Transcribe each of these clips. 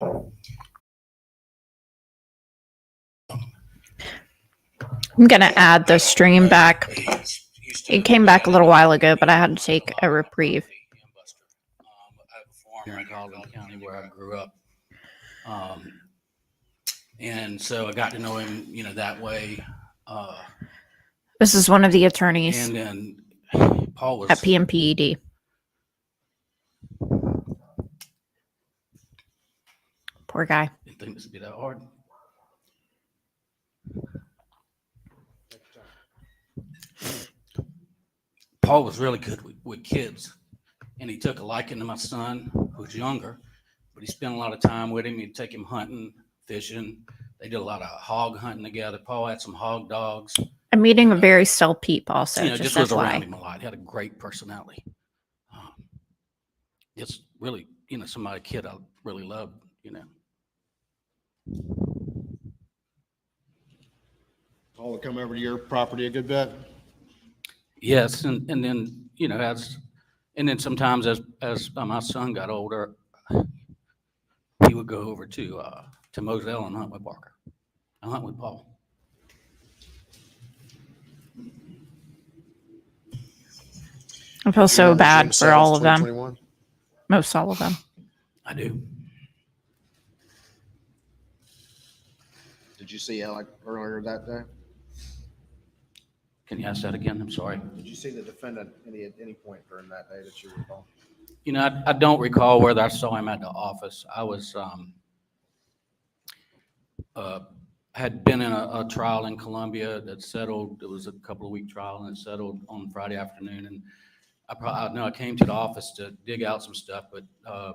I'm going to add the stream back. It came back a little while ago, but I had to take a reprieve. Here in Colvin County, where I grew up. And so I got to know him, that way. This is one of the attorneys And then Paul was at PMPED. Poor guy. Didn't think this would be that hard. Paul was really good with kids, and he took a liking to my son, who's younger, but he spent a lot of time with him. He'd take him hunting, fishing. They did a lot of hog hunting together. Paul had some hog dogs. I'm meeting a very still peep also. Just was around him a lot. He had a great personality. Just really, a kid I really loved, Paul would come over to your property a good bit? Yes, and then, and then sometimes as my son got older, he would go over to Moselle and hunt with Parker. I hunt with Paul. I feel so bad for all of them. Most all of them. I do. Did you see Alec earlier that day? Can you ask that again? I'm sorry. Did you see the defendant at any point during that day that you recall? I don't recall whether I saw him at the office. I was had been in a trial in Columbia that settled. It was a couple of week trial, and it settled on Friday afternoon. And I came to the office to dig out some stuff, but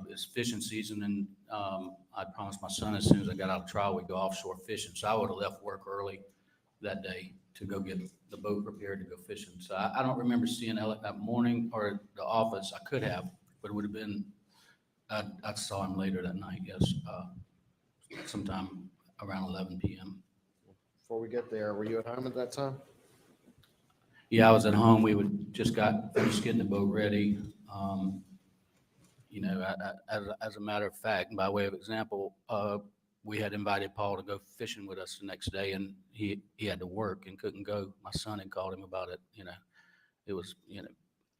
it's fishing season, and I promised my son as soon as I got out of trial we'd go offshore fishing. So I would have left work early that day to go get the boat prepared to go fishing. So I don't remember seeing Alec that morning or at the office. I could have, but it would have been, I saw him later that night, yes, sometime around 11 p.m. Before we get there, were you at home at that time? Yeah, I was at home. We just got finished getting the boat ready. As a matter of fact, by way of example, we had invited Paul to go fishing with us the next day, and he had to work and couldn't go. My son had called him about it. It was,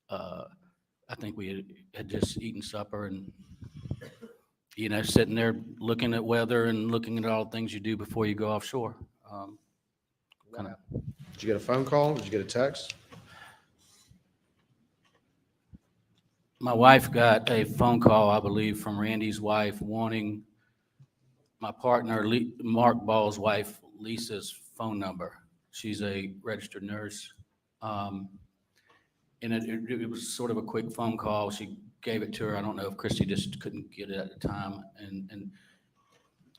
I think we had just eaten supper and, sitting there looking at weather and looking at all the things you do before you go offshore. Did you get a phone call? Did you get a text? My wife got a phone call, I believe, from Randy's wife wanting my partner, Mark Ball's wife, Lisa's phone number. She's a registered nurse. And it was sort of a quick phone call. She gave it to her. I don't know if Christy just couldn't get it at the time. And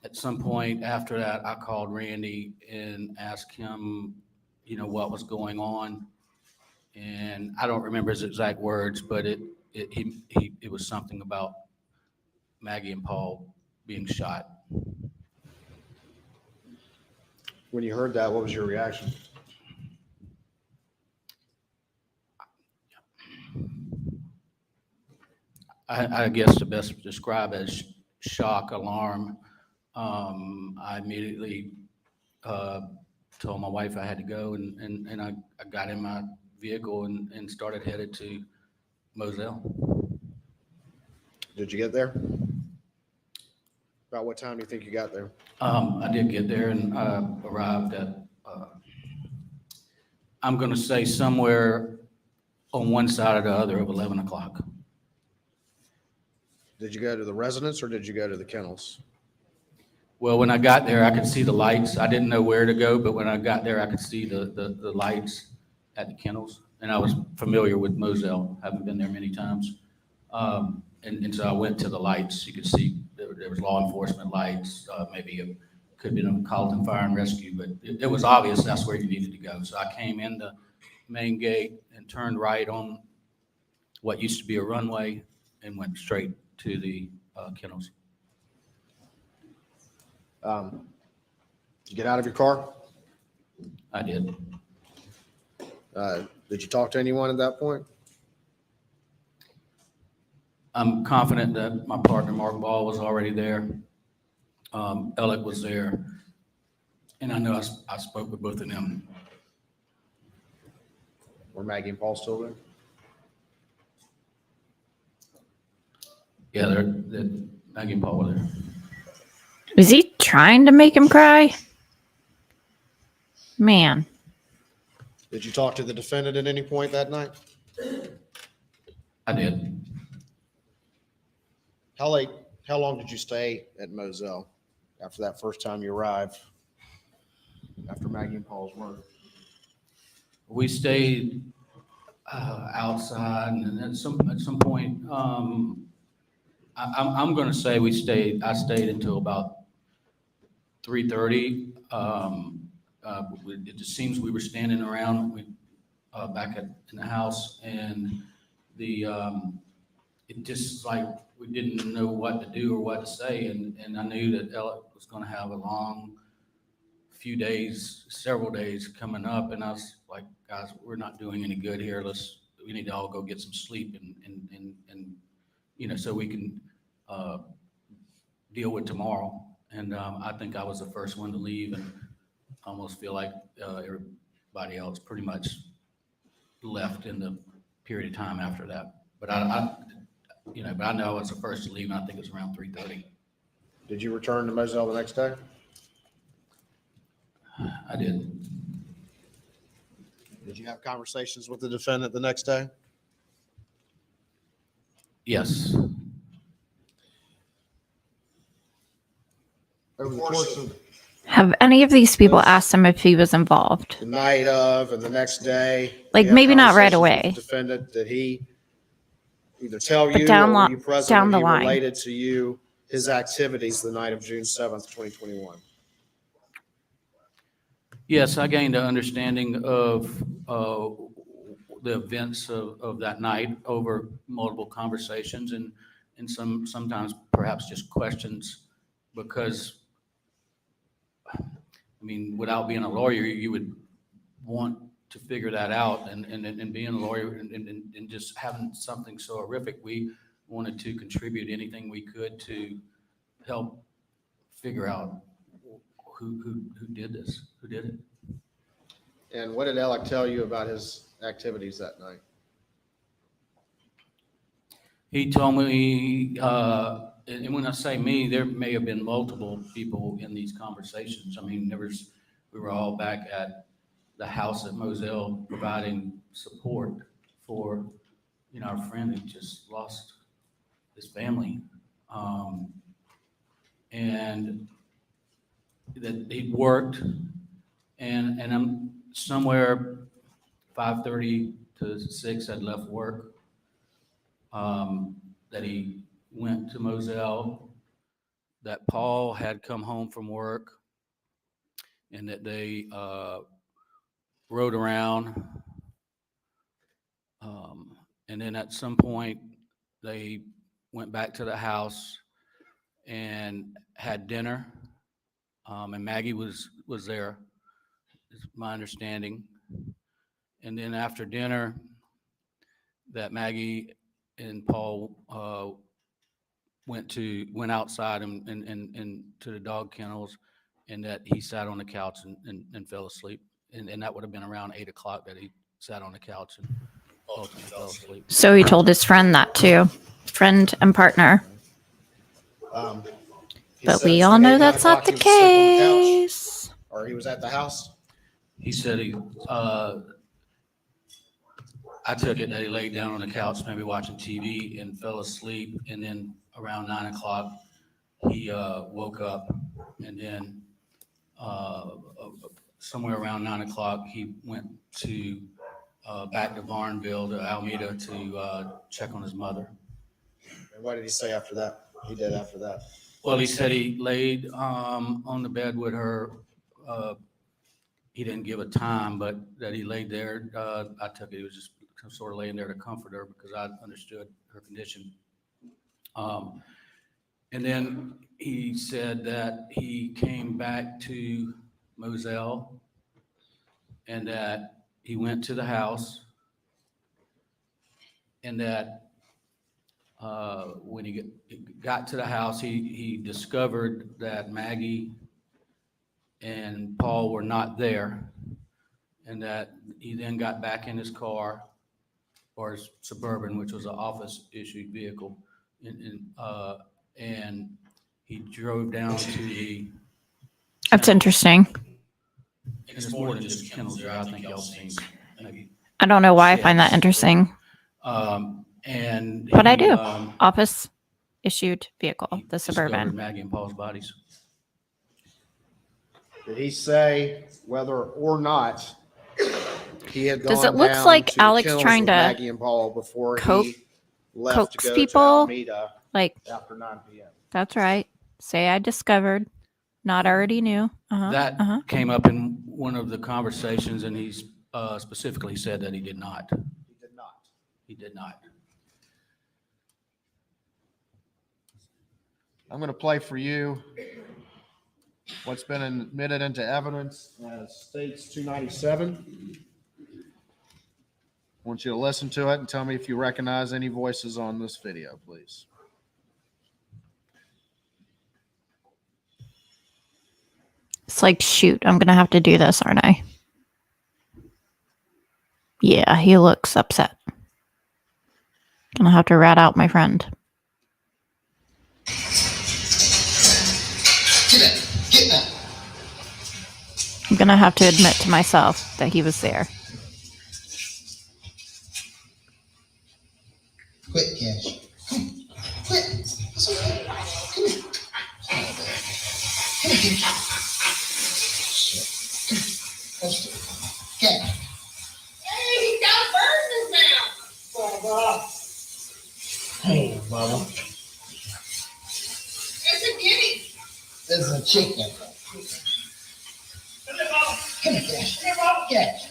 at some point after that, I called Randy and asked him, what was going on. And I don't remember his exact words, but it was something about Maggie and Paul being shot. When you heard that, what was your reaction? I guess the best describe as shock, alarm. I immediately told my wife I had to go, and I got in my vehicle and started headed to Moselle. Did you get there? About what time do you think you got there? I did get there and arrived at, I'm going to say somewhere on one side or the other of 11 o'clock. Did you go to the residence or did you go to the kennels? Well, when I got there, I could see the lights. I didn't know where to go, but when I got there, I could see the lights at the kennels. And I was familiar with Moselle, haven't been there many times. And so I went to the lights. You could see there was law enforcement lights, maybe it could have been a Colleton Fire and Rescue, but it was obvious that's where you needed to go. So I came in the main gate and turned right on what used to be a runway and went straight to the kennels. Did you get out of your car? I did. Did you talk to anyone at that point? I'm confident that my partner, Mark Ball, was already there. Alec was there, and I know I spoke with both of them. Were Maggie and Paul still there? Yeah, they're Maggie and Paul were there. Was he trying to make him cry? Man. Did you talk to the defendant at any point that night? I did. How long did you stay at Moselle after that first time you arrived? After Maggie and Paul's murder? We stayed outside, and at some point, I'm going to say I stayed until about 3:30. It just seems we were standing around back in the house, and it just like we didn't know what to do or what to say, and I knew that Ella was going to have a long few days, several days coming up, and I was like, guys, we're not doing any good here. We need to all go get some sleep, and so we can deal with tomorrow. And I think I was the first one to leave, and I almost feel like everybody else pretty much left in the period of time after that. But but I know I was the first to leave, and I think it was around 3:30. Did you return to Moselle the next day? I did. Did you have conversations with the defendant the next day? Yes. Over the course of Have any of these people asked him if he was involved? the night of and the next day, Like, you had maybe not right conversations with away. the defendant, did he either tell But you down or lo- were you present down when the he line. related to you his activities the night of June 7th, 2021? Yes, I gained an understanding of the events of that night over multiple conversations and sometimes perhaps just questions, because, I mean, without being a lawyer, you would want to figure that out, and being a lawyer and just having something so horrific, we wanted to contribute anything we could to help figure out who did this, who did it. And what did Alec tell you about his activities that night? He told me, and when I say me, there may have been multiple people in these conversations. I mean, we were all back at the house at Moselle providing support for, our friend who just lost his family. And that he'd worked, and I'm somewhere 5:30 to 6 had left work, that he went to Moselle, that Paul had come home from work, and that they rode around. And then at some point, they went back to the house and had dinner. And Maggie was there, is my understanding. And then after dinner, that Maggie and Paul went outside and to the dog kennels, and that he sat on the couch and fell asleep. And that would have been around 8 o'clock that he sat on the couch and ultimately fell asleep. So he told his friend that too. Friend and partner. He But said we at all 8, know 9 that's not o'clock the he was asleep on the couch, case. or he was at the house? He said I took it that he laid down on the couch, maybe watching TV, and fell asleep. And then around 9 o'clock, he woke up, and then somewhere around 9 o'clock, he went to back to Barnville to Alameda to check on his mother. And what did he say after that? He did after that. Well, he said he laid on the bed with her. He didn't give a time, but that he laid there. I took it he was just sort of laying there to comfort her because I understood her condition. And then he said that he came back to Moselle and that he went to the house and that When he got to the house, he discovered that Maggie and Paul were not there, and that he then got back in his car, or his Suburban, which was an office-issued vehicle, and he drove down to the. That's interesting. And it's more than just kennels there. I think y'all seen maybe. I don't know why I find that sheds. interesting, And but I he, do. Office issued vehicle, he the discovered Suburban. Maggie and Paul's bodies. Did he say whether or not he had gone Does it look down like to the Alex kennels trying with to Maggie and Paul before he left coax to go people? to Alameda Like, after 9 p.m.? that's right. Say I discovered, not already knew. That came up in one of the conversations, and he's specifically said that he did not. He did not. He did not. I'm going to play for you what's been admitted into evidence as States 297. I want you to listen to it and tell me if you recognize any voices on this video, please. It's like, shoot, I'm going to have to do this, aren't I? Yeah, he looks upset. Gonna have to rat out my friend. Get up. I'm gonna have to admit to myself that he was there. Quit, Cash. Come. Quit. It's okay. Come here. Come here, Cash. Shit. Come. Close to it. Cash. Hey, he got a bird in his mouth. Hey, Bubba. It's a guinea. This is a chicken. Come here, Cash. Cash.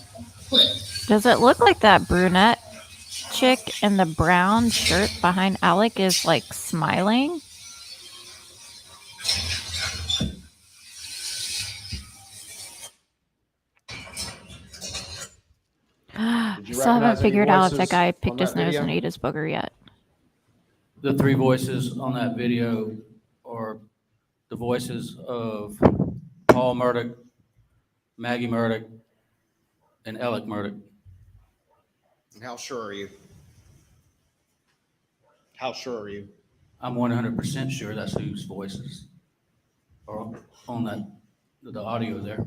Quit. Does it look like that brunette chick in the brown shirt behind Alec is like smiling? I Did you still haven't recognize any figured out if that voices guy on picked his that nose video? and ate his booger yet. The three voices on that video are the voices of Paul Murdaugh, Maggie Murdaugh, and Alec Murdaugh. And how sure are you? How sure are you? I'm 100% sure that's whose voices are on that, the audio there.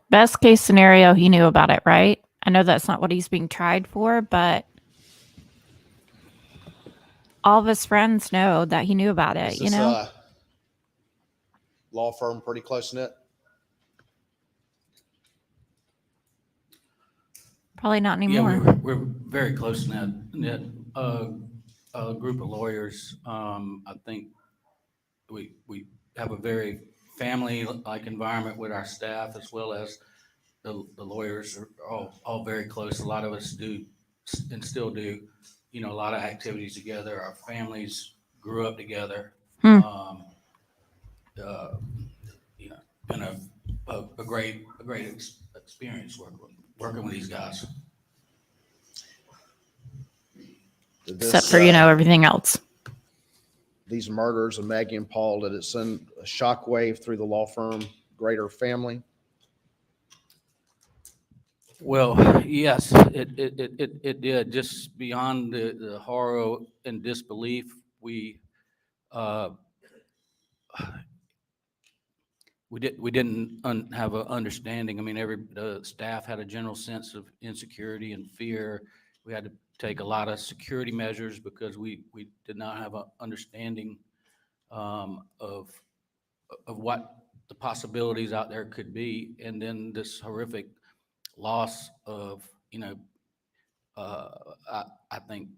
Best case scenario, he knew about it, right? I know that's not what he's being tried for, but all of his friends know that he knew about it, Is you this know? law firm pretty close knit? Probably not Yeah, anymore. we're very close knit. A group of lawyers. I think we have a very family-like environment with our staff, as well as the lawyers are all very close. A lot of us do and still do, you know, a lot of activities together. Our families grew up together. You know, been a great experience working with these guys. Did Except this, for, you know, everything else. these murders of Maggie and Paul, did it send a shockwave through the law firm, greater family? Well, yes, it did. Just beyond the horror and disbelief, we didn't have an understanding. I mean, the staff had a general sense of insecurity and fear. We had to take a lot of security measures because we did not have an understanding of what the possibilities out there could be. And then this horrific loss of, you know, I think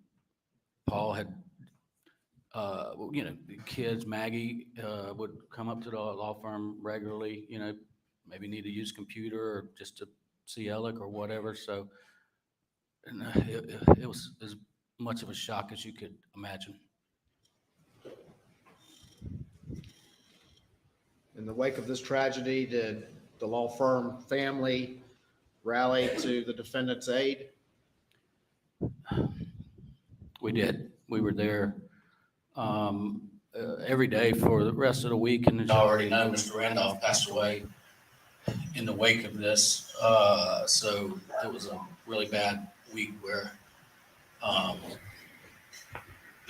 Paul had, you know, the kids, Maggie would come up to the law firm regularly, you know, maybe need to use computer or just to see Alec or whatever. So and, it was as much of a shock as you could imagine. In the wake of this tragedy, did the law firm family rally to the defendant's aid? We did. We were there every day for the rest of the week, and as you already know, Mr. Randolph passed away in the wake of this. So it was a really bad week where the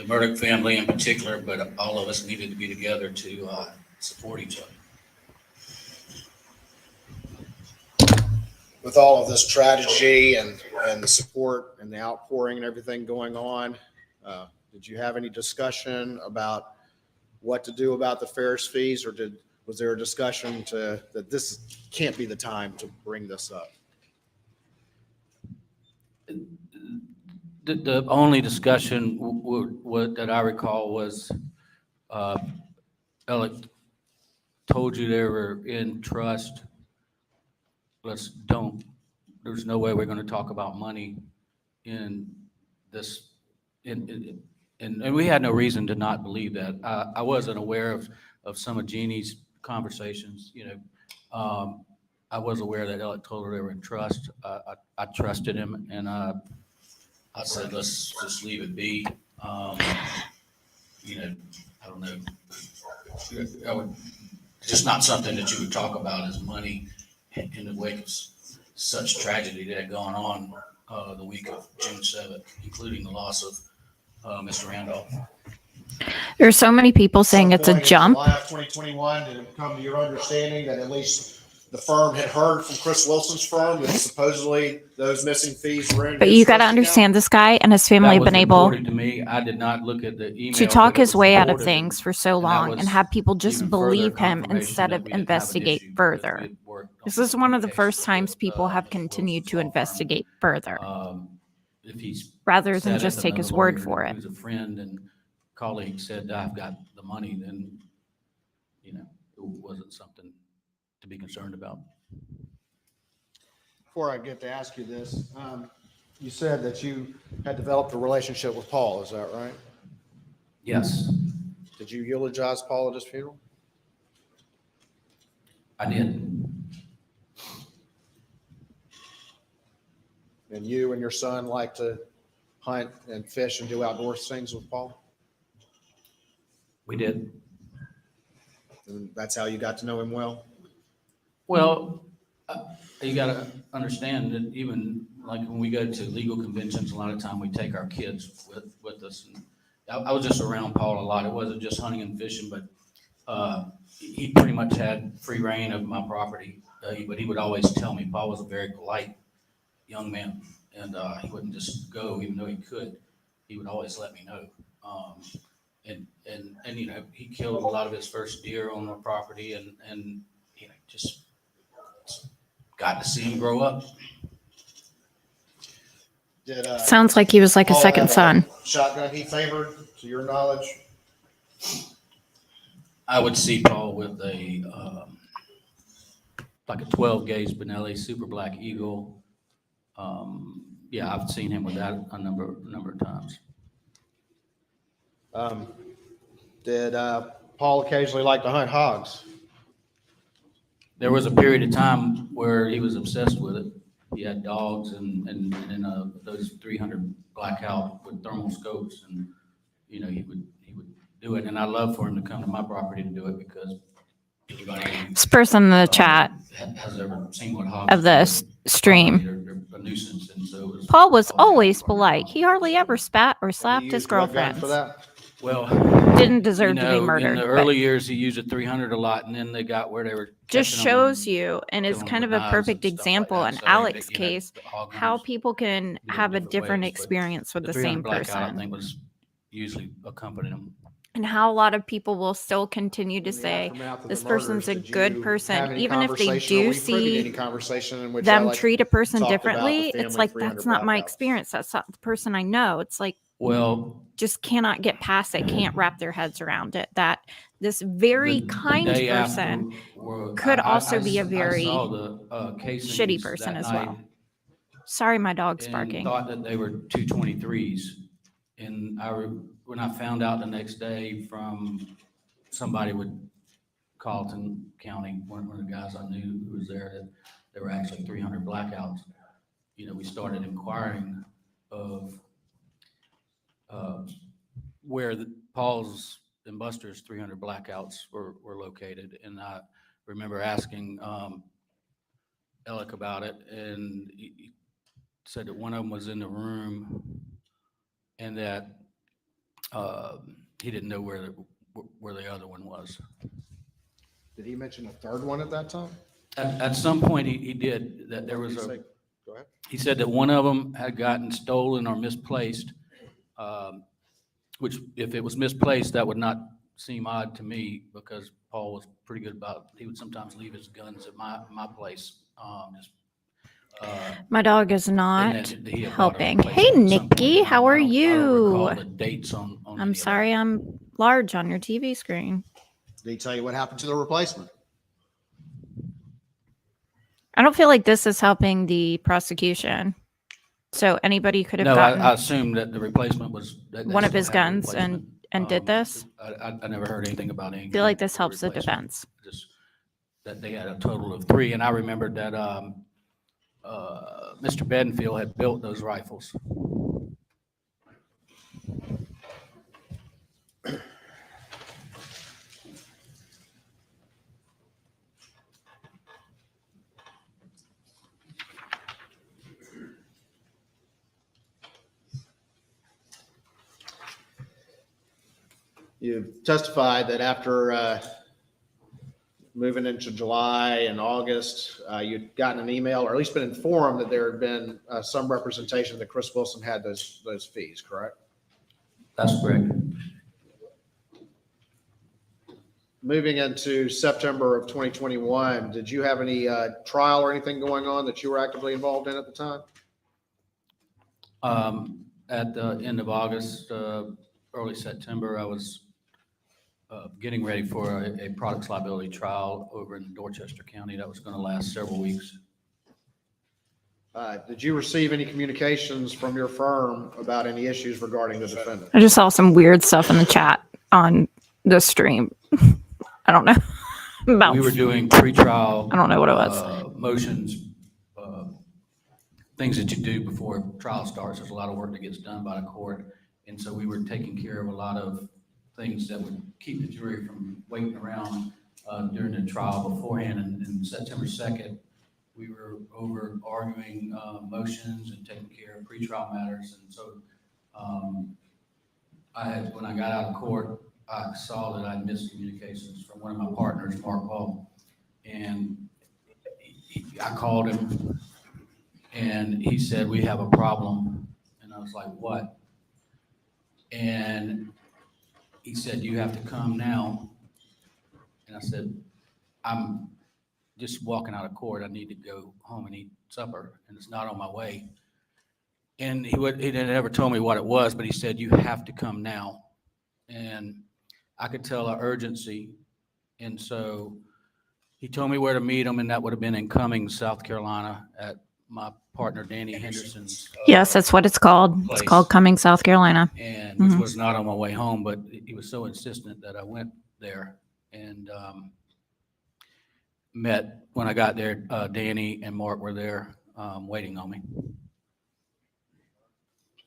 Murdaugh family in particular, but all of us needed to be together to support each other. With all of this tragedy and the support and the outpouring and everything going on, did you have any discussion about what to do about the Ferris fees, or was there a discussion that this can't be the time to bring this up? The only discussion that I recall was Alec told you they were in trust. There's no way we're going to talk about money in this. And we had no reason to not believe that. I wasn't aware of some of Jeannie's conversations. I was aware that Alec told her they were in trust. I trusted him, and I said, let's just leave it be. I don't know. Just not something that you would talk about as money in the wake of such tragedy that had gone on the week of June 7th, including the loss of Mr. Randolph. There's so many people saying it's a jump. July of 2021, did it come to your understanding that at least the firm had heard from Chris Wilson's firm that supposedly those missing fees were in? But you got to understand, this guy and his family have been able to me. I did not look at the email to talk his way out of reported, things for so and that long was and have people just even believe further him confirmation instead that of we didn't have an investigate issue because further. we had worked on This is one of the cases first times with, people have Mr. continued to Wilson's law firm. investigate further, If he's rather said than it, just then take the his word lawyer for it. Who's a friend and colleague said, I've got the money, then, it wasn't something to be concerned about. Before I get to ask you this, you said that you had developed a relationship with Paul. Is that right? Yes, Did you eulogize Paul at his funeral? I did. And you and your son like to hunt and fish and do outdoor things with Paul? We did. And that's how you got to know him well? Well, you got to understand that even like when we go to legal conventions, a lot of time we take our kids with us. And I was just around Paul a lot. It wasn't just hunting and fishing, but he pretty much had free reign of my property. But he would always tell me, Paul was a very polite young man, and he wouldn't just go even though he could. He would always let me know. And he killed a lot of his first deer on the property, and just got to see him grow up. Sounds like he was like a Paul second had son. Shotgun he favored, to your knowledge? I would see Paul with a like a 12 gauge Benelli Super Black Eagle. Yeah, I've seen him with that a number of times. Did Paul occasionally like to hunt hogs? There was a period of time where he was obsessed with it. He had dogs and those 300 blackout with thermal scopes, and he would do it. And I love for him to come to my property to do it because anybody This person in the chat has ever seen what hogs of the stream. They're a nuisance, and so it was Paul was always polite. He hardly ever spat or He slapped his used what gun girlfriends. for that? well. Didn't deserve to be murdered. In the but early years, he used a 300 a lot, and then they got where they were just catching 'em shows and you, and is killing 'em kind with of a knives perfect and stuff like example that. in So Alec's the case, hog how hunters people can do it have a different different ways, but experience with the 300 same blackout, I person. think, was usually accompanying them. And how a lot of people will still continue to In the say aftermath of this the person's a murders, did good you person, have any even if they conversation, or do were you privy to any see conversation in which them Alec treat a person talked about the differently. It's family like 300 that's not my blackouts? experience. That's not the person I know. It's like Well, just cannot get past it, can't wrap their heads around it. That this very the kind day person after, could also be a I very saw the casings shitty person that as night well. Sorry, my dog's and barking. thought that they were 223s. And when I found out the next day from somebody with Carlton County, one of the guys I knew who was there, that there were actually 300 blackouts. You know, we started inquiring of where Paul's and Buster's 300 blackouts were located. And I remember asking Alec about it, and he said that one of them was in the room and that he didn't know where the other one was. Did he mention a third one at that time? At some point, he did, that there What was did he a, say? Go ahead. he said that one of them had gotten stolen or misplaced, which if it was misplaced, that would not seem odd to me because Paul was pretty good about, he would sometimes leave his guns at my place. My dog is And not then he had bought a helping. Hey, replacement at some point, Nikki, and how I are don't recall you? the dates on any I'm of that. sorry I'm large on your TV screen. Did he tell you what happened to the replacement? I don't feel like this is helping the prosecution. So anybody could have No, gotten I assumed that the replacement was. that they one of still his had a guns replacement. and did this. I never heard anything about anything. I feel like this helps the replacement. defense. Just that they had a total of 3, and I remembered that Mr. Bedingfield had built those rifles. You testified that after moving into July and August, you'd gotten an email, or at least been informed that there had been some representation that Chris Wilson had those fees, correct? That's correct. Moving into September of 2021, did you have any trial or anything going on that you were actively involved in at the time? At the end of August, early September, I was getting ready for a products liability trial over in Dorchester County that was going to last several weeks. Did you receive any communications from your firm about any issues regarding the defendant? I just saw some weird stuff in the chat on the stream. I don't know. About We were doing pretrial. I don't know what it was. Motions, things that you do before trial starts. There's a lot of work that gets done by the court. And so we were taking care of a lot of things that would keep the jury from waiting around during the trial beforehand. And September 2nd, we were over arguing motions and taking care of pretrial matters. And so when I got out of court, I saw that I'd missed communications from one of my partners, Mark Ball. And I called him and he said, "We have a problem." And I was like, "What?" And he said, "You have to come now." And I said, "I'm just walking out of court. I need to go home and eat supper, and it's not on my way." And he didn't ever tell me what it was, but he said, "You have to come now." And I could tell the urgency. And so he told me where to meet him, and that would have been in Cummings, South Carolina, at my partner Danny Henderson's. Yes, that's what it's called. place. It's called Cummings, South Carolina. And which was not on my way home, but he was so insistent that I went there and met. When I got there, Danny and Mark were there waiting on me.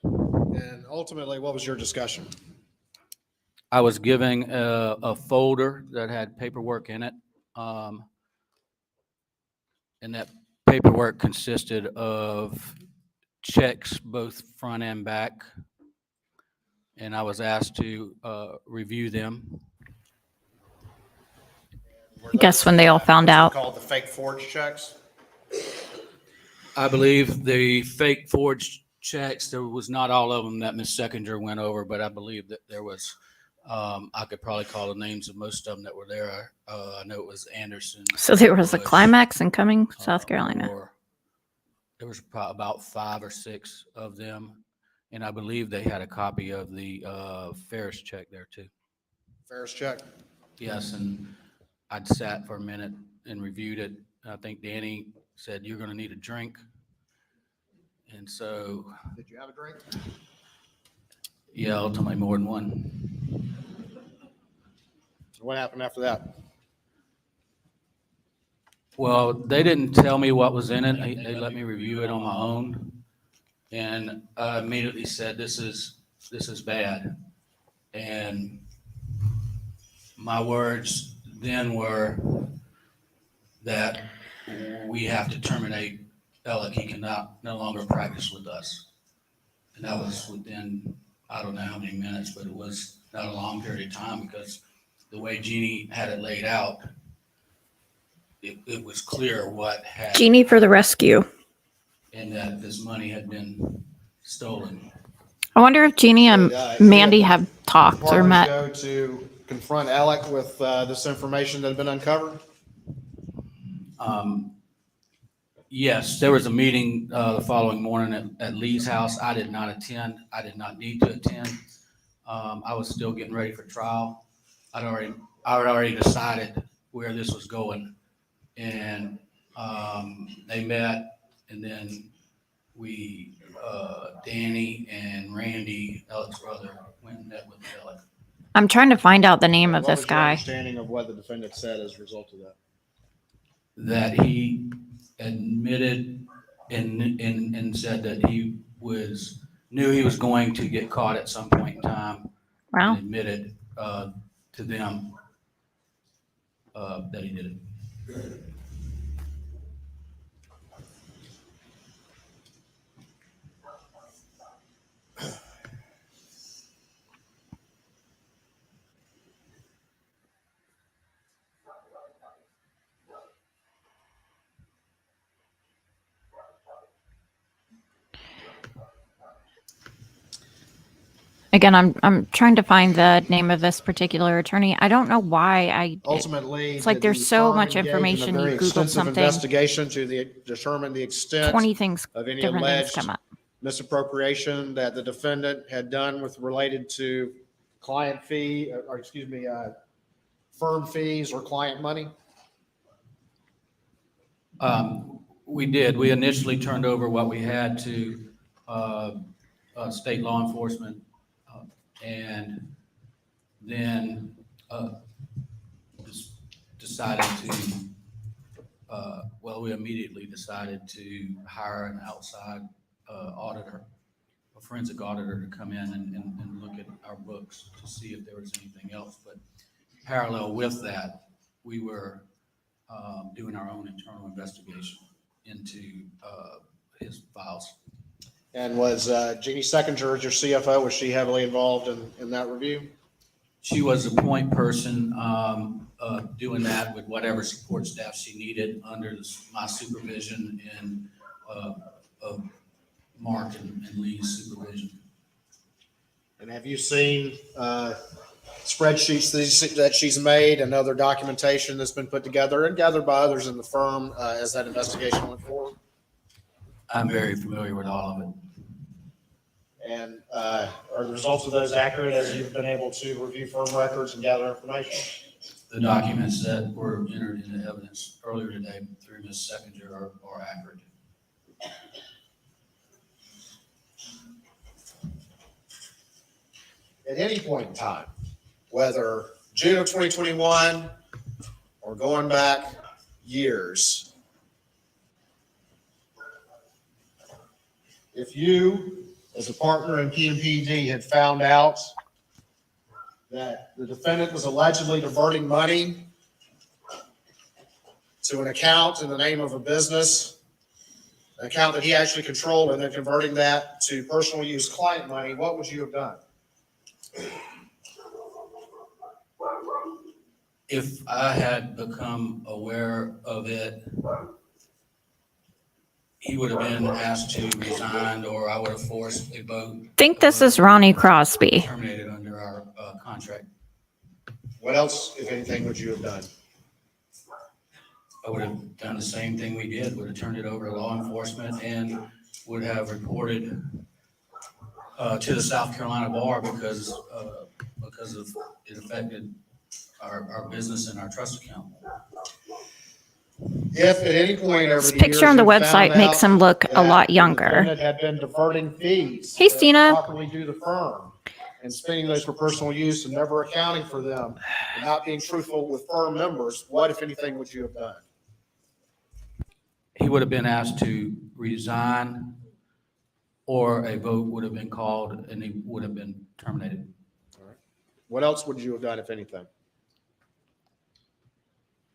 And ultimately, what was your discussion? I was giving a folder that had paperwork in it. And that paperwork consisted of checks, both front and back. And I was asked to review them. I guess when they all found out. Called the fake forged checks? I believe the fake forged checks, there was not all of them that Ms. Seconder went over, but I believe that there was, I could probably call the names of most of them that were there. I know it was Anderson. So there was a Bush, climax in Cummings, South Carolina. There was probably about 5 or 6 of them. And I believe they had a copy of the Ferris check there too. Ferris check? Yes, and I'd sat for a minute and reviewed it. I think Danny said, "You're going to need a drink." And so. Did you have a drink? Yeah, ultimately more than one. What happened after that? Well, they didn't tell me what was in it. They let me review it on my own. And I immediately said, this is bad. And my words then were that we have to terminate Alec. He cannot no longer practice with us. And that was within, I don't know how many minutes, but it was not a long period of time because the way Jeannie had it laid out, it was clear what had. Genie for the rescue. And that this money had been stolen. I wonder if Jeannie and Mandy have talked or Department met. go to confront Alec with this information that had been uncovered? Yes, there was a meeting the following morning at Lee's house. I did not attend. I did not need to attend. I was still getting ready for trial. I had already decided where this was going. And they met, and then we, Danny and Randy, Alec's brother, went and met with Alec. I'm trying to find out the name of What this was your guy. understanding of what the defendant said as a result of that? That he admitted and said that he knew he was going to get caught at some point in time. Wow. And admitted to them that he did it. Again, I'm trying to find the name of this particular attorney. I don't know why Ultimately, it's like did there's the so firm much engage in a information, you very Googled extensive something, investigation to determine the extent 20 things, of any different things alleged come up. misappropriation that the defendant had done with related to client fee, or excuse me, firm fees or client money? We did. We initially turned over what we had to state law enforcement, and then decided to, we immediately decided to hire an outside auditor, a forensic auditor, to come in and look at our books to see if there was anything else. But parallel with that, we were doing our own internal investigation into his files. And was Jeannie Seckinger, as your CFO, was she heavily involved in that review? She was a point person doing that with whatever support staff she needed under my supervision and of Mark and Lee's supervision. And have you seen spreadsheets that she's made and other documentation that's been put together and gathered by others in the firm as that investigation went forward? I'm very familiar with all of it. And are the results of those accurate as you've been able to review firm records and gather information? The documents that were entered into evidence earlier today through Ms. Seckinger are accurate. At any point in time, whether June of 2021 or going back years, if you, as a partner in PMPD, had found out that the defendant was allegedly diverting money to an account in the name of a business, an account that he actually controlled, and then converting that to personal use client money, what would you have done? If I had become aware of it, he would have been asked to resign, or I would have forced a vote. I think this is Ronnie Crosby. Terminated under our contract. What else, if anything, would you have done? I would have done the same thing we did, would have turned it over to law enforcement and would have reported to the South Carolina bar because of it affected our business and our trust account. If at any point over This the picture years on the you website found makes out him look that a lot the younger. defendant had been diverting fees. Hey, that Stina. properly due the firm and spending those for personal use and never accounting for them and not being truthful with firm members, what, if anything, would you have done? he would have been asked to resign, or a vote would have been called and he would have been terminated. What else would you have done, if anything?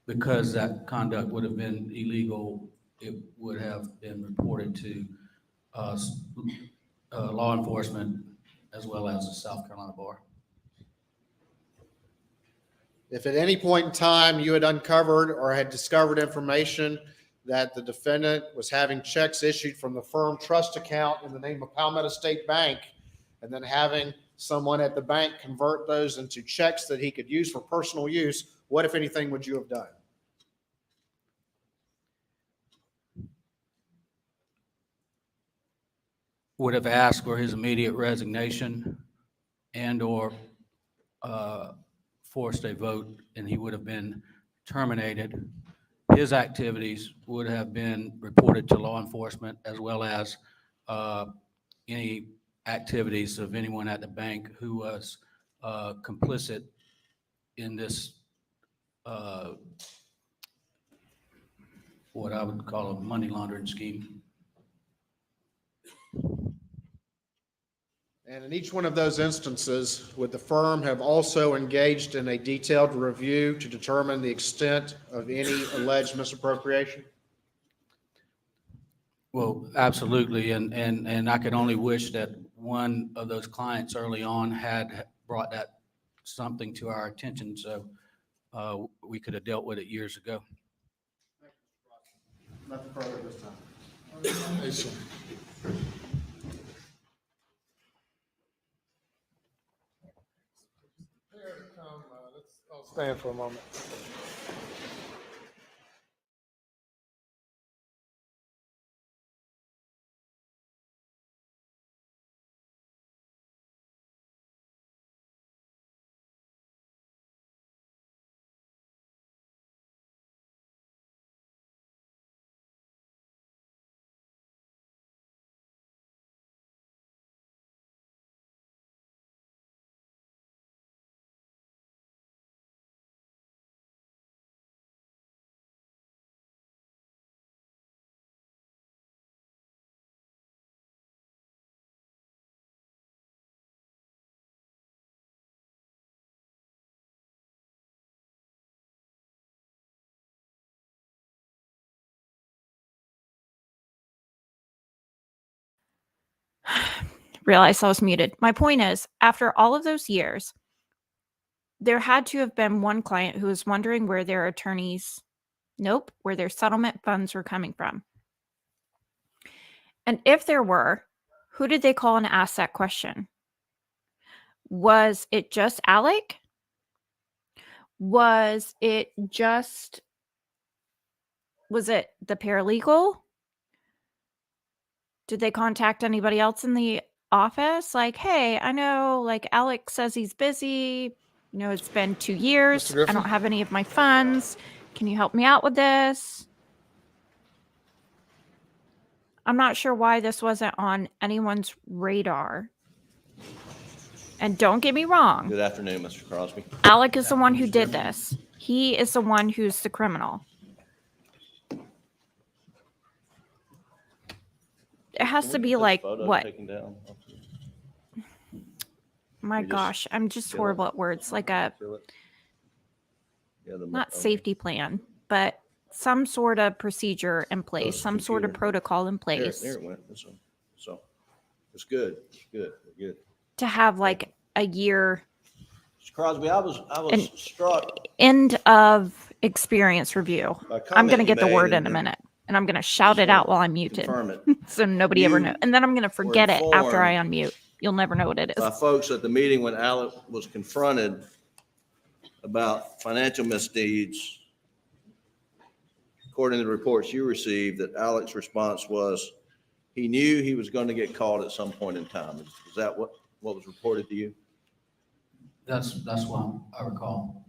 Because that conduct would have been illegal, it would have been reported to law enforcement as well as the South Carolina Bar. If at any point in time you had uncovered or had discovered information that the defendant was having checks issued from the firm trust account in the name of Palmetto State Bank, and then having someone at the bank convert those into checks that he could use for personal use, what, if anything, would you have done? Would have asked for his immediate resignation and or forced a vote, and he would have been terminated. His activities would have been reported to law enforcement, as well as any activities of anyone at the bank who was complicit in this what I would call a money laundering scheme. And in each one of those instances, would the firm have also engaged in a detailed review to determine the extent of any alleged misappropriation? Well, absolutely, and I could only wish that one of those clients early on had brought that something to our attention, so we could have dealt with it years ago. Nothing further this time. Yes, sir. Let's stand for a moment. Realized I was muted. My point is, after all of those years, there had to have been one client who was wondering where their attorneys, where their settlement funds were coming from. And if there were, who did they call and ask that question? Was it just Alec? Was it the paralegal? Did they contact anybody else in the office? Like, hey, I know, like, Alec says he's busy. You know, it's been 2 years. I don't have any of my funds. Can you help me out with this? I'm not sure why this wasn't on anyone's radar. And don't get me wrong. Good afternoon, Mr. Crosby. Alec is the one who did this. He is the one who's the criminal. It has to be like, what? My gosh, I'm just horrible at words. Like a, not safety plan, but some sort of procedure in place, some sort of protocol in place. There it went. So it's good. It's good. We're good. To have like a year. Mr. Crosby, I was struck. End of experience review. I'm going to get the word in a minute. And I'm going to shout it out while I'm muted. So nobody ever knows. And then I'm going to forget it after I unmute. You'll never know what it is. By folks at the meeting when Alec was confronted about financial misdeeds, according to the reports you received, that Alec's response was he knew he was going to get caught at some point in time. Is that what was reported to you? That's what I recall.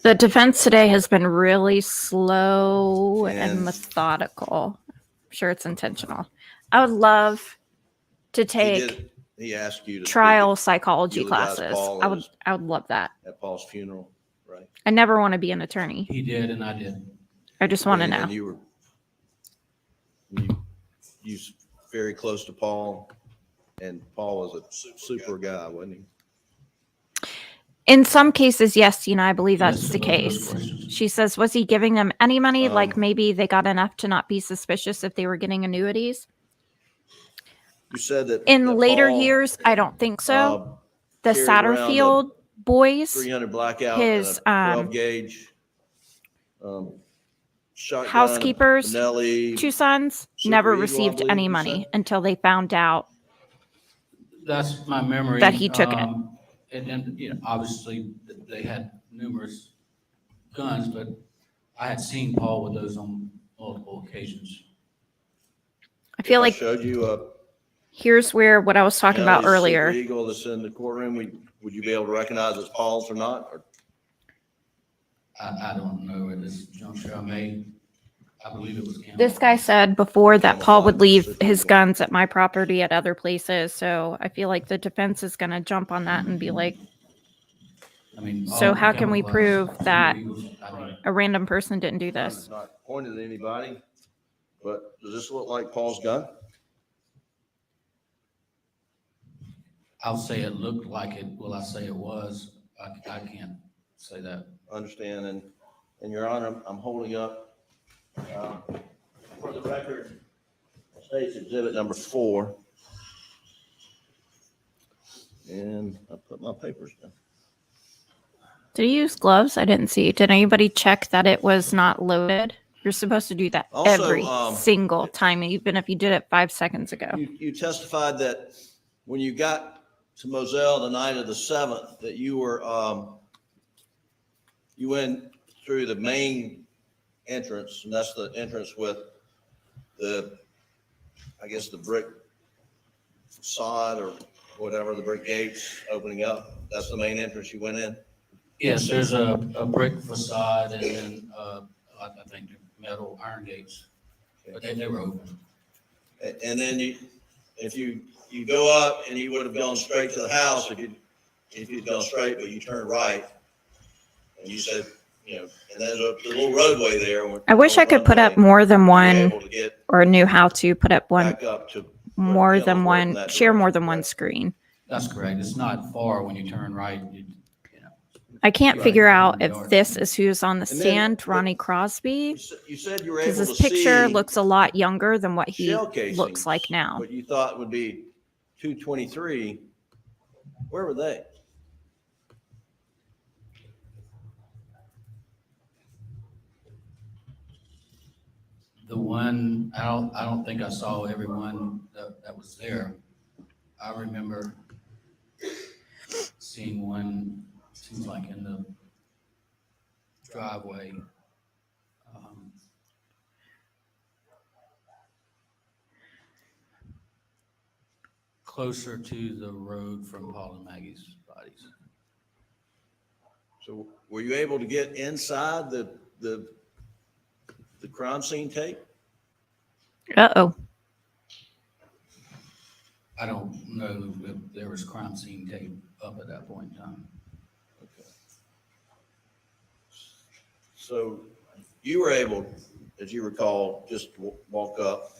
The defense today has been really slow and methodical. I'm sure it's intentional. I would love to He take did, he asked you to speak trial psychology eulogize classes. Paul I would love that. at Paul's funeral, right? I never want to be an attorney. He did, and I did. I just want to know. And you was very close to Paul, and Paul was a super guy, wasn't he? In some cases, yes, I believe Yes, that's to the both those case. questions. She says, was he giving them any money? Like Um, maybe they got enough to not be suspicious if they were getting annuities. You said that. In that later Paul, years, I don't think so. The carried around Satterfield boys, 300 blackout his and a 12 gauge shotgun, housekeepers, Benelli, two sons, Super never Eagle, I received believe any you money said? until they found out. That's my memory. That he took it. And then, obviously, they had numerous guns, but I had seen Paul with those on multiple occasions. I feel If like I showed you here's where what I was talking about Benelli's earlier. Super Eagle that's in the courtroom, would you be able to recognize it's Paul's or not? Or I don't know at this juncture. I believe it was camouflage. This guy said before that Paul would Camouflage, leave Super his Eagle. guns at my property at other places. So I feel like the defense is going to jump on that and be like, I mean, so all how can we camouflage prove Super that Eagles, I mean, a random person didn't do gun this? is not pointed at anybody, but does this look like Paul's gun? I'll say it looked like it. Will I say it was? I can't say that. Understand, and Your Honor, I'm holding up, for the record, state's exhibit number 4. And I put my papers down. Did he use gloves? I didn't see. Did anybody check that it was not loaded? You're supposed to do that Also, every single time, even if you did it 5 seconds ago. You testified that when you got to Moselle the night of the 7th, that you were, you went through the main entrance, and that's the entrance with the, I guess, the brick facade or whatever, the brick gates opening up. That's the main entrance you went in? Yes, there's a brick facade and then, I think metal iron gates, but they were open. And then if you go up and you would have gone straight to the house, if you'd gone straight, but you turned right, and you said, and there's a little roadway there. I wish I could put up more than one or knew how to put up one Back up to more Kent than was working one, that share more direction, than one correct? screen. That's correct. It's not far when you turn right. I can't Right, figure in out the if yard. this is who's on the And then- stand, Ronnie Crosby, You said you were because able his to picture see looks a lot younger than what he shell casings, looks like now. what you thought would be 223. Where were they? The one, I don't think I saw everyone that was there. I remember seeing one, seems like in the driveway. Closer to the road from Paul and Maggie's bodies. So were you able to get inside the crime scene tape? Uh-oh. I don't know if there was crime scene tape up at that point in time. Okay. So you were able, as you recall, just walk up,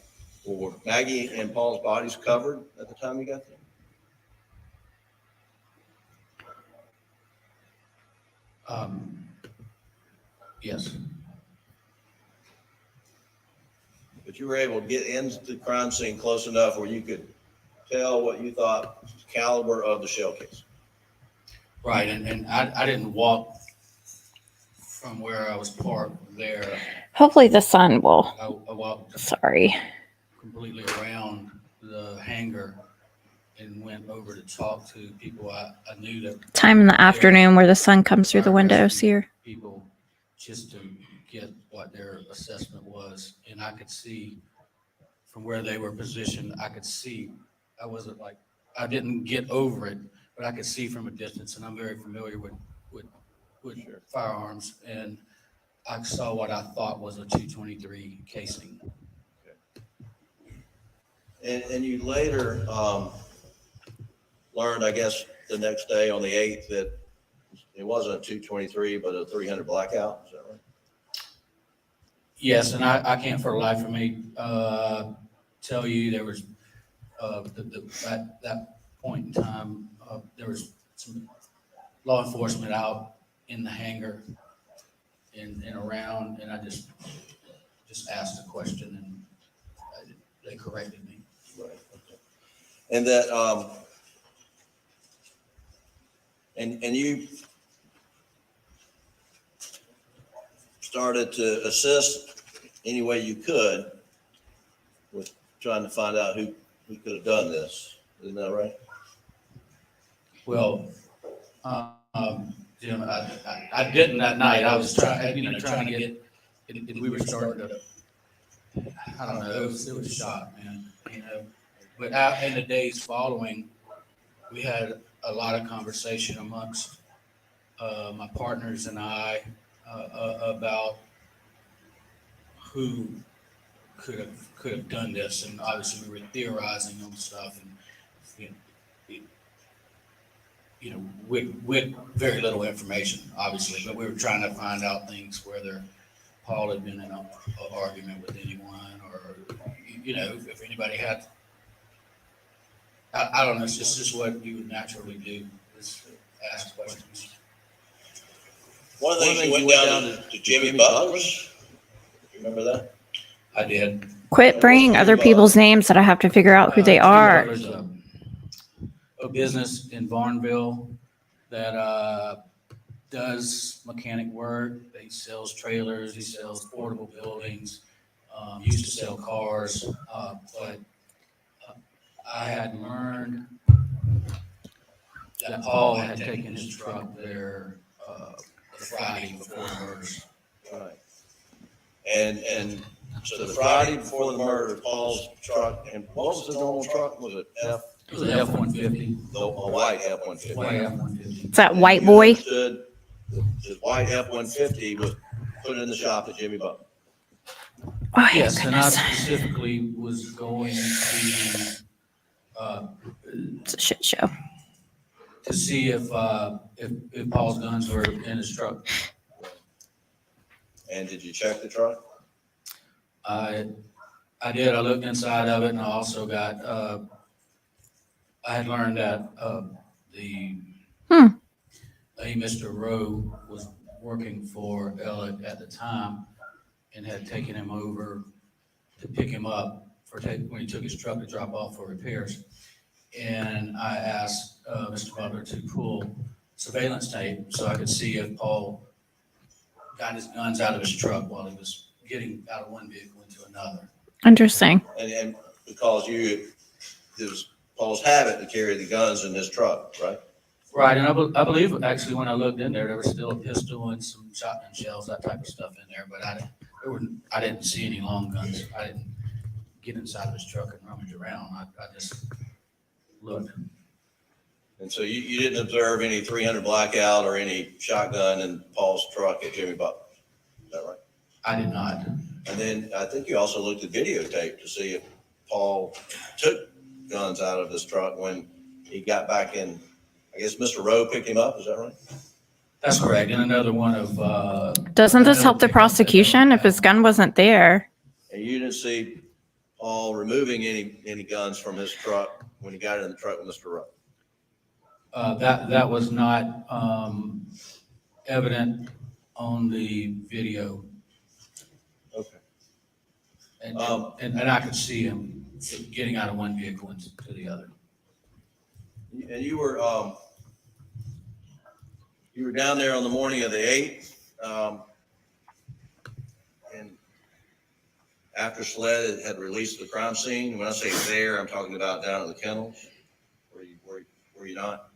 or Maggie and Paul's bodies covered at the time you got there? Yes, But you were able to get into the crime scene close enough where you could tell what you thought was the caliber of the shell case. right, and I didn't walk from where I was parked there. Hopefully the sun will. I walked Sorry. completely around the hangar and went over to talk to people I knew that Time in the afternoon where the sun comes through the windows here. people, just to get what their assessment was. And I could see from where they were positioned, I could see, I wasn't like, I didn't get over it, but I could see from a distance, and I'm very familiar with firearms, and I saw what I thought was a 223 casing. And you later, learned, I guess, the next day on the 8th that it wasn't a 223, but a 300 blackout. Is that right? Yes, and I can't for the life of me tell you there was at that point in time there was some law enforcement out in the hangar and around, and I just asked a question and they corrected me. Right. Okay. And that, and you started to assist any way you could with trying to find out who could have done this. Isn't that right? Well, Jim, I didn't that night. I was trying to get. We were starting to. I don't know. It was a shock, man. But out in the days following, we had a lot of conversation amongst my partners and I about who could have done this, and obviously we were theorizing on stuff, and with very little information, obviously, but we were trying to find out things, whether Paul had been in an argument with anyone, or if anybody had. I don't know. It's just what you would naturally do, is ask questions. One of the things you went down to Jimmy Butler's. Remember that? I did. Quit bringing other people's names that I have to figure out who they are. There's a business in Barnville that does mechanic work. He sells trailers. He sells portable buildings. Used to sell cars, but I had learned that Paul had taken his truck there the Friday before the murders. Right. And so the Friday before the murder, Paul's truck, and what was the normal truck? Was it F? It was an F-150. The white F-150. White F-150. It's that white boy. The white F-150 was put in the shop at Jimmy Butler. Oh, Yes, and I goodness. specifically was going It's a shit show. to see if Paul's guns were in his truck. And did you check the truck? I did. I looked inside of it, and I also got. I had learned that Mr. Rowe was working for Elliot at the time, and had taken him over to pick him up when he took his truck to drop off for repairs. And I asked Mr. Butler to pull surveillance tape so I could see if Paul got his guns out of his truck while he was getting out of one vehicle into another. Interesting. And because it was Paul's habit to carry the guns in his truck, right? Right, and I believe actually when I looked in there was still a pistol and some shotgun shells, that type of stuff in there, but I didn't see any long guns. I didn't get inside of his truck and rummage around. I just looked. And so you didn't observe any 300 blackout or any shotgun in Paul's truck at Jimmy Butler. Is that right? I did not. And then I think you also looked at videotape to see if Paul took guns out of his truck when he got back in. I guess Mr. Rowe picked him up. Is that right? That's correct. And another one of. Doesn't this help the prosecution if his gun wasn't there? And you didn't see Paul removing any guns from his truck when he got in the truck with Mr. Rowe? That was not evident on the video. Okay. And I could see him getting out of one vehicle into the other. And you were down there on the morning of the 8th, and after SLED had released the crime scene. When I say there, I'm talking about down at the kennels. Were you not?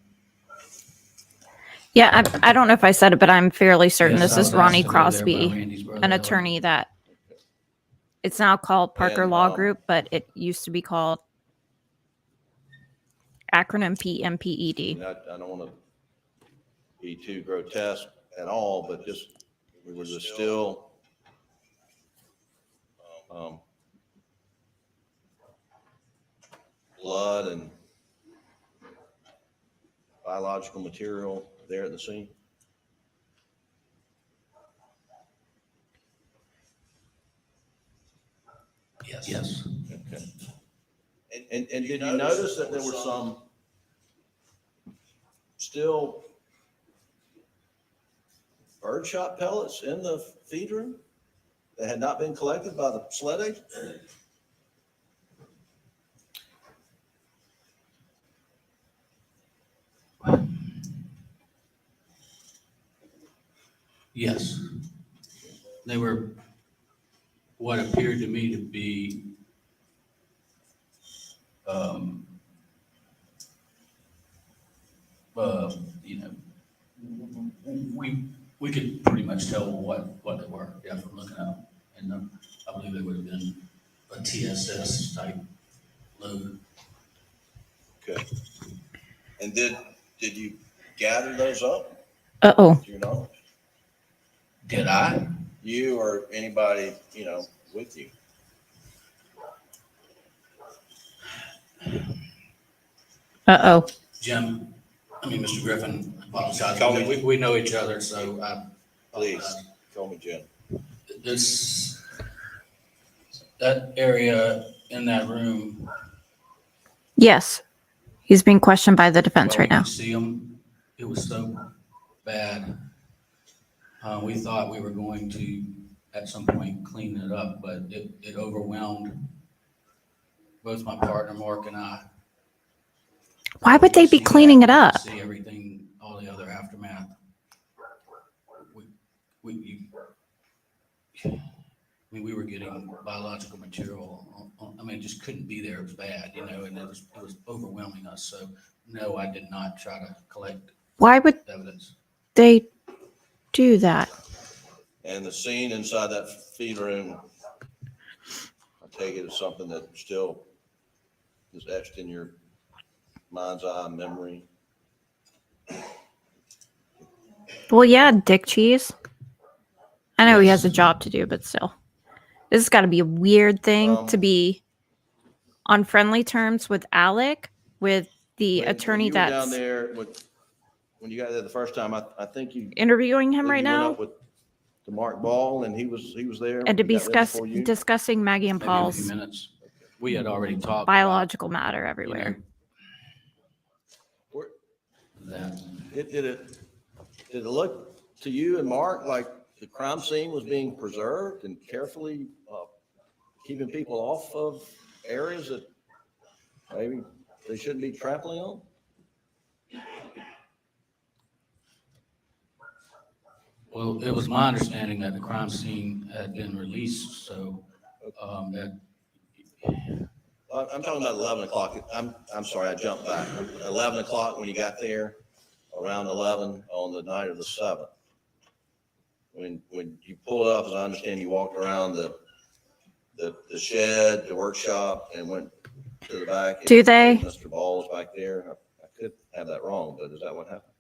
Yeah, I don't know if I said it, but I'm fairly certain Yes, this I is was Ronnie asked to go there by Crosby, Randy's brother, an Elliot. attorney that it's now called Parker And, Law Group, but it used to be called acronym PMPED. And I don't want to be too grotesque at all, but just was it still blood and biological material there at the scene? Yes. Okay. And did you notice that there were some still birdshot pellets in the feed room that had not been collected by the sled agent? Yes. They were what appeared to me to be you know, we could pretty much tell what they were, yeah, from looking at them. And I believe they would have been a TSS type load. Okay. And did you gather those up, Uh-oh. to your knowledge? Did I? You or anybody, you know, with you? Uh-oh. Jim, I mean, Mr. Griffin, I apologize. Call me. We know each other, so I Please, apologize. call me Jim. That area in that room. Yes. He's being questioned by the defense Well, right we now. could see them. It was so bad. We thought we were going to, at some point, clean it up, but it overwhelmed both my partner, Mark, and I. Why would they be cleaning it up? See everything, all the other aftermath. We were getting biological material. I mean, it just couldn't be there. It was bad, you know, and it was overwhelming us. So no, I did not try to collect Why would evidence. they do that? And the scene inside that feed room, I take it as something that still is etched in your mind's eye memory. Well, yeah, dick cheese. I know he Yes. has a job to do, but still. This has got to be a weird thing to be on friendly terms with Alec, with the attorney when you were down that's there when you got there the first time, I think you interviewing him right you went now, up with to Mark Ball and he was there and to He be got there before you? discussing Maggie and Maybe a few Paul's minutes. We had already talked biological matter about, everywhere. Where- that. Did it look to you and Mark like the crime scene was being preserved and carefully keeping people off of areas that maybe they shouldn't be trampling on? Well, it was my understanding that the crime scene had been released, so that. I'm talking about 11 o'clock. I'm sorry, I jumped back. 11 o'clock when you got there, around 11 on the night of the 7th. When you pulled up, as I understand, you walked around the shed, the workshop, and went to the back. Do they? Mr. Ball's back there. I could have that wrong, but is that what happened?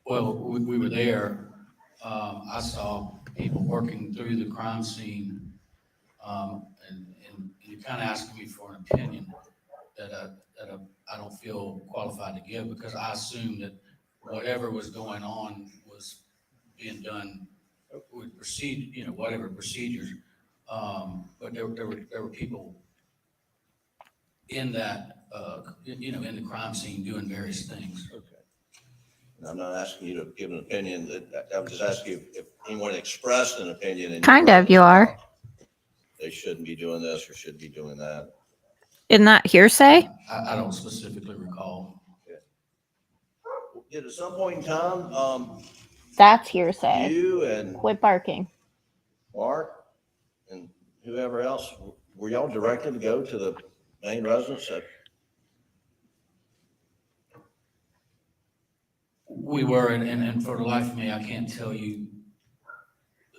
Well, we were there. I saw people working through the crime scene, and you're kind of asking me for an opinion that I don't feel qualified to give, because I assume that whatever was going on was being done with whatever procedures. But there were people in that, in the crime scene doing various things. Okay. And I'm not asking you to give an opinion. I was just asking you if anyone expressed an opinion. In Kind of, you are. They shouldn't be doing this or should be doing that. Isn't that hearsay? I don't specifically recall. Did at some point in time, That's hearsay. you and Quit barking. Mark and whoever else, were y'all directed to go to the main residence? We were, and for the life of me, I can't tell you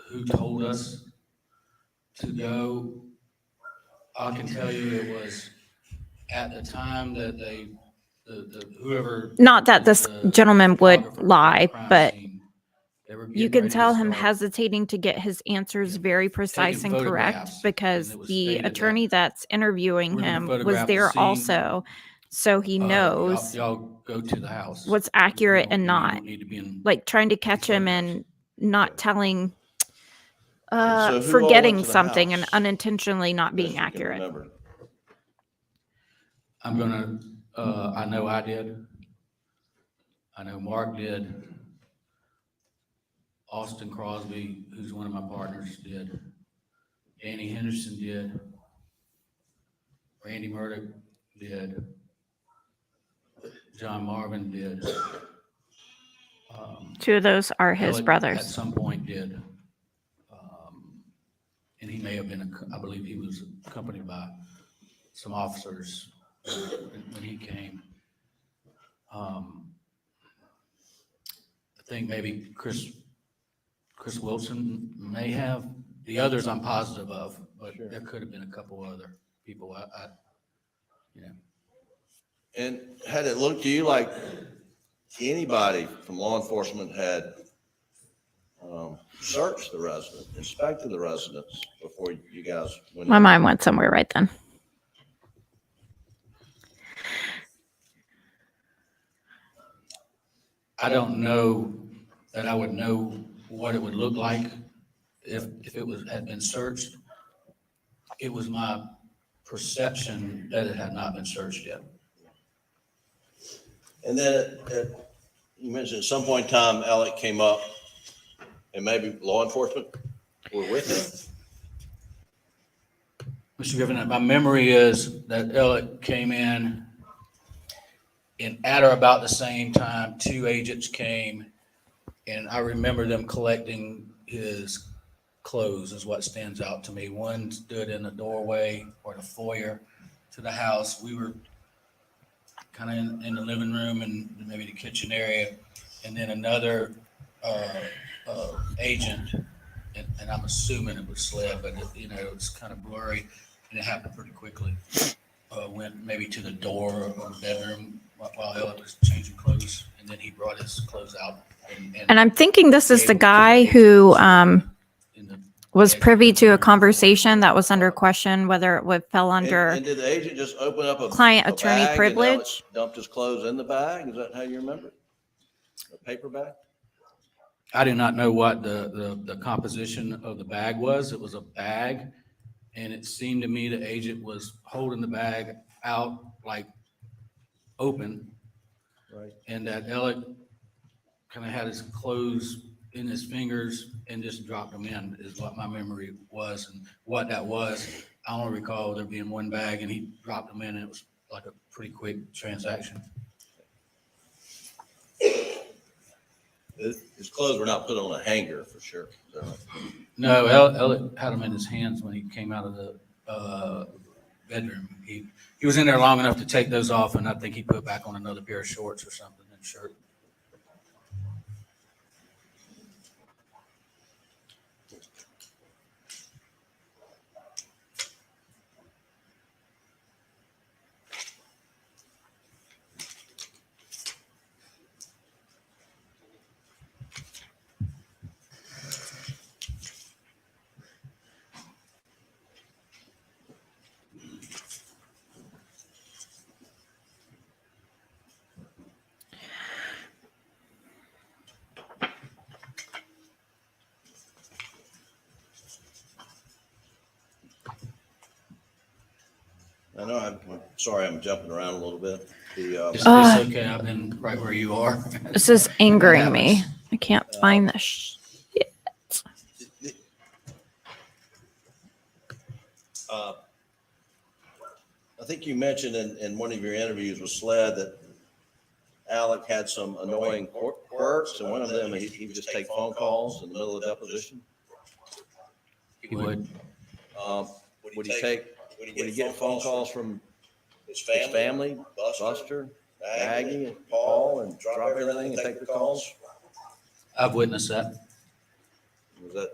who told us to go. I can tell you it was at the time that whoever. Not that this the gentleman would photographer for the lie, crime but scene They were You getting can ready to tell him start hesitating to get his answers Yeah. very precise taking and correct photographs, because and it was the stated that attorney that's interviewing we're gonna him was photograph the there scene. also. So he knows Y'all go to the house. what's accurate and You not. don't need to be in. Like trying to catch him and not telling, And so who all went forgetting to the something and house? unintentionally not Best being you can accurate. remember. I'm gonna, I know I did. I know Mark did. Austin Crosby, who's one of my partners, did. Danny Henderson did. Randy Murdaugh did. John Marvin did. Two of those are his Alec At brothers. some point did. And he may have been, I believe he was accompanied by some officers when he came. I think maybe Chris Wilson may have. The others I'm positive of, but there could have been a couple other people. And had it looked to you like anybody from law enforcement had searched the resident, inspected the residence before you guys went My in? mind went somewhere right then. I don't know that I would know what it would look like if it had been searched. It was my perception that it had not been searched yet. And then you mentioned at some point in time, Alec came up and maybe law enforcement were with him. Mr. Griffin, my memory is that Alec came in and at or about the same time, two agents came, and I remember them collecting his clothes is what stands out to me. One stood in the doorway or the foyer to the house. We were kind of in the living room and maybe the kitchen area, and then another agent, and I'm assuming it was SLED, but it's kind of blurry, and it happened pretty quickly. Went maybe to the door of the bedroom while Elliot was changing clothes, and then he brought his clothes out. And I'm thinking this is the guy who was privy to a conversation that was under question, whether it fell under And did the agent just open up a client a attorney bag and privilege. Alec dumped his clothes in the bag? Is that how you remember it? A paper bag? I did not know what the composition of the bag was. It was a bag, and it seemed to me the agent was holding the bag out like open, Right. and that Alec kind of had his clothes in his fingers and just dropped them in is what my memory was. And what that was, I don't recall there being one bag and he dropped them in, and it was like a pretty quick transaction. His clothes were not put on a hanger for sure. So, No, Alec had them in his hands when he came out of the bedroom. He was in there long enough to take those off, and I think he put back on another pair of shorts or something and shirt. I know I'm sorry, I'm jumping around a little bit. It's okay. I've been right where you are. This is angering me. I can't find the shit. I think you mentioned in one of your interviews with SLED that Alec had some annoying quirks, and one of them, he would just take phone calls in the middle of the deposition. He would. Would he get phone calls from his family, Buster, Aggie, and Paul, and drop everything and take the calls? I've witnessed that. Was that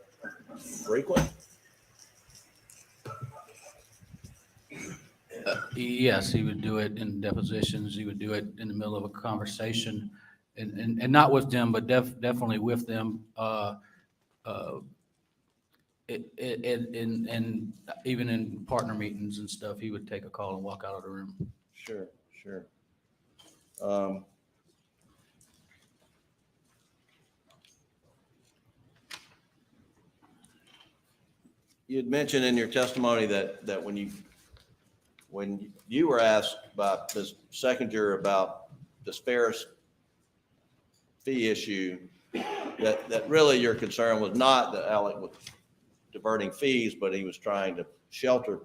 frequent? Yes, he would do it in depositions. He would do it in the middle of a conversation. and not with them, but definitely with them. And even in partner meetings and stuff, he would take a call and walk out of the room. Sure, sure. You had mentioned in your testimony that when you were asked by Ms. Seconder about this Ferris fee issue, that really your concern was not that Alec was diverting fees, but he was trying to shelter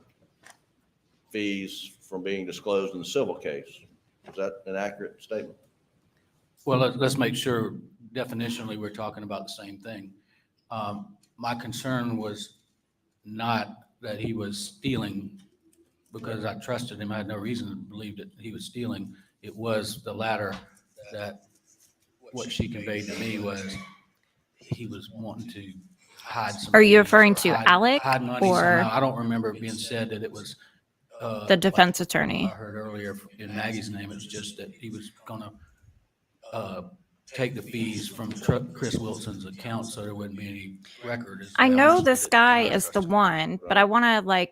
fees from being disclosed in the civil case. Is that an accurate statement? Well, let's make sure definitionally we're talking about the same thing. My concern was not that he was stealing because I trusted him. I had no reason to believe that he was stealing. It was the latter, that what she conveyed to me was he was wanting to hide some. Are you fees referring or to hide Alec money or somehow. I don't remember it being said that it was the defense like attorney? I heard earlier in Maggie's name, it was just that he was gonna take the fees from Chris Wilson's account so there wouldn't be any record. I know understood this it, guy and I is the trusted him. one, but I want to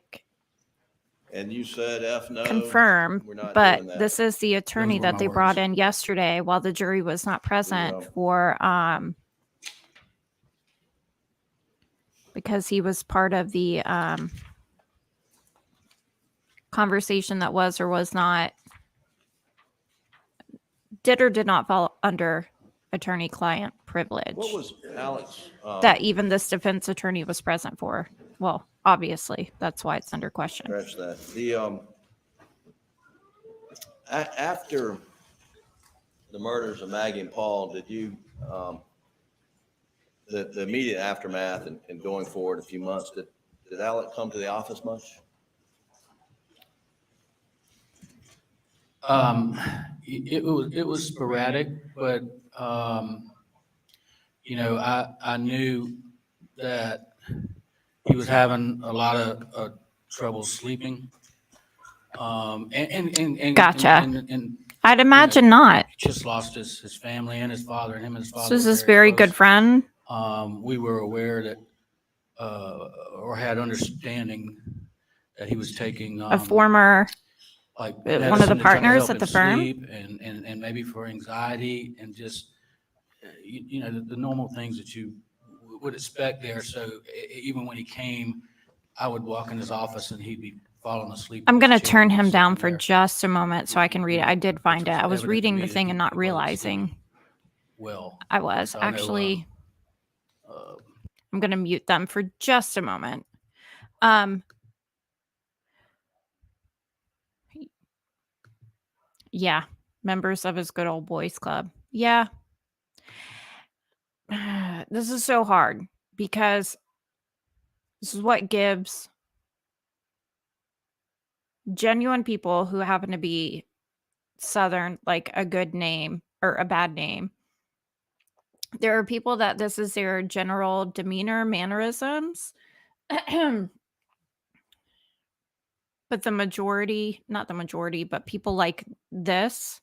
And you said F no. confirm, we're not but doing that. this is the attorney were that my they brought words. in yesterday while the jury was not present for because he was part of the conversation that was or was not, did or did not fall under attorney-client privilege. What was Alex? That even this defense attorney was present for. Well, obviously, that's why it's under question. Scratch that. The after the murders of Maggie and Paul, did you the immediate aftermath and going forward a few months, did Alec come to the office much? It was sporadic, but you know, I knew that he was having a lot of trouble sleeping. Gotcha. And I'd imagine not. he just lost his family and his father, and him and his father. This is were his very close. good friend. We were aware that, or had understanding that he was taking A former like one of the medicine to try to partners help at the him firm? sleep and maybe for anxiety and just you know the normal things that you would expect there. So even when he came, I would walk in his office and he'd be falling asleep. I'm in going to his chair turn and him sitting down for there. just a moment so I can read it. I did find it. I was evident to reading me the that thing he- and not he wasn't realizing sleeping well. I was. So I know, Actually, I'm going to mute them for just a moment. Yeah, members of his good old boys club. Yeah. This is so hard because this is what gives genuine people who happen to be Southern like a good name or a bad name. There are people that this is their general demeanor, mannerisms. But the majority, not the majority, but people like this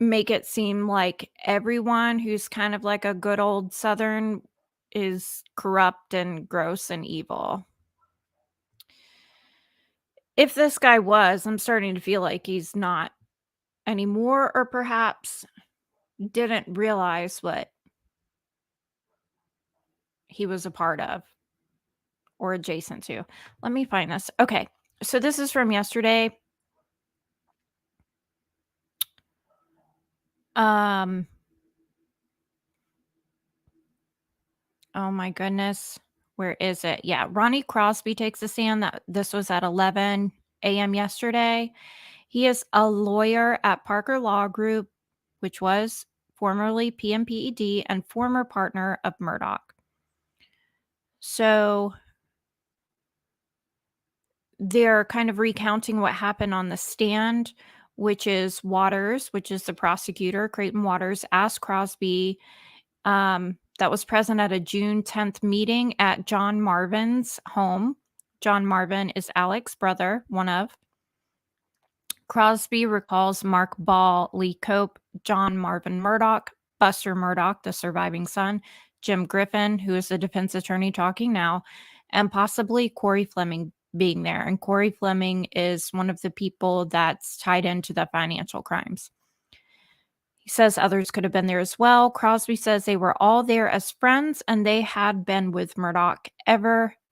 make it seem like everyone who's kind of like a good old Southern is corrupt and gross and evil. If this guy was, I'm starting to feel like he's not anymore, or perhaps didn't realize what he was a part of or adjacent to. Let me find this. Okay. So this is from yesterday. Oh my goodness. Where is it? Yeah. Ronnie Crosby takes a stand. That this was at 11 a.m. yesterday. He is a lawyer at Parker Law Group, which was formerly PMPED and former partner of Murdaugh. So they're kind of recounting what happened on the stand, which is Waters, which is the prosecutor, Creighton Waters, asked Crosby that was present at a June 10th meeting at John Marvin's home. John Marvin is Alec's brother, one of. Crosby recalls Mark Ball, Lee Cope, John Marvin Murdaugh, Buster Murdaugh, the surviving son, Jim Griffin, who is the defense attorney talking now, and possibly Corey Fleming being there. And Corey Fleming is one of the people that's tied into the financial crimes. He says others could have been there as well. Crosby says they were all there as friends and they had been with Murdaugh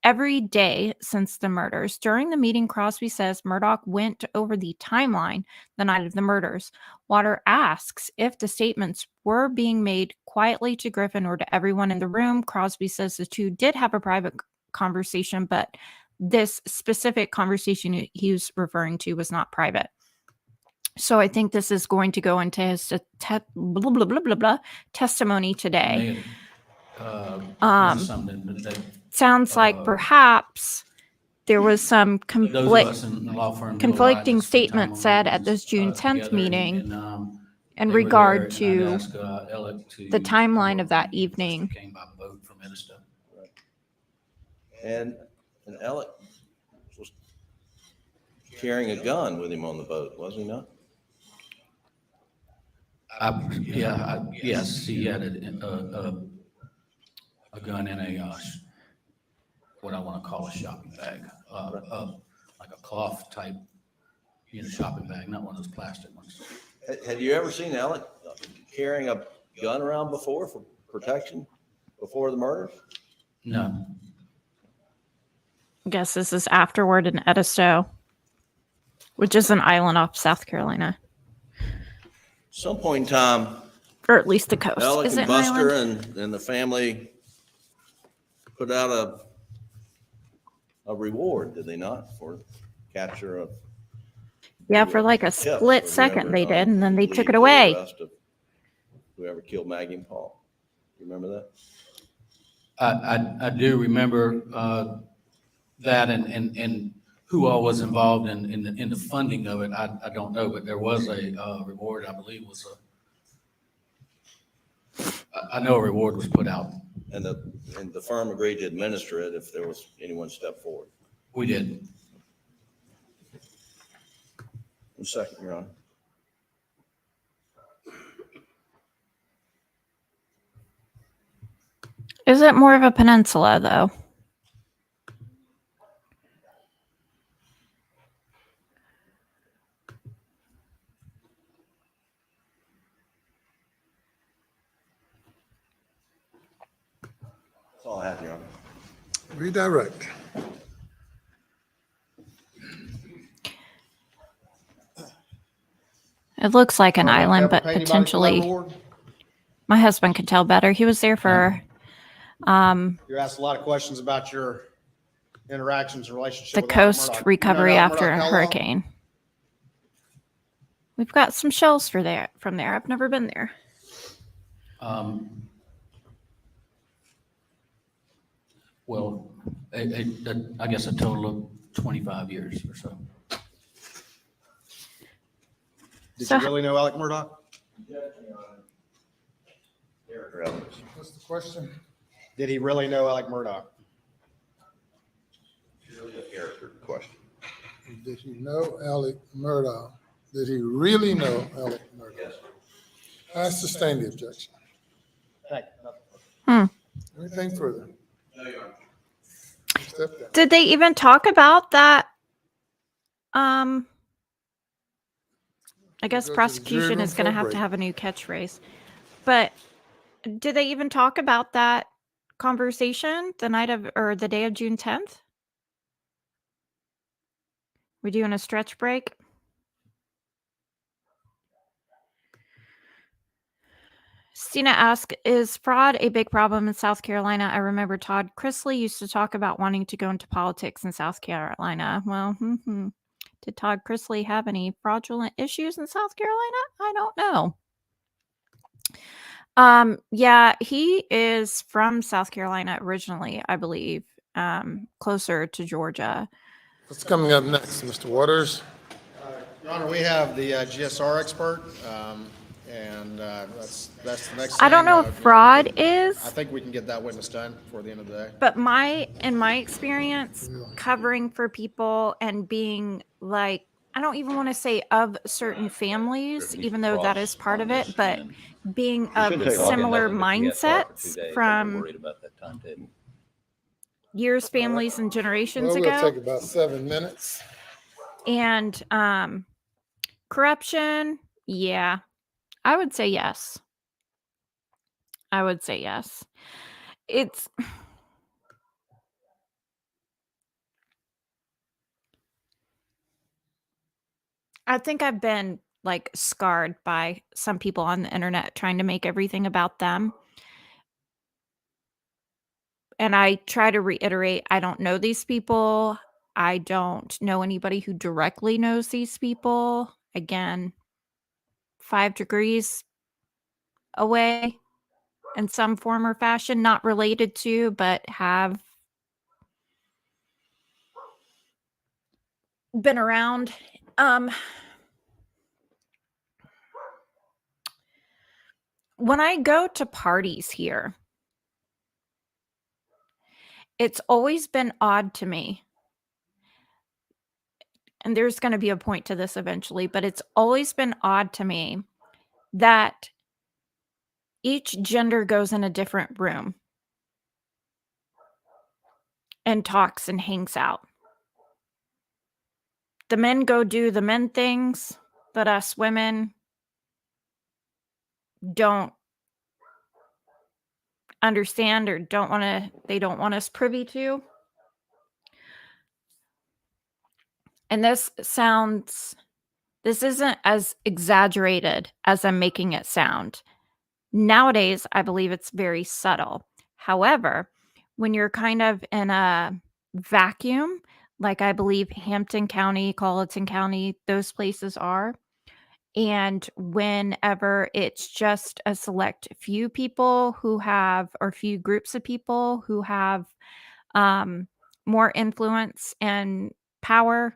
every day since the murders. During the meeting, Crosby says Murdaugh went over the timeline the night of the murders. Water asks if the statements were being made quietly to Griffin or to everyone in the room. Crosby says the two did have a private conversation, but this specific conversation he was referring to was not private. So I think this is going to go into his blah, blah, blah, blah, blah, testimony today. Something that Sounds like perhaps there was some those of us in the law firm know a lot, conflicting just spend time statements on said at meetings, this June 10th together, meeting in in they were regard there, and to I'd ask, Alec to the timeline come of that over. He evening. came by boat from Edison. And Alec was carrying a gun with him on the boat, was he not? Yes, he had a gun in a what I want to call a shopping bag, like a cloth type, shopping bag, not one of those plastic ones. Had you ever seen Alec carrying a gun around before for protection before the murder? No. I guess this is afterward in Edisto, which is an island off South Carolina, Some point in time, or at least the coast. Alec Is it and an Buster island? and the family put out a reward, did they not, for capture of? Yeah, for like a tips or split second whoever, they did, and then they lead took to it the away. arrest of whoever killed Maggie and Paul. You remember that? I do remember that, and who all was involved in the funding of it, I don't know, but there was a reward, I believe I know a reward was put out. And the firm agreed to administer it if there was anyone step forward. We did. 1 second, Your Honor. Is it more of a peninsula, though? That's all I have, Your Honor. Redirect. It looks like an island, Ever but pay anybody for that potentially reward? my husband could tell better. He was there for You asked a lot of questions about your interactions and relationship the with Alec coast Murdaugh. recovery You know Alec after Murdaugh a how long? hurricane. We've got some shells from there. I've never been there. Well, I guess a total of 25 years or so. Did So- you really know Alec Murdaugh? Character evidence. What's the question? Did he really know Alec Murdaugh? Really a character question. Did he know Alec Murdaugh? Did he really know Alec Murdaugh? Yes. I sustain the objection. Hey, no. Anything further? No, Your Honor. Step down. Did they even talk about that? I guess Go to the jury prosecution room is going to for a have to break. have a new catchphrase. But did they even talk about that conversation the night of or the day of June 10th? We doing a stretch break? Stina asks, is fraud a big problem in South Carolina? I remember Todd Chrisley used to talk about wanting to go into politics in South Carolina. Well, did Todd Chrisley have any fraudulent issues in South Carolina? I don't know. Yeah, he is from South Carolina originally, I believe, closer to Georgia. What's coming up next, Mr. Waters? Your Honor, we have the GSR expert, and that's the next. I don't thing, know if fraud is. I think we can get that witness done before the end of the day. But in my experience, covering for people and being like I don't even want to say of certain families, even though that is part of it, but being of similar mindsets from about that timetable. years, families, and generations Well, we'll ago. take about 7 minutes. And corruption, yeah, I would say yes. I would say yes. It's I think I've been like scarred by some people on the internet trying to make everything about them. And I try to reiterate, I don't know these people. I don't know anybody who directly knows these people. Again, 5 degrees away in some form or fashion, not related to, but have been around. When I go to parties here, it's always been odd to me. And there's going to be a point to this eventually, but it's always been odd to me that each gender goes in a different room and talks and hangs out. The men go do the men things that us women don't understand or they don't want us privy to. And this isn't as exaggerated as I'm making it sound. Nowadays, I believe it's very subtle. However, when you're kind of in a vacuum, like I believe Hampton County, Colleton County, those places are, and whenever it's just a select few people who have, or few groups of people who have more influence and power,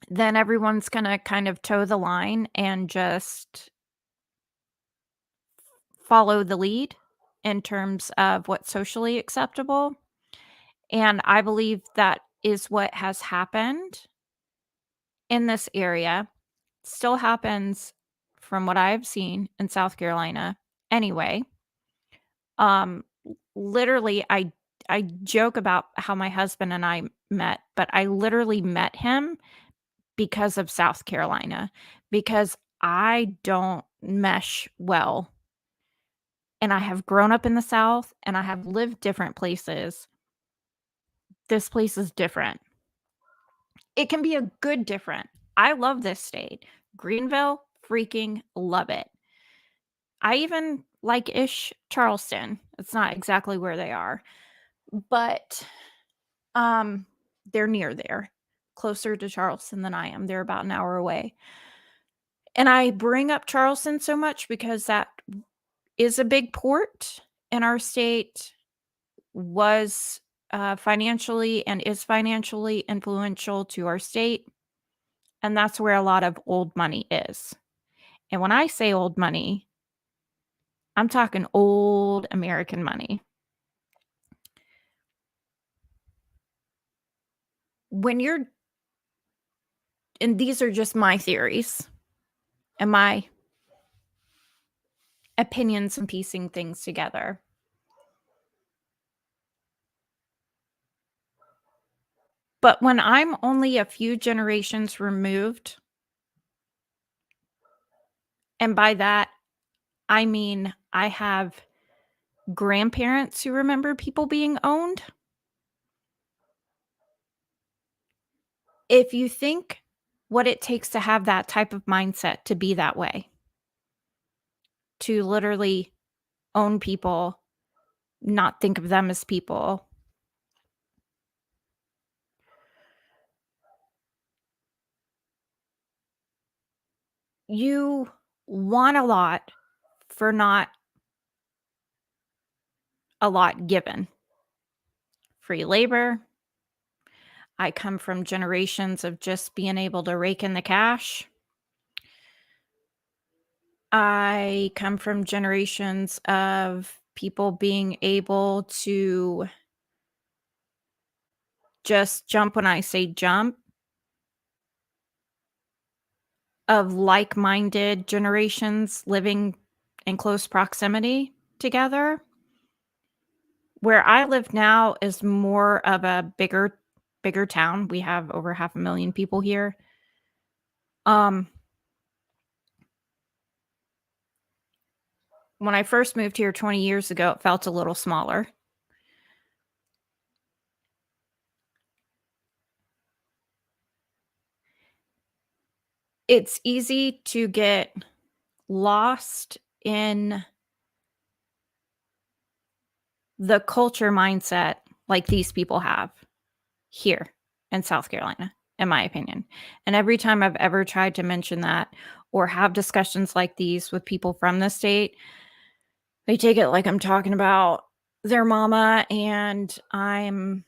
then everyone's going to kind of toe the line and just follow the lead in terms of what's socially acceptable. And I believe that is what has happened in this area. Still happens from what I've seen in South Carolina. Anyway, literally I joke about how my husband and I met, but I literally met him because of South Carolina, because I don't mesh well. And I have grown up in the South and I have lived different places. This place is different. It can be a good different. I love this state. Greenville, freaking love it. I even like-ish Charleston. It's not exactly where they are, but they're near there, closer to Charleston than I am. They're about an hour away. And I bring up Charleston so much because that is a big port in our state, was financially and is financially influential to our state. And that's where a lot of old money is. And when I say old money, I'm talking old American money. When you're, and these are just my theories and my opinions and piecing things together. But when I'm only a few generations removed, and by that, I mean I have grandparents who remember people being owned. If you think what it takes to have that type of mindset, to be that way, to literally own people, not think of them as people, you want a lot for not a lot given. Free labor. I come from generations of just being able to rake in the cash. I come from generations of people being able to just jump when I say jump. of like-minded generations living in close proximity together. Where I live now is more of a bigger town. We have over 500,000 people here. When I first moved here 20 years ago, it felt a little smaller. It's easy to get lost in the culture mindset like these people have here in South Carolina, in my opinion. And every time I've ever tried to mention that or have discussions like these with people from the state, they take it like I'm talking about their mama, and I'm,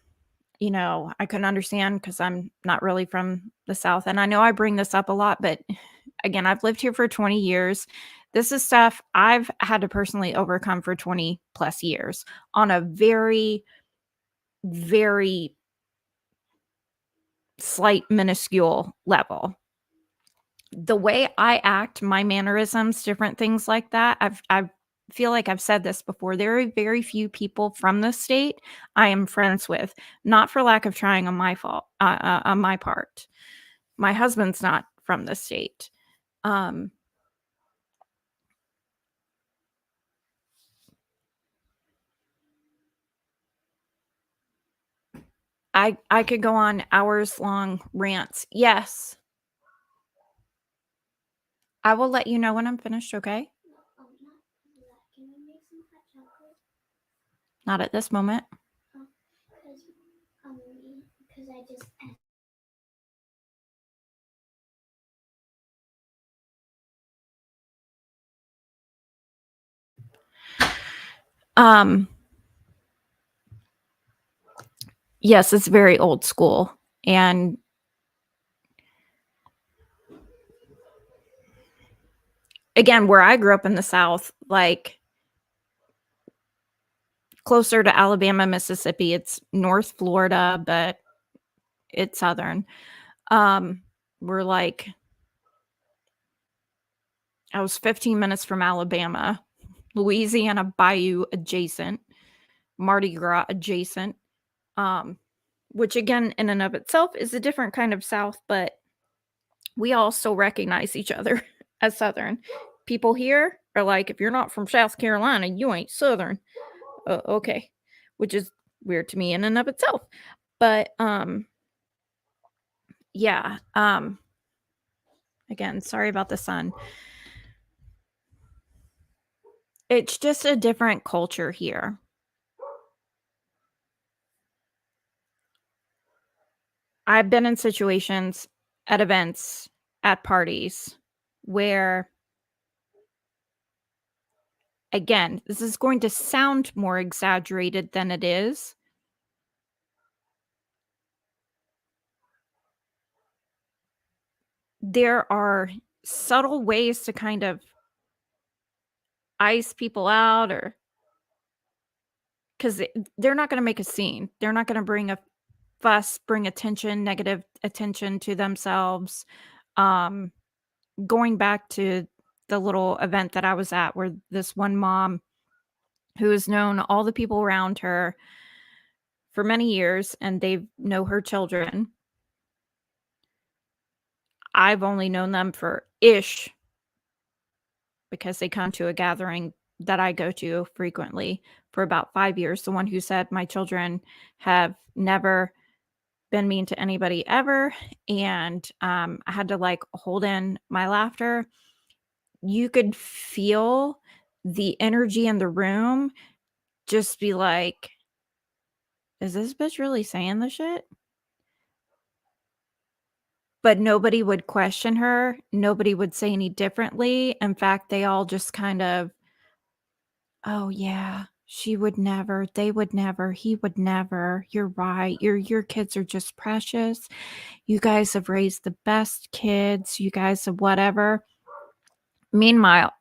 I couldn't understand because I'm not really from the South. And I know I bring this up a lot, but again, I've lived here for 20 years. This is stuff I've had to personally overcome for 20 plus years on a very, very slight, minuscule level. The way I act, my mannerisms, different things like that, I feel like I've said this before. There are very few people from the state I am friends with, not for lack of trying on my fault, on my part. My husband's not from the state. I could go on hours long rants. Yes. I will let you know when I'm finished, okay? Not at this moment. Because I just Yes, it's very old school. And again, where I grew up in the South, like closer to Alabama, Mississippi, it's North Florida, but it's Southern. We're like, I was 15 minutes from Alabama, Louisiana Bayou adjacent, Mardi Gras adjacent, which again, in and of itself is a different kind of South, but we all still recognize each other as Southern. People here are like, if you're not from South Carolina, you ain't Southern. Okay. Which is weird to me in and of itself. But, yeah. Again, sorry about the sun. It's just a different culture here. I've been in situations at events, at parties where, again, this is going to sound more exaggerated than it is. There are subtle ways to kind of ice people out, or because they're not going to make a scene. They're not going to bring a fuss, bring attention, negative attention to themselves. Going back to the little event that I was at where this one mom who has known all the people around her for many years and they know her children. I've only known them for ish because they come to a gathering that I go to frequently for about 5 years. The one who said my children have never been mean to anybody ever. And I had to like hold in my laughter. You could feel the energy in the room just be like, is this bitch really saying the shit? But nobody would question her. Nobody would say any differently. In fact, they all just kind of, oh yeah, she would never, they would never, he would never. You're right. Your kids are just precious. You guys have raised the best kids. You guys have whatever. Meanwhile,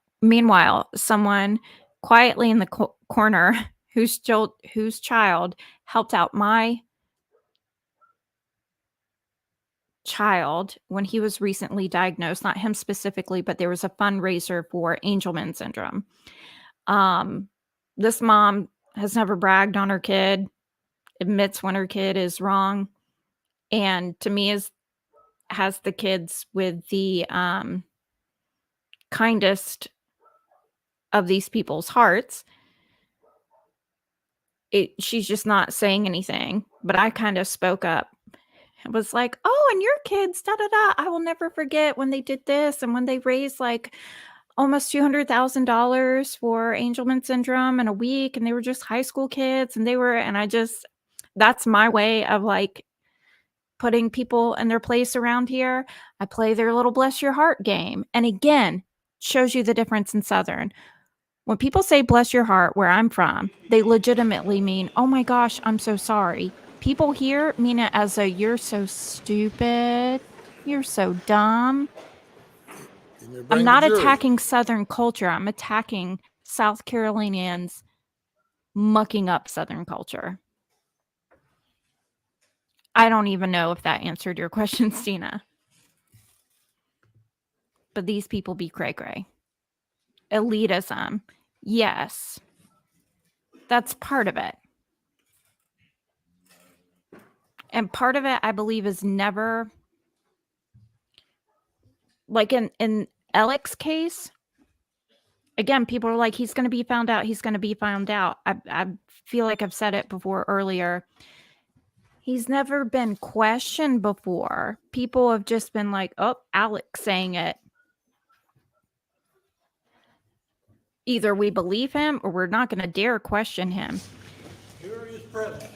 someone quietly in the corner whose child helped out my child when he was recently diagnosed, not him specifically, but there was a fundraiser for Angelman syndrome. This mom has never bragged on her kid, admits when her kid is wrong, and to me has the kids with the kindest of these people's hearts. She's just not saying anything, but I kind of spoke up. It was like, oh, and your kids, da da da. I will never forget when they did this and when they raised like almost $200,000 for Angelman syndrome in a week, and they were just high school kids, and that's my way of like putting people in their place around here. I play their little bless your heart game, and again, shows you the difference in Southern. When people say bless your heart where I'm from, they legitimately mean, oh my gosh, I'm so sorry. People here mean it as a you're so stupid, you're so dumb. And they bring I'm the not jury. attacking Southern culture. I'm attacking South Carolinians mucking up Southern culture. I don't even know if that answered your question, Stina. But these people be cray-cray. Elitism. Yes. That's part of it. And part of it, I believe, is never like in Alec's case. Again, people are like, he's going to be found out. He's going to be found out. I feel like I've said it before earlier. He's never been questioned before. People have just been like, oh, Alec saying it. Either we believe him or we're not going to dare question him.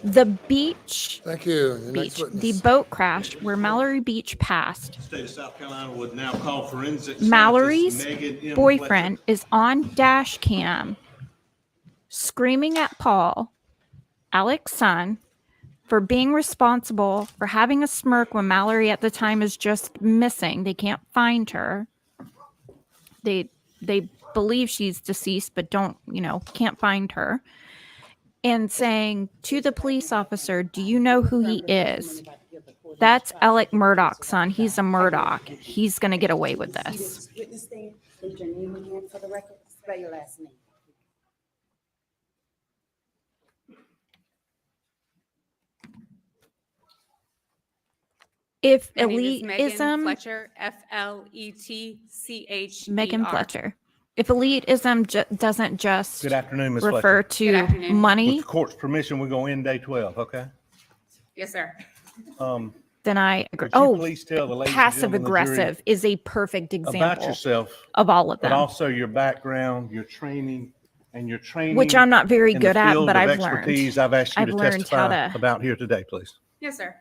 The beach, Thank you. Your next the witness. boat crash where Mallory Beach passed. State of South Carolina would now call forensic scientist Mallory's Megan M. boyfriend is on dash cam screaming at Paul, Alec's son, for being responsible for having a smirk when Mallory at the time is just missing. They can't find her. They believe she's deceased, but can't find her. And saying to the police officer, do you know who he is? That's Alec Murdaugh's son. He's a Murdaugh. He's going to get away with this. Witness stand, state your name again for the record, spell your last name. If My name is Megan elitism, Fletcher, Fletcher. Megan Fletcher. If elitism doesn't just Good afternoon, Ms. refer Fletcher. to Good afternoon. money, With the court's permission, we're going to end day 12, okay? Yes, sir. then I agree. Could you Oh, please tell the ladies and passive gentlemen of the jury aggressive is a perfect about example yourself, of all of but them, also your background, your training, which I'm not very in the good at, field but of I've learned. expertise I've asked you I've to learned how testify to- about here today, please. Yes, sir.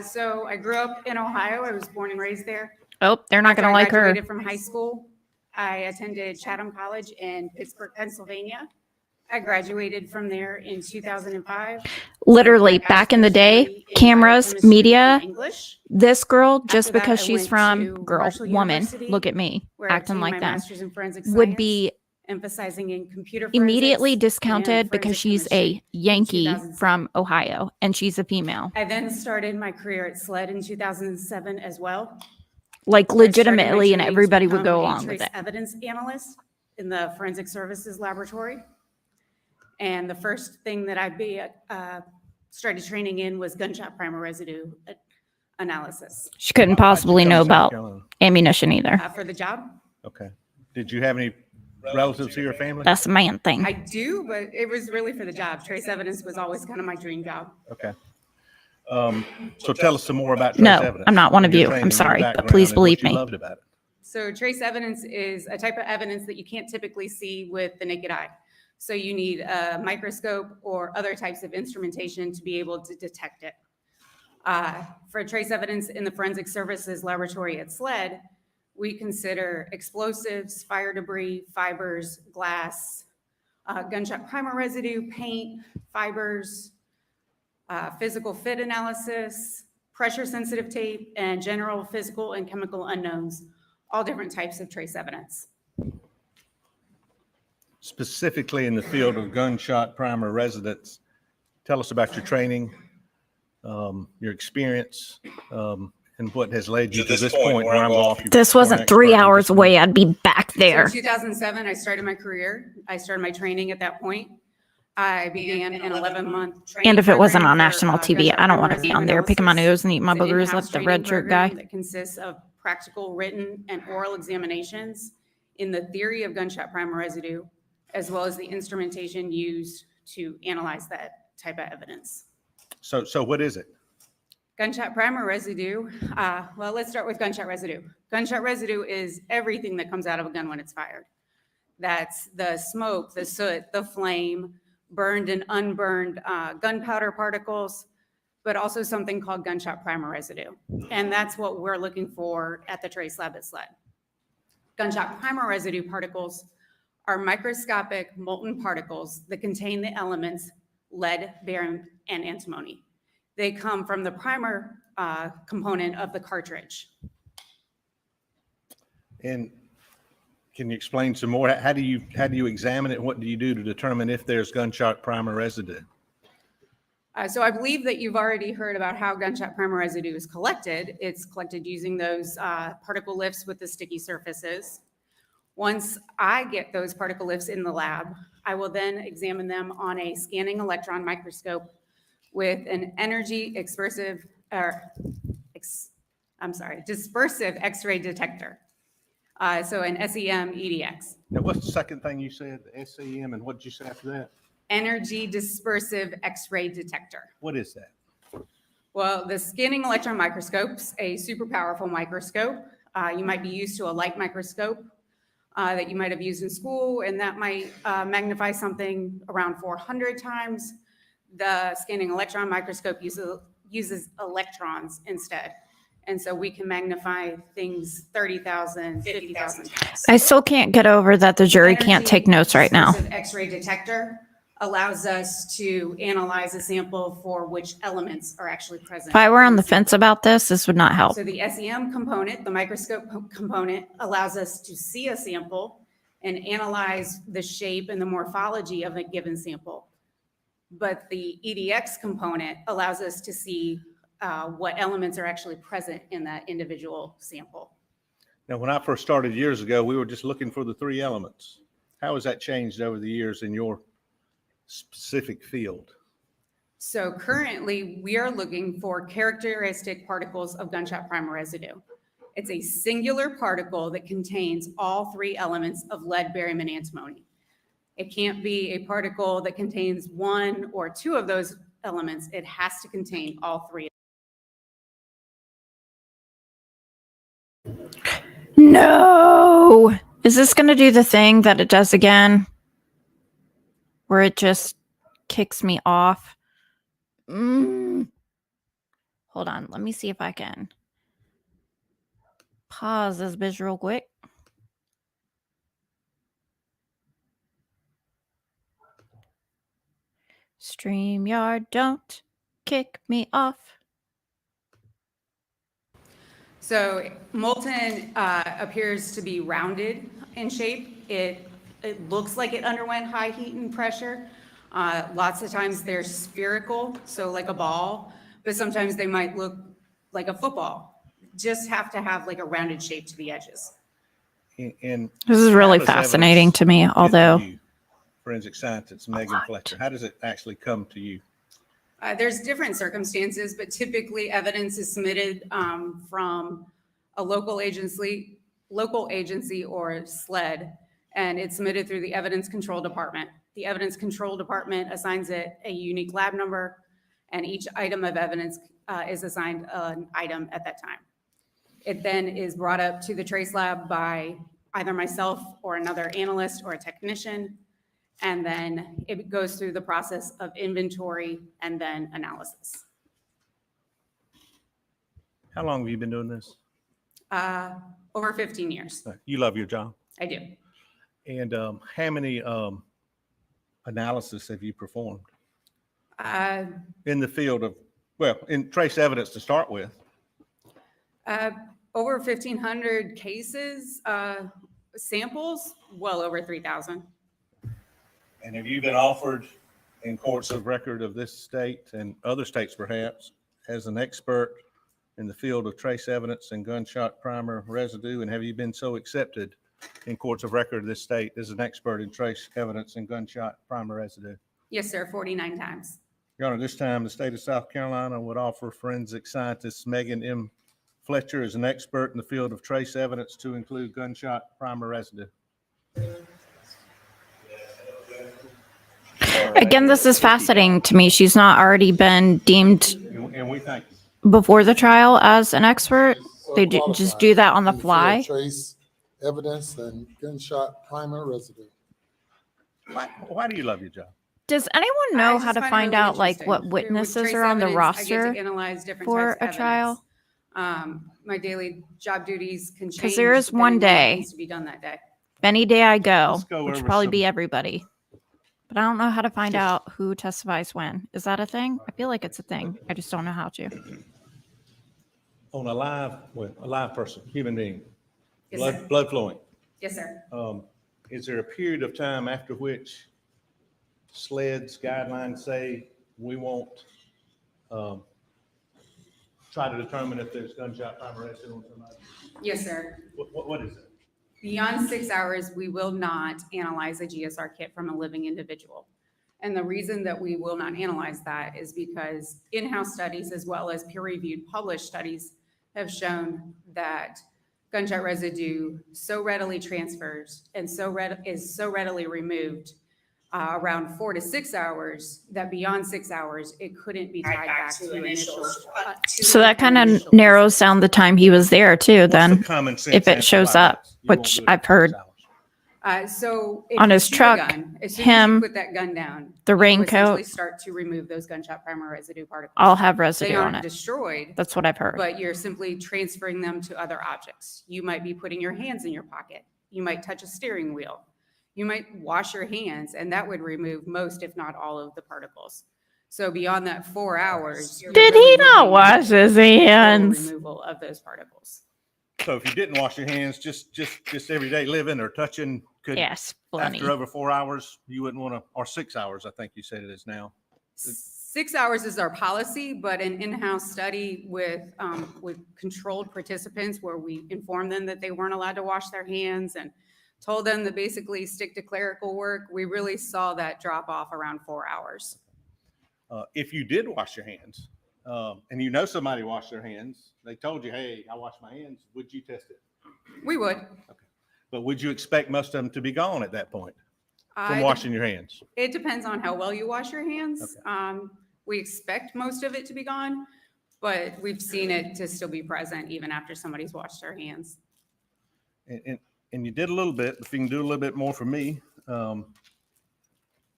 So I grew up in Ohio. I was born and raised there. Oh, they're not going to After I like her. graduated from high school, I attended Chatham College in Pittsburgh, Pennsylvania. I graduated from there in 2005. Literally, My back in the bachelor's day, degree in cameras, biochemistry media, and English, this girl, just After that, because I she's went from, to girl, Marshall woman, University, look at me, where I acting obtained like my that, master's in forensic would science, be emphasizing in computer immediately forensics discounted and because forensic she's chemistry a Yankee 2007. from Ohio and she's a female. I then started my career at SLED in 2007 as well. Like I started my legitimately, and training to everybody would become go a along trace with it. evidence analyst in the forensic services laboratory. And the first thing that I started training in was gunshot primer residue analysis She couldn't Why'd you possibly come know to South about Carolina? ammunition either. for the job. Okay. Did you have any relatives here or family? That's a man thing. I do, but it was really for the job. Trace evidence was always kind of my dream job. Okay. So tell us some more about trace No, evidence. I'm not one of your you. training, I'm your sorry, but background, please and what believe you me. loved about it. So trace evidence is a type of evidence that you can't typically see with the naked eye. So you need a microscope or other types of instrumentation to be able to detect it. For trace evidence in the forensic services laboratory at SLED, we consider explosives, fire debris, fibers, glass, gunshot primer residue, paint, fibers, physical fit analysis, pressure sensitive tape, and general physical and chemical unknowns, all different types of trace evidence. Specifically in the field of gunshot primer residence, tell us about your training, your experience, And what has led you to this point where I'm off? This wasn't 3 hours away. I'd be back So there. in 2007, I started my career. I started my training at that point. I began an 11-month training. And if it wasn't on program for, national TV, gunshot I don't want to primary be on there picking my analysis. nose and eating my It's an boogers in-house like the training red shirt program guy. that consists of practical, written, and oral examinations in the theory of gunshot primer residue, as well as the instrumentation used to analyze that type of evidence. So what is it? Gunshot primer residue, well, let's start with gunshot residue. Gunshot residue is everything that comes out of a gun when it's fired. That's the smoke, the soot, the flame, burned and unburned gunpowder particles, but also something called gunshot primer residue. And that's what we're looking for at the trace lab at SLED. Gunshot primer residue particles are microscopic molten particles that contain the elements lead, barium, and antimony. They come from the primer component of the cartridge. And can you explain some more? How do you examine it? What do you do to determine if there's gunshot primer residue? So I believe that you've already heard about how gunshot primer residue is collected. It's collected using those particle lifts with the sticky surfaces. Once I get those particle lifts in the lab, I will then examine them on a scanning electron microscope with an dispersive X-ray detector. So an SEM EDX. Now, what's the second thing you said? The SEM, and what did you say after that? Energy dispersive X-ray detector. What is that? Well, the scanning electron microscope's a super powerful microscope. You might be used to a light microscope that you might have used in school, and that might magnify something around 400 times. The scanning electron microscope uses electrons instead. And so we can magnify things 30,000, 50,000 times. I still can't get over that the jury can't take notes right now. Dispersive X-ray detector allows us to analyze a sample for which elements are actually present. If I were on in the sample. fence about this would not help. So the SEM component, the microscope component, allows us to see a sample and analyze the shape and the morphology of a given sample. But the EDX component allows us to see what elements are actually present in that individual sample. Now, when I first started years ago, we were just looking for the 3 elements. How has that changed over the years in your specific field? So currently, we are looking for characteristic particles of gunshot primer residue. It's a singular particle that contains all 3 elements of lead, barium, and antimony. It can't be a particle that contains 1 or 2 of those elements. It has to contain all 3. No. Is this going to do the thing that it does again? Where it just kicks me off? Hold on. Let me see if I can pause this bitch real quick. StreamYard, don't kick me off. So molten appears to be rounded in shape. It looks like it underwent high heat and pressure. Lots of times they're spherical, so like a ball, but sometimes they might look like a football. Just have to have like a rounded shape to the edges. And This is really how does fascinating evidence to me, get to although you? Forensic scientist Megan Fletcher, how does it actually come to you? There's different circumstances, but typically evidence is submitted from a local agency or SLED, and it's submitted through the Evidence Control Department. The Evidence Control Department assigns it a unique lab number, and each item of evidence is assigned an item at that time. It then is brought up to the trace lab by either myself or another analyst or a technician, and then it goes through the process of inventory and then analysis. How long have you been doing this? Over 15 years. You love your job. I do. And how many analysis have you performed in the field of, well, in trace evidence to start with? Over 1,500 cases, samples, well over 3,000. And have you been offered in courts of record of this state and other states perhaps as an expert in the field of trace evidence and gunshot primer residue? And have you been so accepted in courts of record of this state as an expert in trace evidence and gunshot primer residue? Yes, sir, 49 times. Your Honor, this time the state of South Carolina would offer forensic scientist Megan M. Fletcher as an expert in the field of trace evidence to include gunshot primer residue. Again, this is fascinating to me. She's not already been deemed And we thank you. before the trial as an expert. They just do that on the In field of fly. Trace evidence and gunshot primer residue. Why do you love your job? Does anyone I know just how to find it find really out like interesting. what With witnesses trace are on the evidence, I get to roster analyze different for types of a trial? evidence. My daily job duties can change. 'Cause there is one depending on what day. needs to be done that day. Any day I go, Let's go which over would probably some- be everybody. But I don't know how to find Just- out who testifies when. Is that a thing? I feel like it's a thing. I just don't know how to. On a live person, human being, Yes, sir. blood flowing. Yes, sir. Is there a period of time after which SLED's guidelines say we won't try to determine if there's gunshot primer residue on somebody? Yes, sir. What is it? Beyond 6 hours, we will not analyze a GSR kit from a living individual. And the reason that we will not analyze that is because in-house studies as well as peer-reviewed published studies have shown that gunshot residue so readily transfers and is so readily removed around 4 to 6 hours that beyond 6 hours, it couldn't be tied back to initial. So that kind of narrows down the time he was there too, What's the then, common sense if it answer shows why up, you won't which do it I've in 6 heard. hours? So if On you his shoot a truck, gun, as soon as you him, put that gun down, the you essentially raincoat, start to remove those gunshot primer residue particles. all have They residue on aren't it. destroyed, That's what I've heard. but you're simply transferring them to other objects. You might be putting your hands in your pocket. You might touch a steering wheel. You might wash your hands, and that would remove most, if not all, of the particles. So beyond that 4 hours. you're Did really he not looking at wash his total hands? Removal of those particles. So if you didn't wash your hands, just everyday living or touching could, Yes, funny. after over 4 hours, you wouldn't want to, or 6 hours, I think you said it is now. 6 hours is our policy, but an in-house study with controlled participants where we informed them that they weren't allowed to wash their hands and told them to basically stick to clerical work, we really saw that drop off around 4 hours. If you did wash your hands, and you know somebody washed their hands, they told you, hey, I washed my hands, would you test it? We would. But would you expect most of them to be gone at that point from I- washing your hands? It depends on how well you wash your hands. We expect most of it to be gone, but we've seen it to still be present even after somebody's washed their hands. And you did a little bit, if you can do a little bit more for me.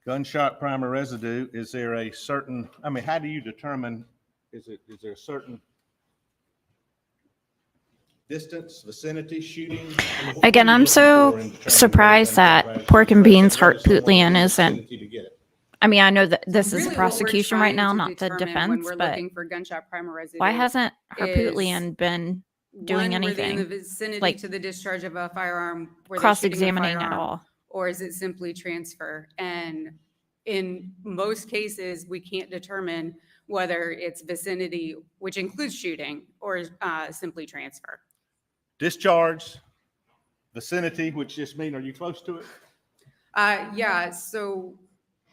Gunshot primer residue, is there a certain, I mean, how do you determine, is there a certain distance, vicinity, shooting? I mean, what Again, are you I'm looking so for in determining surprised whether gunshot that residue Pork and is Beans present? Heart What is the Putlian isn't. vicinity to get it? I mean, I know that this is Really the what we're prosecution right trying now, to not the determine defense, when we're but looking for gunshot primer residue. why hasn't is Harpootlian been doing One, were they in the anything, vicinity like, to the discharge of a firearm? Were they shooting a cross-examining at firearm? all? Or is it simply transfer? And in most cases, we can't determine whether it's vicinity, which includes shooting, or simply transfer. Discharge, vicinity, which just mean, are you close to it? Yeah, so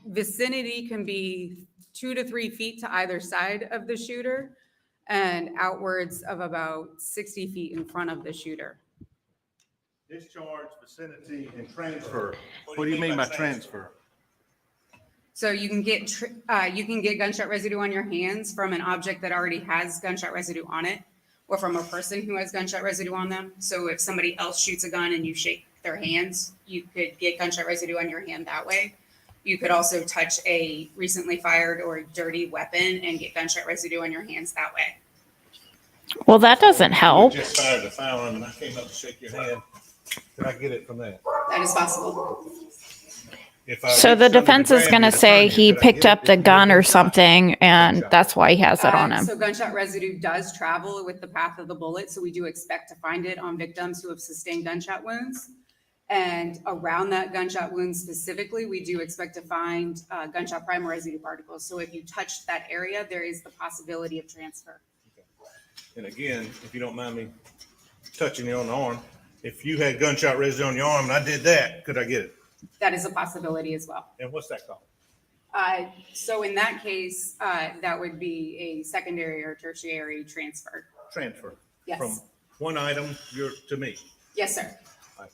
vicinity can be 2 to 3 feet to either side of the shooter and outwards of about 60 feet in front of the shooter. Discharge, vicinity, and transfer. What do you mean by transfer? So you can get gunshot residue on your hands from an object that already has gunshot residue on it, or from a person who has gunshot residue on them. So if somebody else shoots a gun and you shake their hands, you could get gunshot residue on your hand that way. You could also touch a recently fired or dirty weapon and get gunshot residue on your hands that way. Well, that doesn't help. You just fired a firearm and I came up to shake your hand. Did I get it from that? That is possible. If I So reached the under defense grab is you going to to say turn you, he could I picked get up it? the Did you gun get or it? something, and that's why he has it on him. So gunshot residue does travel with the path of the bullet, so we do expect to find it on victims who have sustained gunshot wounds. And around that gunshot wound specifically, we do expect to find gunshot primer residue particles. So if you touch that area, there is the possibility of transfer. And again, if you don't mind me touching you on the arm, if you had gunshot residue on your arm and I did that, could I get it? That is a possibility as well. And what's that called? So in that case, that would be a secondary or tertiary transfer. Transfer. Yes. From one item to me. Yes, sir.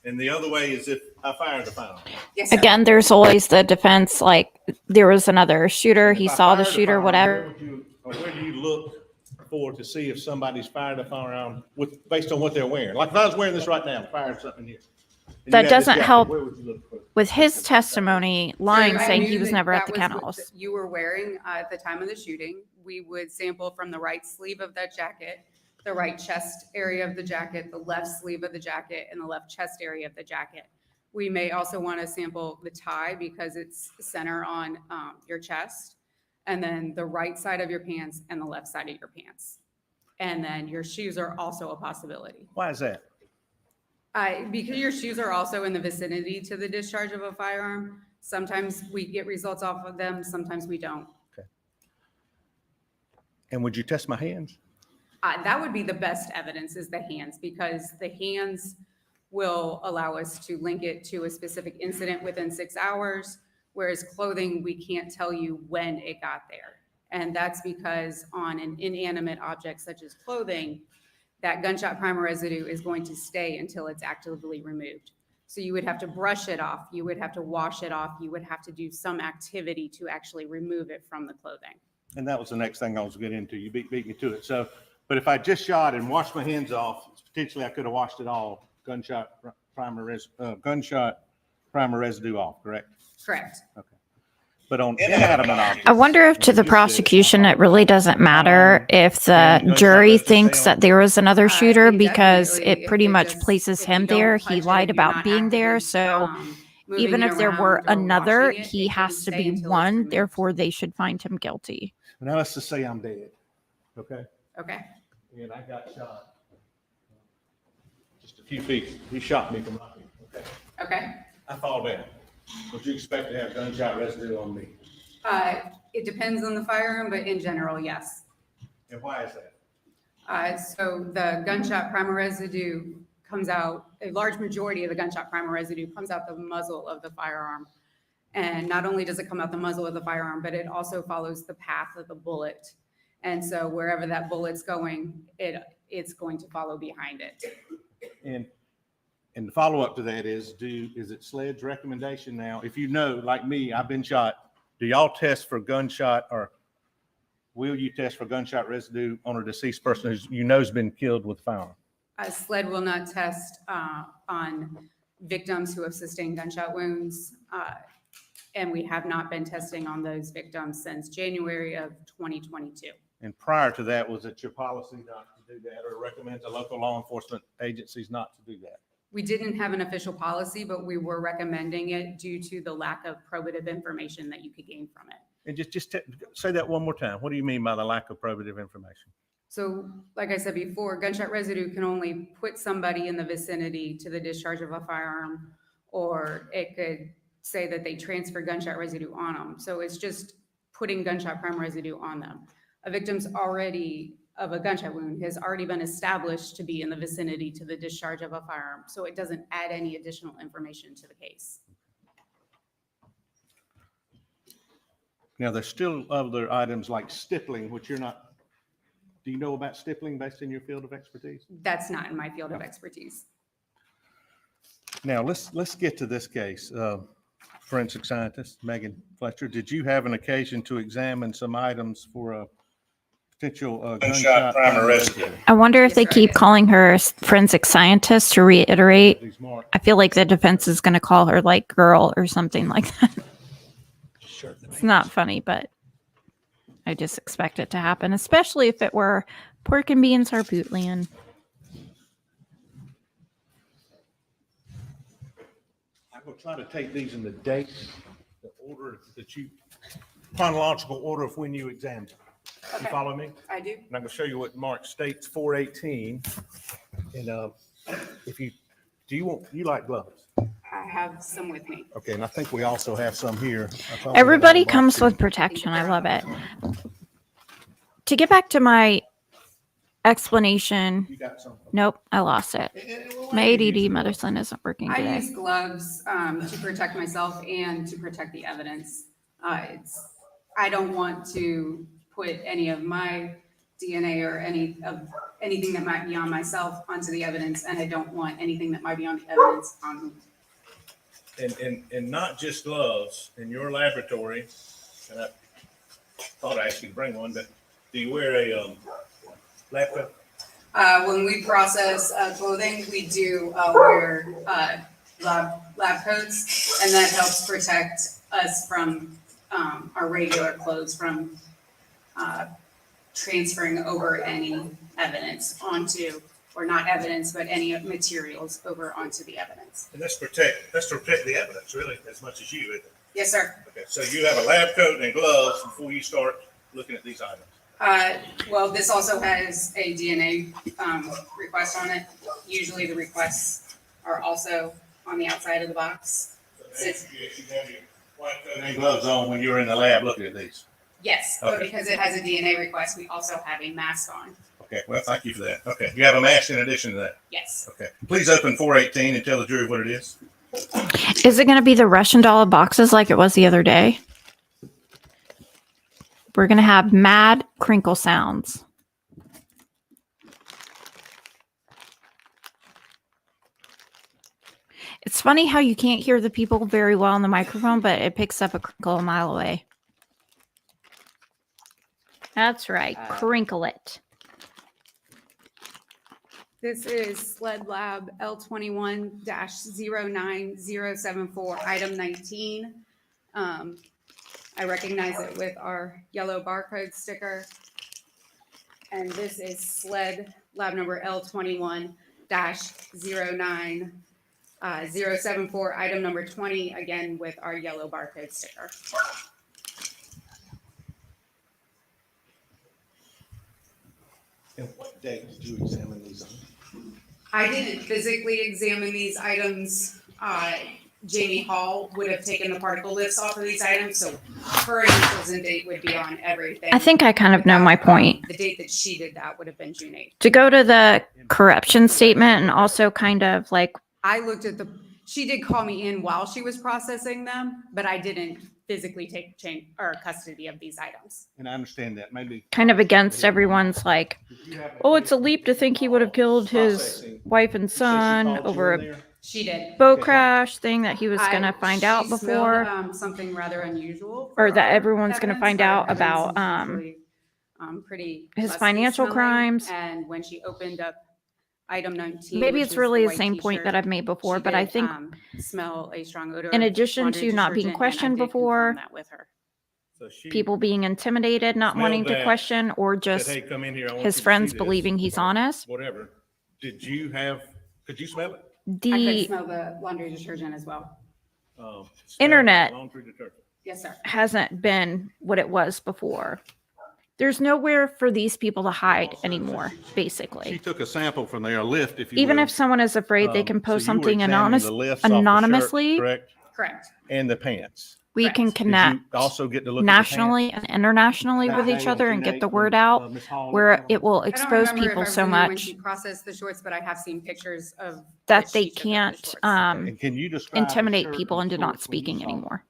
And the other way is if I fired the firearm. Yes, sir. Again, there's always the defense, like there was another shooter, If he I saw the fired a shooter, firearm, whatever. where do you look for to see if somebody's fired a firearm based on what they're wearing? Like if I was wearing this right now, fired something here. and you That had this doesn't jacket, help where would you look for it? With his testimony, lying, If I saying knew he was that never at that the was kennels. what you were wearing at the time of the shooting, we would sample from the right sleeve of that jacket, the right chest area of the jacket, the left sleeve of the jacket, and the left chest area of the jacket. We may also want to sample the tie because it's center on your chest, and then the right side of your pants and the left side of your pants. And then your shoes are also a possibility. Why is that? Because your shoes are also in the vicinity to the discharge of a firearm. Sometimes we get results off of them, sometimes we don't. And would you test my hands? That would be the best evidence is the hands, because the hands will allow us to link it to a specific incident within 6 hours, whereas clothing, we can't tell you when it got there. And that's because on an inanimate object such as clothing, that gunshot primer residue is going to stay until it's actively removed. So you would have to brush it off, you would have to wash it off, you would have to do some activity to actually remove it from the clothing. And that was the next thing I was getting into. You beat me to it. So, but if I just shot and washed my hands off, potentially I could have washed it all, gunshot primer residue off, correct? Correct. Okay. But on inanimate objects. I wonder if to the prosecution, it really doesn't matter if the jury thinks that there was another shooter because it pretty much places him there. He lied about being there. So even if there were another, he has to be one. Therefore, they should find him guilty. Now let's just say I'm dead, okay? Okay. And I got shot just a few feet. He shot me from my feet, okay? Okay. I fall down. Would you expect to have gunshot residue on me? It depends on the firearm, but in general, yes. And why is that? So the gunshot primer residue comes out, a large majority of the gunshot primer residue comes out the muzzle of the firearm. And not only does it come out the muzzle of the firearm, but it also follows the path of the bullet. And so wherever that bullet's going, it's going to follow behind it. And the follow-up to that is it SLED's recommendation now, if you know, like me, I've been shot, do y'all test for gunshot or will you test for gunshot residue on a deceased person who's, you know, has been killed with a firearm? SLED will not test on victims who have sustained gunshot wounds. And we have not been testing on those victims since January of 2022. And prior to that, was it your policy not to do that or recommend to local law enforcement agencies not to do that? We didn't have an official policy, but we were recommending it due to the lack of probative information that you could gain from it. And just say that one more time. What do you mean by the lack of probative information? So like I said before, gunshot residue can only put somebody in the vicinity to the discharge of a firearm, or it could say that they transfer gunshot residue on them. So it's just putting gunshot primer residue on them. A victim's already of a gunshot wound has already been established to be in the vicinity to the discharge of a firearm. So it doesn't add any additional information to the case. Now, there's still other items like stippling, which you're not, do you know about stippling based in your field of expertise? That's not in my field of expertise. Now, let's get to this case. Forensic scientist Megan Fletcher, did you have an occasion to examine some items for a potential gunshot primer residue? I wonder if they keep calling her forensic scientist to reiterate. These marks. I feel like the defense is going to call her like girl or something like that. It's not funny, but I just expect it to happen, especially if it were pork and beans or bootland. I'm going to try to take these in the date, the order that you, chronological order of when you examined. You follow me? I do. And I'm going to show you what Mark states, 418. And if you, you like gloves? I have some with me. Okay, and I think we also have some here. Everybody comes with protection. I love it. To get back to my explanation. You got something? Nope, I lost it. My ADD medicine isn't working I today. use gloves to protect myself and to protect the evidence. I don't want to put any of my DNA or anything that might be on myself onto the evidence, and I don't want anything that might be on the evidence on me. And not just gloves in your laboratory, and I thought I asked you to bring one, but do you wear a lab coat? When we process clothing, we do wear lab coats, and that helps protect us from our regular clothes from transferring over any evidence onto, or not evidence, but any materials over onto the evidence. And that's to protect the evidence, really, as much as you, isn't it? Yes, sir. Okay, so you have a lab coat and gloves before you start looking at these items. Well, this also has a DNA request on it. Usually the requests are also on the outside of the box. Yes, you have your white coat and gloves on when you're in the lab looking at these. Yes, but Okay. because it has a DNA request, we also have a mask on. Okay, well, thank you for that. Okay, you have a mask in addition to that. Yes. Okay, please open 418 and tell the jury what it is. Is it going to be the Russian doll boxes like it was the other day? We're going to have mad crinkle sounds. It's funny how you can't hear the people very well on the microphone, but it picks up a crinkle a mile away. That's right. Crinkle it. This is SLED Lab L21-09074, item 19. I recognize it with our yellow barcode sticker. And this is SLED Lab number L21-09074, item number 20, again with our yellow barcode sticker. And what date did you examine these on? I didn't physically examine these items. Jamie Hall would have taken the particle list off of these items, so her initials and date would be on everything. I think I kind of know my point. The date that she did that would have been June 8th. To go to the corruption statement and also kind of like, I looked at she did call me in while she was processing them, but I didn't physically take custody of these items. And I understand that, maybe. kind of against everyone's like, oh, it's a leap to think he would have killed his wife and son over a She did. boat crash thing that he was going to find out She before. smelled, something rather unusual. Or for that our everyone's gonna evidence. find Our out evidence about, is usually, pretty his musky financial smelling, crimes. And when she opened up item 19, Maybe which it's is really the white same point that t-shirt, I've made before, she but I did, think smell a strong odor. in of addition laundry to not being detergent, and I questioned did confirm before, that with her. So she people being intimidated, not smelled wanting to that, question, or said, just "Hey, come in here. I want his you to friends see this," believing he's or honest. Whatever. Could you smell it? I could The smell the laundry detergent as well. Smell Internet. laundry detergent. Yes, sir. hasn't been what it was before. There's nowhere for these people to hide anymore, She basically. took a sample from there, a lift, if you Even will. if someone is afraid they can So post you were something examining the lifts off the shirt, anonymously, correct? Correct. And the pants. we Correct. can Did Did connect you also get to look nationally at and internationally the with pants? each other and get the When, word out, Ms. Hall where looked at it will I don't expose remember if people I was so in there when much she processed the shorts, but I have seen pictures of that she they took of the can't shorts. them? And can you describe the intimidate shirt people and into not shorts when you speaking saw anymore.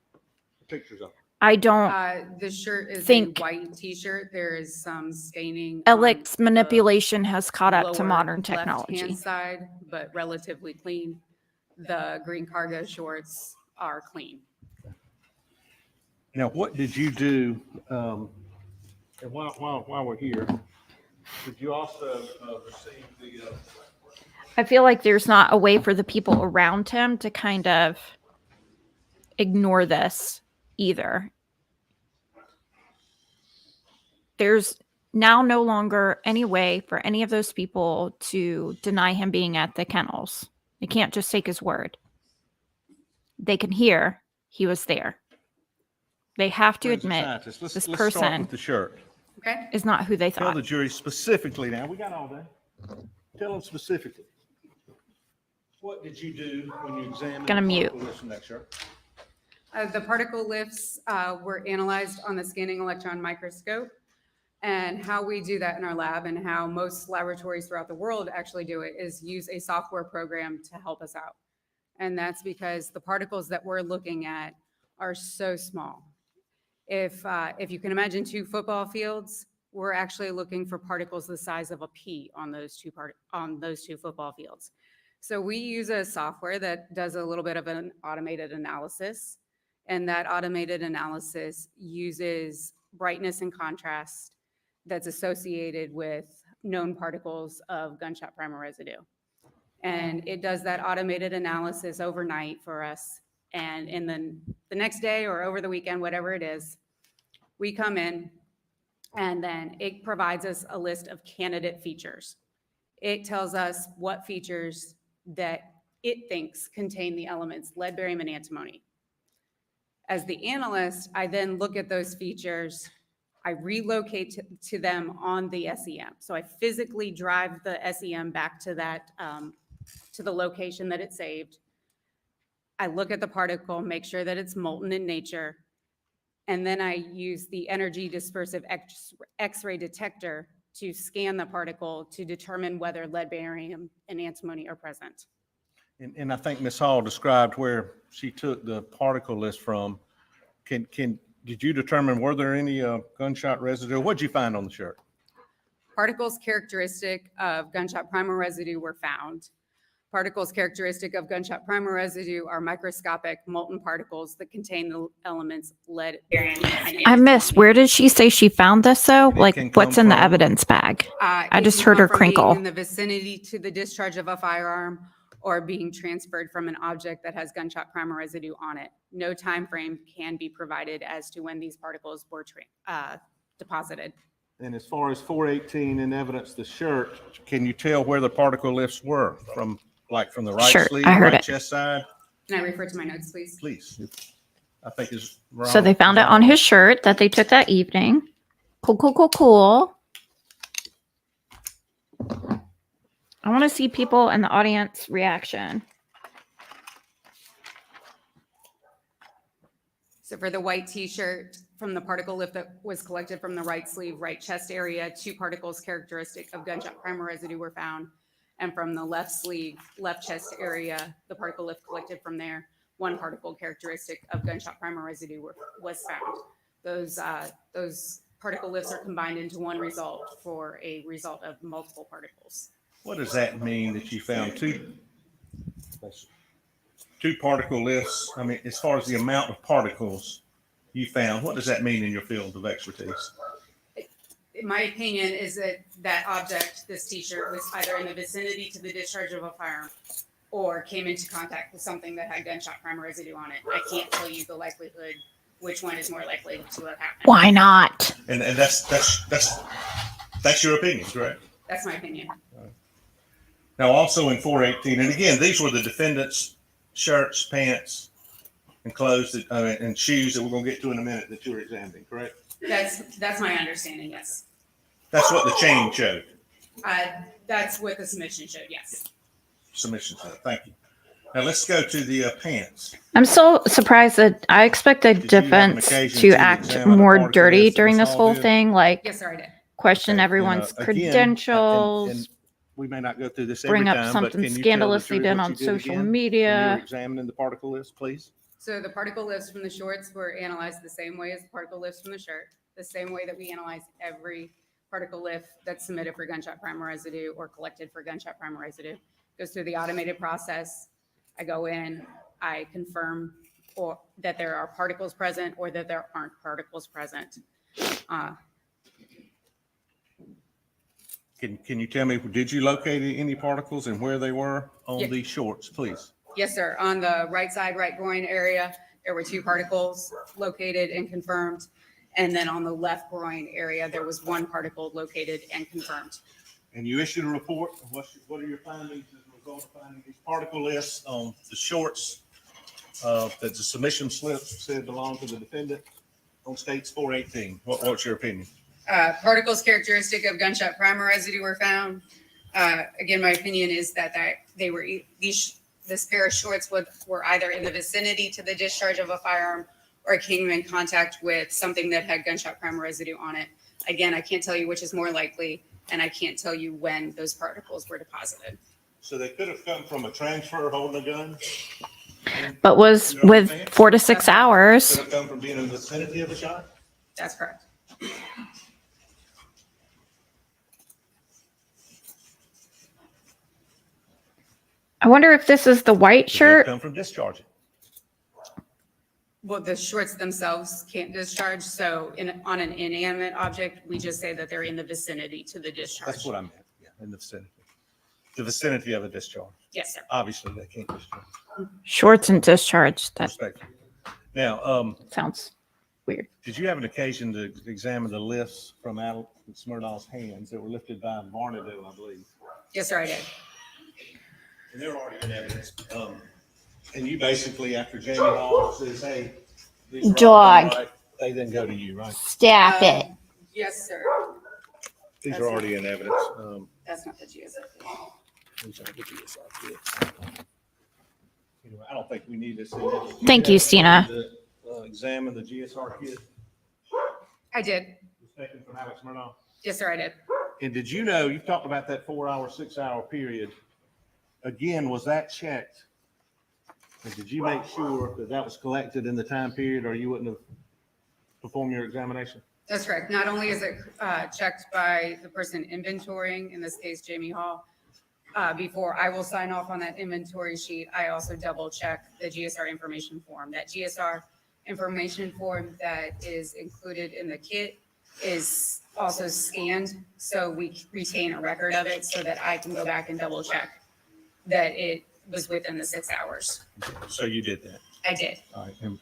the pictures of them? I don't. The shirt is think a white t-shirt. There is some staining. Alex on the manipulation has caught up to lower modern left-hand technology. side, but relatively clean. The green cargo shorts are clean. Now, what did you do, and while we're here, did you also receive the, I feel like there's not a way for the people around him to kind of ignore this either. There's now no longer any way for any of those people to deny him being at the kennels. They can't just take his word. They can hear he was there. They have to forensic admit scientist? this Let's start person with the shirt. Okay. is not who they Tell thought. the jury specifically now, we got all day. Tell them specifically. What did you do when you examined? Gonna the mute. particle lifts from that shirt? The particle lifts were analyzed on the scanning electron microscope. And how we do that in our lab and how most laboratories throughout the world actually do it is use a software program to help us out. And that's because the particles that we're looking at are so small. If you can imagine 2 football fields, we're actually looking for particles the size of a pea on those two football fields. So we use a software that does a little bit of an automated analysis, and that automated analysis uses brightness and contrast that's associated with known particles of gunshot primer residue. And it does that automated analysis overnight for us. And in the next day or over the weekend, whatever it is, we come in and then it provides us a list of candidate features. It tells us what features that it thinks contain the elements lead, barium, and antimony. As the analyst, I then look at those features, I relocate to them on the SEM. So I physically drive the SEM back to that, to the location that it saved. I look at the particle, make sure that it's molten in nature, and then I use the energy dispersive X-ray detector to scan the particle to determine whether lead, barium, and antimony are present. And I think Ms. Hall described where she took the particle list from. Did you determine, were there any gunshot residue? What'd you find on the shirt? Particles characteristic of gunshot primer residue were found. Particles characteristic of gunshot primer residue are microscopic molten particles that contain the elements lead, barium, and I missed. Where did she say she found this though? It Like can what's come in the from- evidence bag? I It just can heard come her from crinkle. being in the vicinity to the discharge of a firearm or being transferred from an object that has gunshot primer residue on it. No time frame can be provided as to when these particles were deposited. And as far as 418 in evidence, the shirt, can you tell where the particle lifts were from the right Sure, sleeve, I heard right it. chest side? Can I refer to my notes, please? Please. I think it's. So they found it on his shirt that they took that evening. Cool, cool, cool, cool. I want to see people in the audience reaction. So for the white t-shirt, from the particle lift that was collected from the right sleeve, right chest area, 2 particles characteristic of gunshot primer residue were found. And from the left sleeve, left chest area, the particle lift collected from there, 1 particle characteristic of gunshot primer residue was found. Those particle lifts are combined into one result for a result of multiple particles. What does that mean that you found two particle lifts? I mean, as far as the amount of particles you found, what does that mean in your field of expertise? My opinion is that that object, this t-shirt, was either in the vicinity to the discharge of a firearm or came into contact with something that had gunshot primer residue on it. I can't tell you the likelihood, which one is more likely to have happened. Why not? And that's your opinion, correct? That's my opinion. Now, also in 418, and again, these were the defendant's shirts, pants, and clothes and shoes that we're going to get to in a minute that you were examining, correct? That's my understanding, yes. That's what the chain showed. That's what the submission showed, yes. Submission showed. Thank you. Now let's go to the pants. I'm so surprised that I expected Did you have an defense occasion to to act examine the more particle dirty list during Ms. this Hall whole did? thing, like Yes, sir, I did. question Okay, everyone's again, credentials, and we may not go through this every bring up time, but something can you tell the scandalous they jury did what on you did social again when you were media. examining the particle list, please? So the particle lifts from the shorts were analyzed the same way as the particle lifts from the shirt, the same way that we analyze every particle lift that's submitted for gunshot primer residue or collected for gunshot primer residue. Goes through the automated process. I go in, I confirm or that there are particles present or that there aren't particles present. Can you tell me, did you locate any particles and where they were on Yeah. these shorts, please? Yes, sir. On the right side, right groin area, there were 2 particles located and confirmed. And then on the left groin area, there was 1 particle located and confirmed. And you issued a report. What are your findings as a result of finding these particle lists on the shorts that the submission slips said belong to the defendant on states 418? What's your opinion? Particles characteristic of gunshot primer residue were found. Again, my opinion is that they were this pair of shorts were either in the vicinity to the discharge of a firearm or came in contact with something that had gunshot primer residue on it. Again, I can't tell you which is more likely, and I can't tell you when those particles were deposited. So they could have come from a transfer holding a gun? But was You know what I'm with saying? 4 to 6 hours. Could have come from being in the vicinity of a shot? That's correct. I wonder if this is the white Could have shirt. come from discharging. Well, the shorts themselves can't discharge, so on an inanimate object, we just say that they're in the vicinity to the discharge. That's what I meant, yeah, in the vicinity. The vicinity of a discharge. Yes, sir. Obviously, they can't discharge. Shorts and discharge. That Respectfully. Now, sounds weird. did you have an occasion to examine the lifts from Alex Murdaugh's hands that were lifted by Murdaugh, I believe? Yes, sir, I did. And they're already in evidence. And you basically, after Jamie Hall says, hey, these are all Dog. done right, they then go to you, right? Stop it. Yes, sir. These are already in evidence. That's not the GSR. These are the GSR kids. Anyway, I don't think we need this. Thank you, Stina. Examine the GSR kit. I did. It was taken from Alex Murdaugh. Yes, sir, I did. And did you know, you've talked about that 4 hour, 6 hour period. Again, was that checked? And did you make sure that that was collected in the time period or you wouldn't have performed your examination? That's correct. Not only is it checked by the person inventorying, in this case, Jamie Hall, before I will sign off on that inventory sheet, I also double check the GSR information form. That GSR information form that is included in the kit is also scanned, so we retain a record of it so that I can go back and double check that it was within the 6 hours. So you did that. I did. All right. And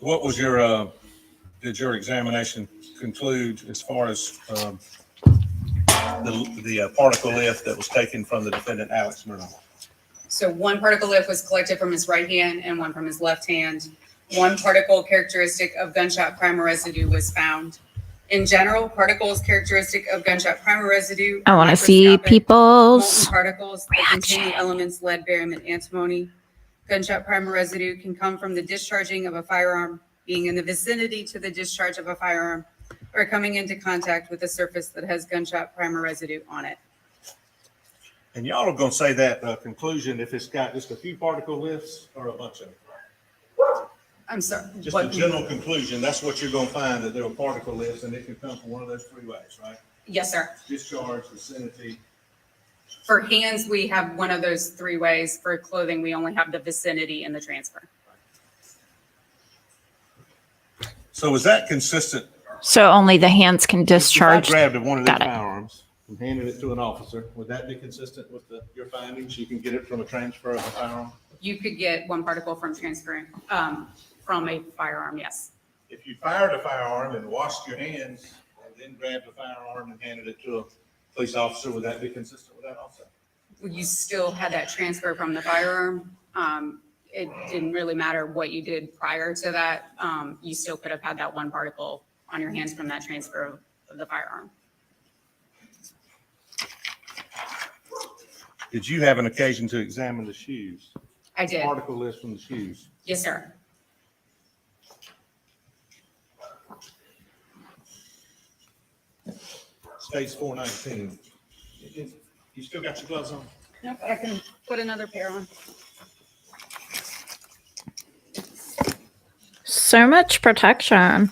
what was your, did your examination conclude as far as the particle lift that was taken from the defendant, Alex Murdaugh? So one particle lift was collected from his right hand and one from his left hand. One particle characteristic of gunshot primer residue was found. In general, particles characteristic of gunshot primer residue. I want to see molten people's. particles that contain the elements lead, barium, and antimony. Gunshot primer residue can come from the discharging of a firearm, being in the vicinity to the discharge of a firearm, or coming into contact with a surface that has gunshot primer residue on it. And y'all are gonna say that conclusion if it's got just a few particle lifts or a bunch of them? I'm sorry. Just a general conclusion, that's what you're gonna find, that there are particle lifts and it can come from one of those three ways, right? Yes, sir. Discharge, vicinity. For hands, we have one of those three ways. For clothing, we only have the vicinity and the transfer. So is that consistent? So only the hands can discharge. If I grabbed one of these Got it. firearms and handed it to an officer, would that be consistent with your findings? You can get it from a transfer of a firearm? You could get one particle from transferring from a firearm, yes. If you fired a firearm and washed your hands and then grabbed a firearm and handed it to a police officer, would that be consistent with that also? You still had that transfer from the firearm. It didn't really matter what you did prior to that. You still could have had that one particle on your hands from that transfer of the firearm. Did you have an occasion to examine the shoes? I did. Particle list from the shoes. Yes, sir. States 419. You still got your gloves on? Nope, I can put another pair on. So much protection.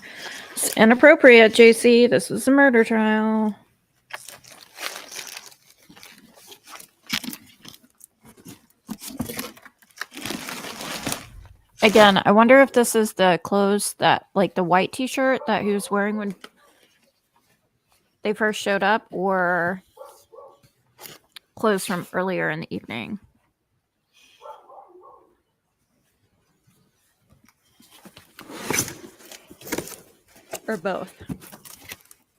It's inappropriate, JC. This is a murder trial. Again, I wonder if this is the clothes that, like the white t-shirt that he was wearing when they first showed up, or clothes from earlier in the evening. Or both.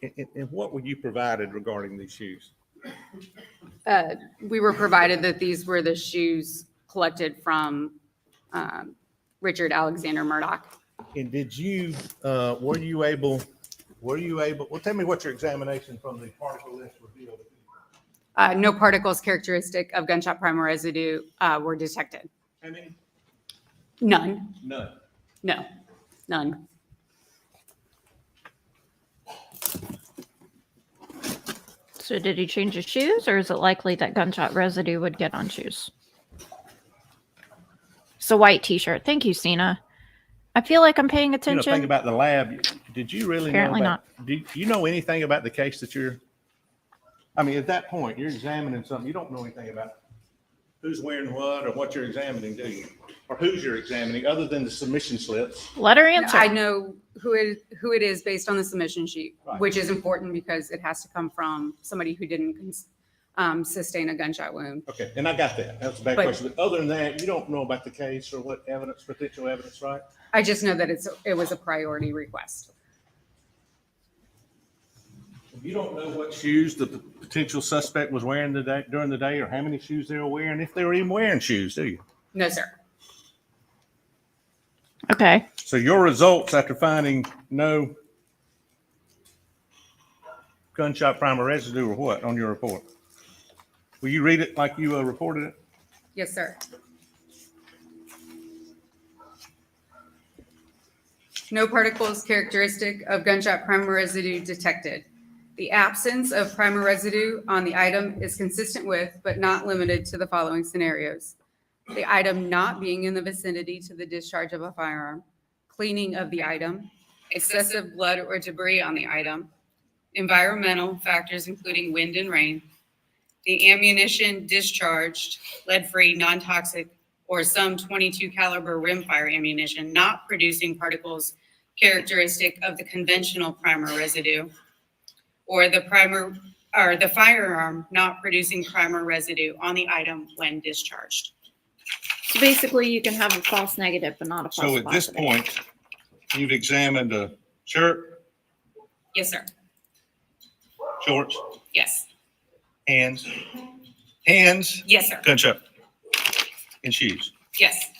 And what were you provided regarding these shoes? We were provided that these were the shoes collected from Richard Alexander Murdaugh. And did you, were you able, well, tell me what your examination from the particle list revealed. No particles characteristic of gunshot primer residue were detected. How many? None. None. No, none. So did he change his shoes, or is it likely that gunshot residue would get on shoes? It's a white T-shirt. Thank you, Sina. I feel like I'm paying You know, attention. think about the lab. Did you really Apparently know about, do you know anything about the case that you're, I mean, at that point, you're examining something, you don't know anything about who's wearing what or what you're examining, do you? Or who's you're examining, other than the submission slips. Let her answer. I know who it is based on the submission sheet, Right. which is important because it has to come from somebody who didn't sustain a gunshot wound. Okay, and I got that. That's a bad But- question. But other than that, you don't know about the case or what evidence, potential evidence, right? I just know that it was a priority request. You don't know what shoes the potential suspect was wearing during the day, or how many shoes they were wearing, if they were even wearing shoes, do you? No, sir. Okay. So your results after finding no gunshot primer residue or what on your report? Will you read it like you reported it? Yes, sir. No particles characteristic of gunshot primer residue detected. The absence of primer residue on the item is consistent with, but not limited to, the following scenarios: the item not being in the vicinity to the discharge of a firearm, cleaning of the item, excessive blood or debris on the item, environmental factors including wind and rain, the ammunition discharged, lead-free, non-toxic, or some .22 caliber rimfire ammunition not producing particles characteristic of the conventional primer residue, or the firearm not producing primer residue on the item when discharged. So basically, you can have a false negative, but not a false So at this positive. point, you've examined a shirt, Yes, sir. shorts, Yes. hands, Yes, sir. gunshot, and shoes. Yes.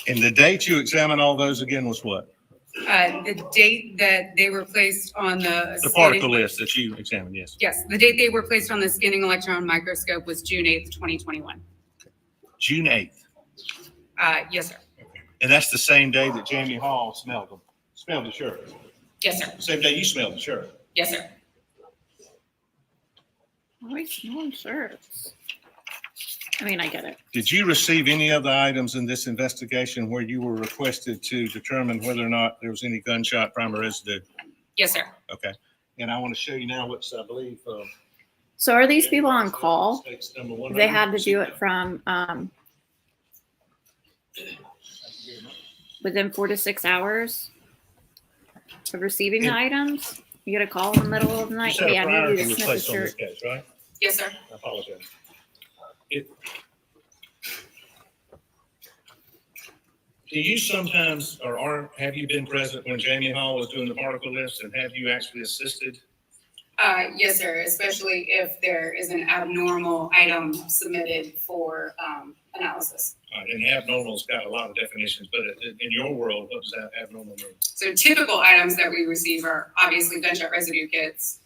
And the date you examined all those again was what? The date that they were placed on The the particle list that you examined, yes. Yes, the date they were placed on the scanning electron microscope was June 8th, 2021. June 8th. Yes, sir. And that's the same day that Jamie Hall smelled the shirt. Yes, sir. Same day you smelled the shirt. Yes, sir. Why smelling shirts? I mean, I get it. Did you receive any other items in this investigation where you were requested to determine whether or not there was any gunshot primer residue? Yes, sir. Okay. And I want to show you now what's, I believe. So are these people on call? States number 100. They had to do it from within 4 to 6 hours of receiving the items. You get a call in the middle of the You night. said Hey, a I need priority you to was sniff the placed on this shirt. case, right? Yes, sir. I apologize. Do you sometimes, have you been present when Jamie Hall was doing the particle list, and have you actually assisted? Yes, sir, especially if there is an abnormal item submitted for analysis. And abnormal's got a lot of definitions, but in your world, what does that abnormal mean? So typical items that we receive are obviously gunshot residue kits,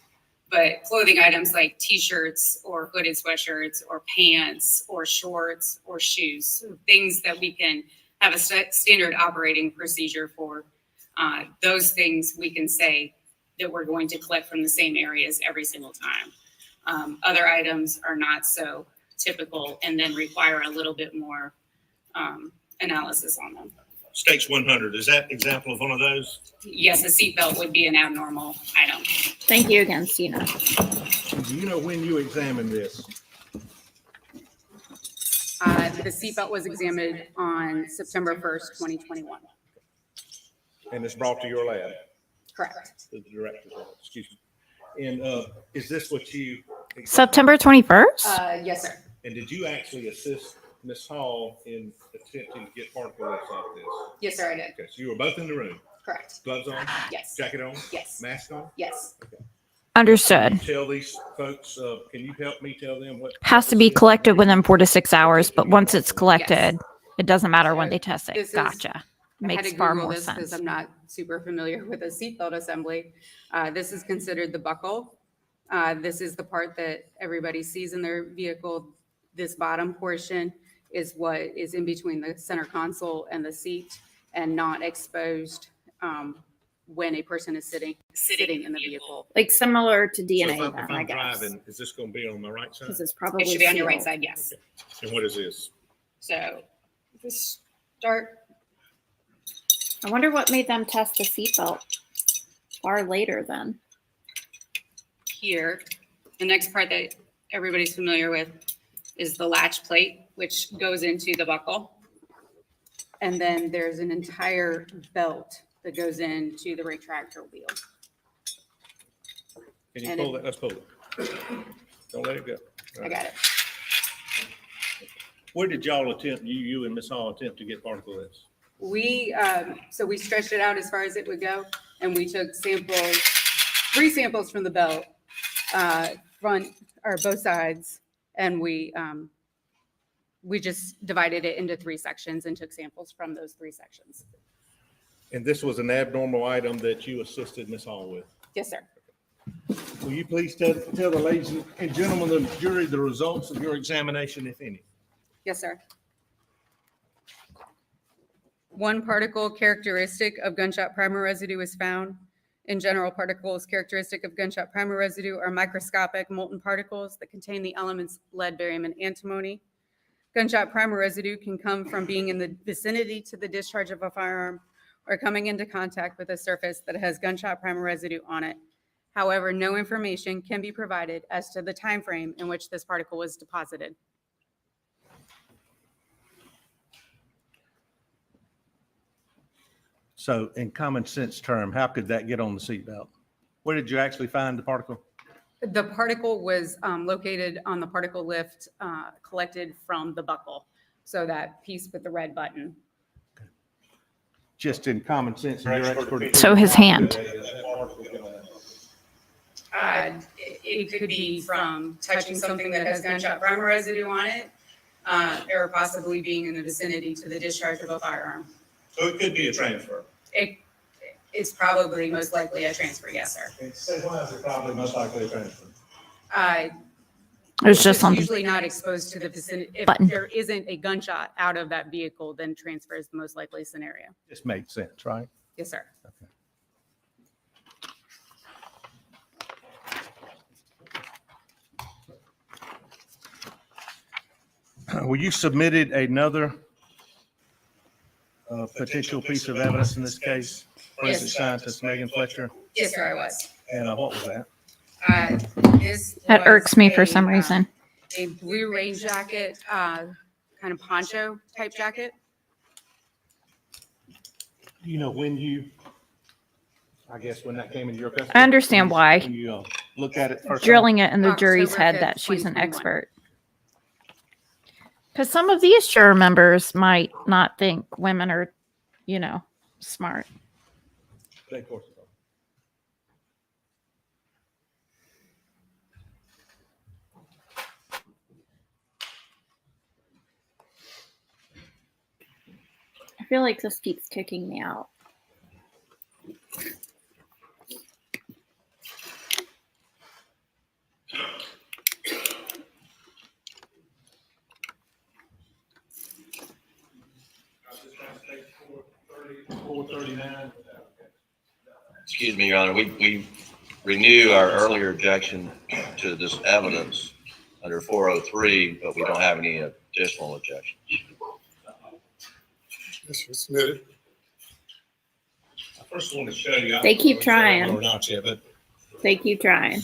but clothing items like T-shirts or hooded sweatshirts or pants or shorts or shoes, so things that we can have a standard operating procedure for. Those things we can say that we're going to collect from the same areas every single time. Other items are not so typical and then require a little bit more analysis on them. Stakes 100, is that example of one of those? Yes, a seatbelt would be an abnormal item. Thank you again, Sina. Do you know when you examined this? The seatbelt was examined on September 1st, 2021. And it's brought to your lab? Correct. The director's office, excuse me. And is this what you? September 21st? Yes, sir. And did you actually assist Ms. Hall in attempting to get particle lists off this? Yes, sir, I did. Okay, so you were both in the room, Correct. gloves on, Yes. jacket on, Yes. mask on? Yes. Understood. Tell these folks, can you help me tell them what? Has to be collected within 4 to 6 hours, but once it's collected, it doesn't matter when they test This it. is- Gotcha. I had Makes to far Google more this because sense. I'm not super familiar with a seatbelt assembly. This is considered the buckle. This is the part that everybody sees in their vehicle. This bottom portion is what is in between the center console and the seat and not exposed when a person is sitting in the vehicle. Like similar to So DNA if then, I'm I guess. driving, is this gonna be on my right side? Because it's probably It should be on your right sealed. side, yes. And what is this? So just start. I wonder what made them test the seatbelt far later then. Here, the next part that everybody's familiar with is the latch plate, which goes into the buckle. And then there's an entire belt that goes into the retractor wheel. Can you And pull that? Let's pull it. Don't let it go. I got it. Where did y'all attempt, you and Ms. Hall attempt to get particle lists? So we stretched it out as far as it would go, and we took samples, 3 samples from the belt, front or both sides, and we just divided it into 3 sections and took samples from those 3 sections. And this was an abnormal item that you assisted Ms. Hall with? Yes, sir. Will you please tell the ladies and gentlemen of the jury the results of your examination, if any? Yes, sir. 1 particle characteristic of gunshot primer residue is found. In general, particles characteristic of gunshot primer residue are microscopic molten particles that contain the elements lead, barium, and antimony. Gunshot primer residue can come from being in the vicinity to the discharge of a firearm or coming into contact with a surface that has gunshot primer residue on it. However, no information can be provided as to the time frame in which this particle was deposited. So in common sense term, how could that get on the seatbelt? Where did you actually find the particle? The particle was located on the particle lift collected from the buckle. So that piece with the red button. Just in common sense, in your expertise. So his hand. It could be from touching something that has gunshot primer residue on it, or possibly being in the vicinity to the discharge of a firearm. So it could be a transfer. It's probably most likely a transfer, yes, sir. Say why is it probably most likely a transfer? It's just something. Usually not exposed to the vicinity. If Button. there isn't a gunshot out of that vehicle, then transfer is the most likely scenario. This makes sense, right? Yes, sir. Well, you submitted another potential piece of evidence in this case, forensic scientist Megan Fletcher. Yes, sir, I was. And what was that? This That was irks me for a, some reason. A blue rain jacket, kind of poncho type jacket. Do you know when I guess when that came into your custody? I understand why. When you looked at it first time? Drilling it in the jury's October head 5th, that she's an 2021. expert. Because some of these juror members might not think women are, smart. Of course. I feel like this keeps kicking me out. Excuse me, Your Honor, we renew our earlier objection to this evidence under 403, but we don't have any additional objections. This was submitted. I first want to show you. They keep trying. Or not yet, but They keep trying.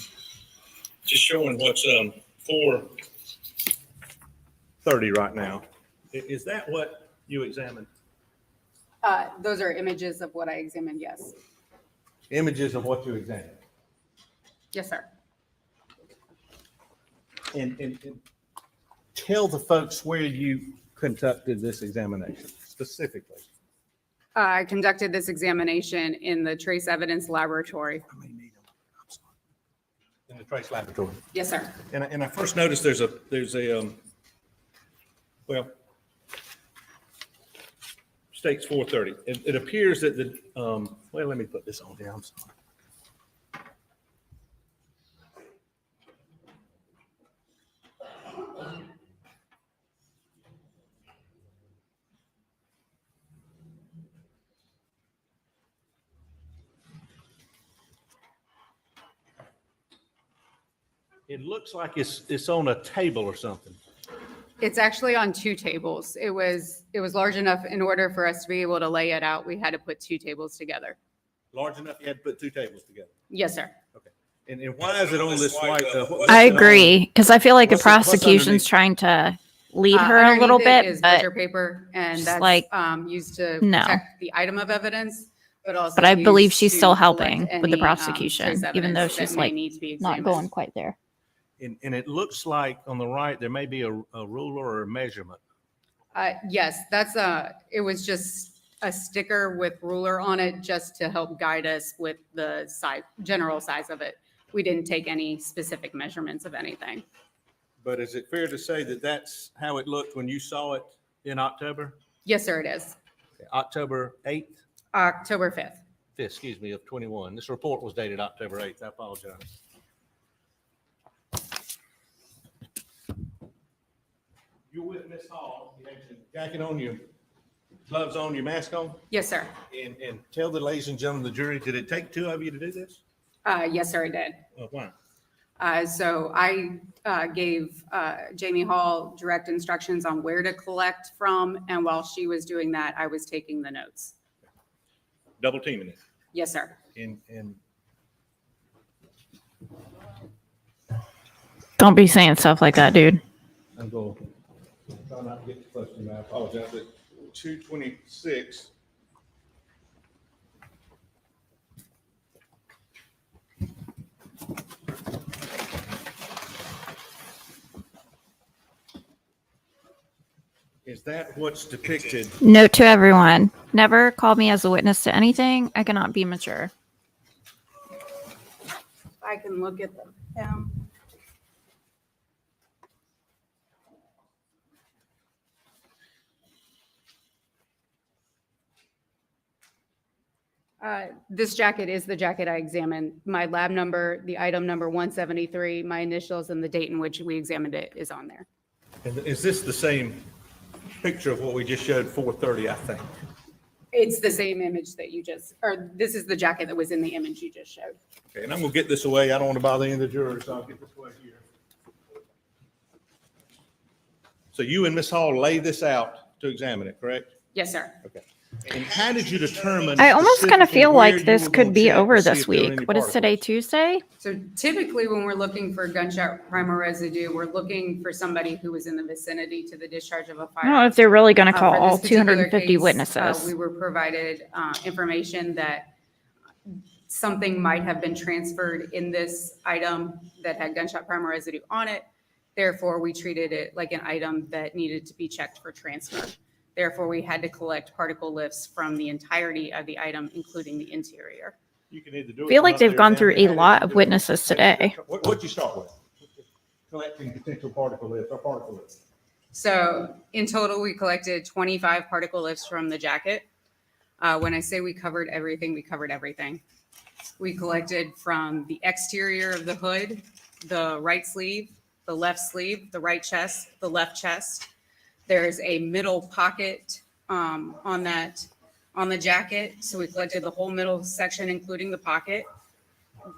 just showing what's 430 right now. Is that what you examined? Those are images of what I examined, yes. Images of what you examined. Yes, sir. And tell the folks where you conducted this examination specifically. I conducted this examination in the trace evidence laboratory. In the trace laboratory. Yes, sir. And I first noticed there's a states 430. It appears that let me put this on here. I'm sorry. It looks like it's on a table or something. It's actually on two tables. It was large enough in order for us to be able to lay it out. We had to put two tables together. Large enough you had to put two tables together. Yes, sir. Okay. And why is it on this white? I agree, because I feel like the What's underneath? prosecution's trying to lead her a little Underneath it bit, is but butcher paper, and just that's like, used to no. protect the item of evidence, but also. But I believe used she's to still collect helping with the any, prosecution, trace even though evidence that she's may like need to be not examined. going quite there. And it looks like on the right, there may be a ruler or a measurement. Yes, it was just a sticker with ruler on it just to help guide us with the general size of it. We didn't take any specific measurements of anything. But is it fair to say that that's how it looked when you saw it in October? Yes, sir, it is. October 8th? October 5th. 5th, excuse me, of 21. This report was dated October 8th. I apologize. You're with Ms. Hall. You have your jacket on, your gloves on, your mask on? Yes, sir. And tell the ladies and gentlemen of the jury, did it take two of you to do this? Yes, sir, it did. Why? So I gave Jamie Hall direct instructions on where to collect from, and while she was doing that, I was taking the notes. Double teaming it. Yes, sir. And Don't be saying stuff like that, dude. I'm going, try not to get too close to you, I apologize, but 226. Is that what's depicted? Note to everyone, never call me as a witness to anything. I cannot be mature. I can look at them. This jacket is the jacket I examined. My lab number, the item number 173, my initials, and the date in which we examined it is on there. And is this the same picture of what we just showed, 430, I think? It's the same image that you this is the jacket that was in the image you just showed. Okay, and I'm gonna get this away. I don't want to bother any of the jurors, so I'll get this away here. So you and Ms. Hall lay this out to examine it, correct? Yes, sir. Okay. And how did you determine? I almost kind of specifically feel where like you this were could gonna be check to over see this if there were week. any What is today, particles? Tuesday? So typically, when we're looking for gunshot primer residue, we're looking for somebody who was in the vicinity to the discharge of a I don't know fire. if they're really going to call For this all particular 250 case, witnesses. We were provided information that something might have been transferred in this item that had gunshot primer residue on it. Therefore, we treated it like an item that needed to be checked for transfer. Therefore, we had to collect particle lifts from the entirety of the item, inclifting the interior. You can either do it I feel from like up they've there gone down through there. a How did lot you of do it? witnesses today. What'd you start with? Collecting potential particle lifts or particle lifts. So in total, we collected 25 particle lifts from the jacket. When I say we covered everything, we covered everything. We collected from the exterior of the hood, the right sleeve, the left sleeve, the right chest, the left chest. There's a middle pocket on the jacket. So we collected the whole middle section, including the pocket.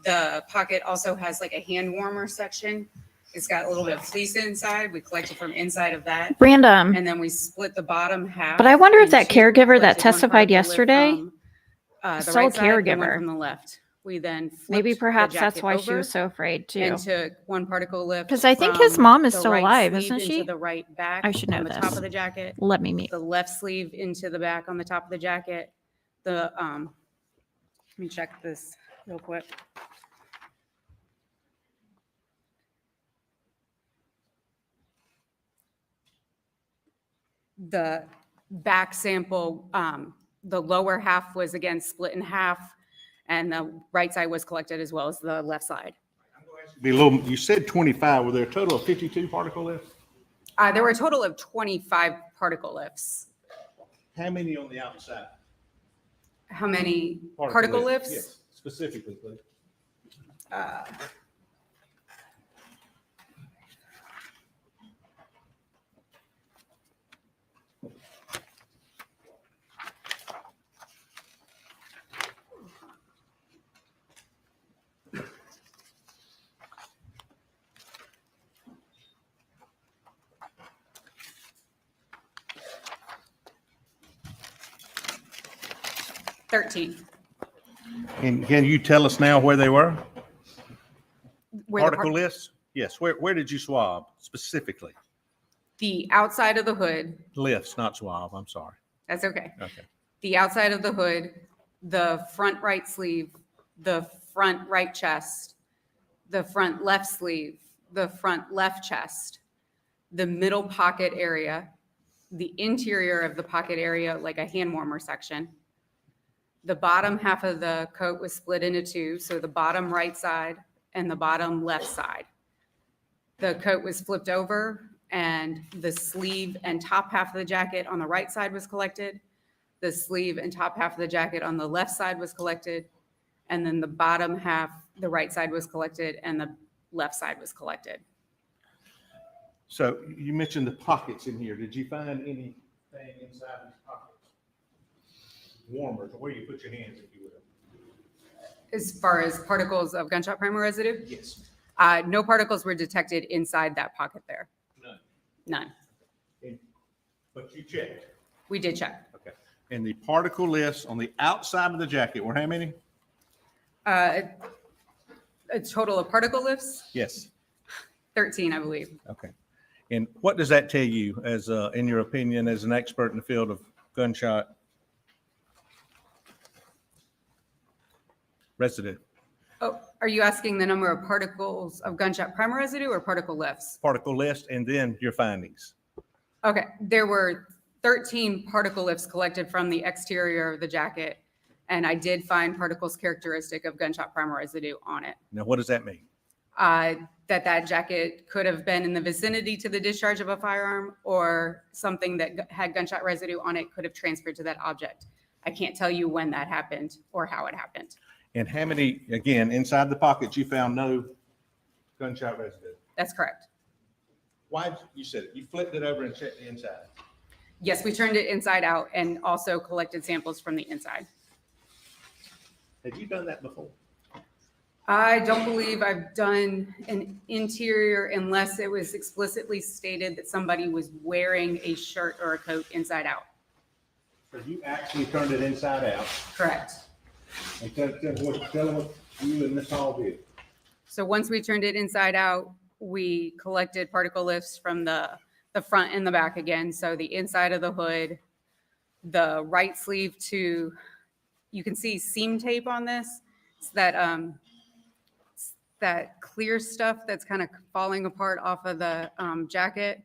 The pocket also has like a hand warmer section. It's got a little bit of fleece inside. We collected from inside of that. Random. And then we split the bottom half. But I wonder if in that two. caregiver that Collected one testified particle lift yesterday from, the still a right side, then one caregiver. from the left. We then Maybe flipped the perhaps that's jacket why she over was so afraid too. and took one particle lift. 'Cause I think his from mom is the still right alive, sleeve isn't she? Into the right back I should know on the this. top of the jacket. Let me meet. The left sleeve into the back on the top of the jacket. Let me check this real quick. The back sample, the lower half was again split in half, and the right side was collected as well as the left side. Be a little, you said 25. Were there a total of 52 particle lifts? There were a total of 25 particle lifts. How many on the outside? How many particle lifts? Yes, specifically, please. 13. And can you tell us now where they were? Where the Particle lists? Yes. Where did you swab specifically? The outside of the hood, Lifts, not swab. I'm sorry. that's okay. Okay. The outside of the hood, the front right sleeve, the front right chest, the front left sleeve, the front left chest, the middle pocket area, the interior of the pocket area, like a hand warmer section. The bottom half of the coat was split into two, so the bottom right side and the bottom left side. The coat was flipped over and the sleeve and top half of the jacket on the right side was collected. The sleeve and top half of the jacket on the left side was collected. And then the bottom half, the right side was collected and the left side was collected. So you mentioned the pockets in here. Did you find anything inside these pockets? Warmers, or where you put your hands, if you will. As far as particles of gunshot primer residue, Yes. no particles were detected inside that pocket there. None. None. But you checked. We did check. Okay. And the particle lists on the outside of the jacket were how many? A total of particle lifts, Yes. 13, I believe. Okay. And what does that tell you as, in your opinion, as an expert in the field of gunshot residue? Oh, are you asking the number of particles of gunshot primer residue or particle lifts? Particle list and then your findings. Okay, there were 13 particle lifts collected from the exterior of the jacket, and I did find particles characteristic of gunshot primer residue on it. Now, what does that mean? That jacket could have been in the vicinity to the discharge of a firearm, or something that had gunshot residue on it could have transferred to that object. I can't tell you when that happened or how it happened. And how many, again, inside the pockets, you found no gunshot residue? That's correct. Why, you said it, you flipped it over and checked the inside. Yes, we turned it inside out and also collected samples from the inside. Have you done that before? I don't believe I've done an interior unless it was explicitly stated that somebody was wearing a shirt or a coat inside out. So you actually turned it inside out. Correct. And tell them what you and Ms. Hall did. So once we turned it inside out, we collected particle lifts from the front and the back again. So the inside of the hood, the right sleeve to, you can see seam tape on this. It's that clear stuff that's kind of falling apart off of the jacket.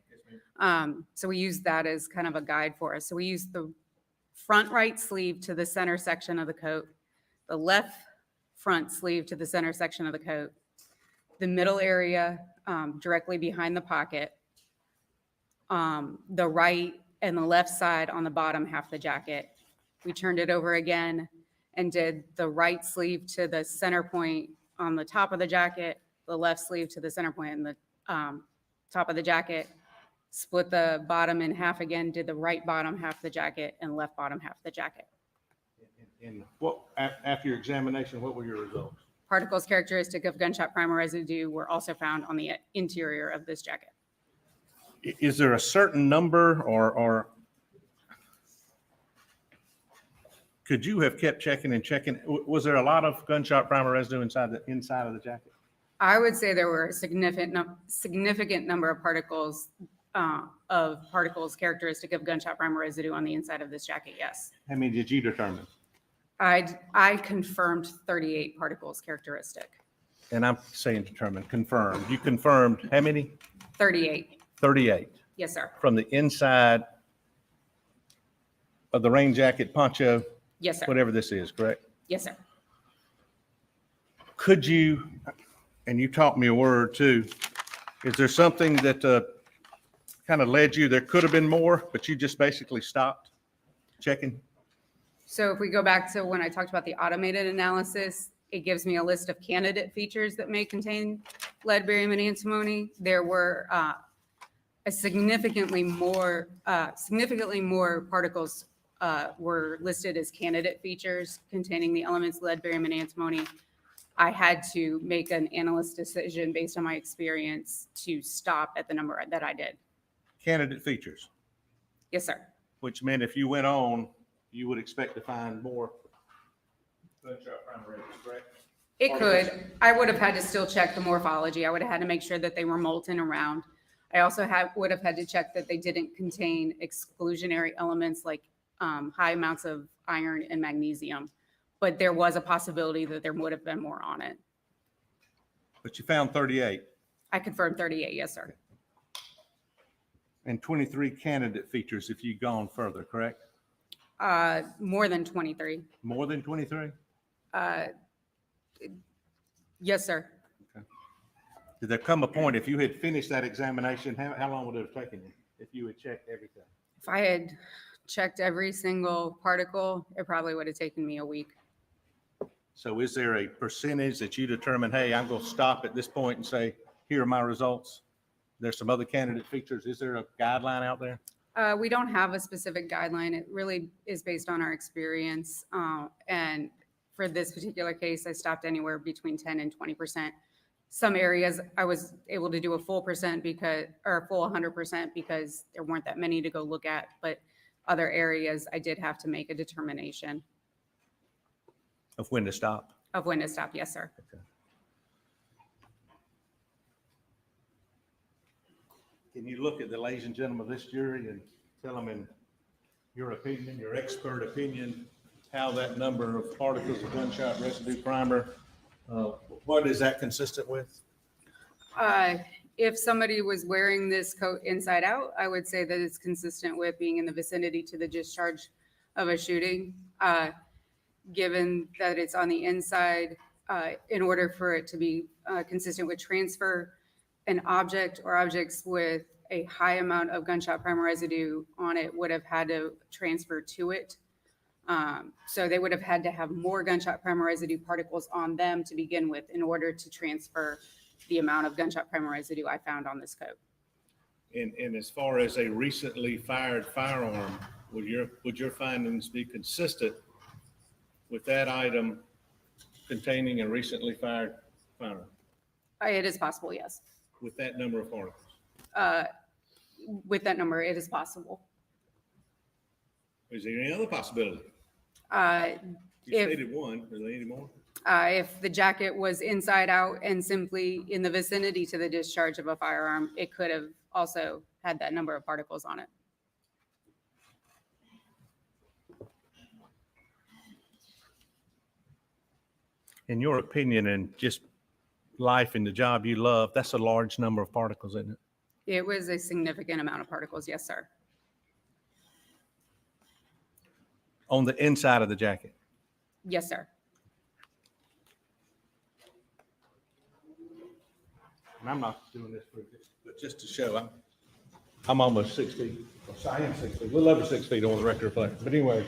So we use that as kind of a guide for us. So we use the front right sleeve to the center section of the coat, the left front sleeve to the center section of the coat, the middle area directly behind the pocket, the right and the left side on the bottom half of the jacket. We turned it over again and did the right sleeve to the center point on the top of the jacket, the left sleeve to the center point on the top of the jacket, split the bottom in half again, did the right bottom half of the jacket and left bottom half of the jacket. And what, after your examination, what were your results? Particles characteristic of gunshot primer residue were also found on the interior of this jacket. Is there a certain number or could you have kept checking and checking? Was there a lot of gunshot primer residue inside of the jacket? I would say there were a significant number of particles characteristic of gunshot primer residue on the inside of this jacket, yes. How many did you determine? I confirmed 38 particles characteristic. And I'm saying determined, confirmed. You confirmed how many? 38, 38 yes, sir. from the inside of the rain jacket, poncho, Yes, sir. whatever this is, correct? Yes, sir. Could you, and you taught me a word too, is there something that kind of led you, there could have been more, but you just basically stopped checking? So if we go back to when I talked about the automated analysis, it gives me a list of candidate features that may contain lead, barium, and antimony. There were significantly more particles were listed as candidate features containing the elements lead, barium, and antimony. I had to make an analyst decision based on my experience to stop at the number that I did. Candidate features, Yes, sir. which meant if you went on, you would expect to find more gunshot primer residue, correct? It could. I would have had to still check the morphology. I would have had to make sure that they were molten around. I also would have had to check that they didn't contain exclusionary elements like high amounts of iron and magnesium. But there was a possibility that there would have been more on it. But you found 38 I confirmed 38, yes, sir. and 23 candidate features if you'd gone further, correct? More than 23. More than 23? Yes, sir. Did there come a point, if you had finished that examination, how long would it have taken you if you had checked everything? If I had checked every single particle, it probably would have taken me a week. So is there a percentage that you determine, hey, I'm going to stop at this point and say, here are my results? There's some other candidate features. Is there a guideline out there? We don't have a specific guideline. It really is based on our experience. And for this particular case, I stopped anywhere between 10 and 20%. Some areas I was able to do a full 100% because there weren't that many to go look at. But other areas, I did have to make a determination Of when to stop? of when to stop. Yes, sir. Can you look at the ladies and gentlemen of this jury and tell them in your opinion, your expert opinion, how that number of particles of gunshot residue primer, what is that consistent with? If somebody was wearing this coat inside out, I would say that it's consistent with being in the vicinity to the discharge of a shooting. Given that it's on the inside, in order for it to be consistent with transfer, an object or objects with a high amount of gunshot primer residue on it would have had to transfer to it. So they would have had to have more gunshot primer residue particles on them to begin with in order to transfer the amount of gunshot primer residue I found on this coat. And as far as a recently fired firearm, would your findings be consistent with that item containing a recently fired firearm It is possible, yes. with that number of particles? With that number, it is possible. Is there any other possibility? Uh, You If- stated one. Are there any more? If the jacket was inside out and simply in the vicinity to the discharge of a firearm, it could have also had that number of particles on it. In your opinion, and just life and the job you love, that's a large number of particles, isn't it? It was a significant amount of particles, yes, sir. On the inside of the jacket. Yes, sir. And I'm not doing this but just to show, I'm almost 6 feet. I am 6 feet, a little over 6 feet on the record reflector. But anyway.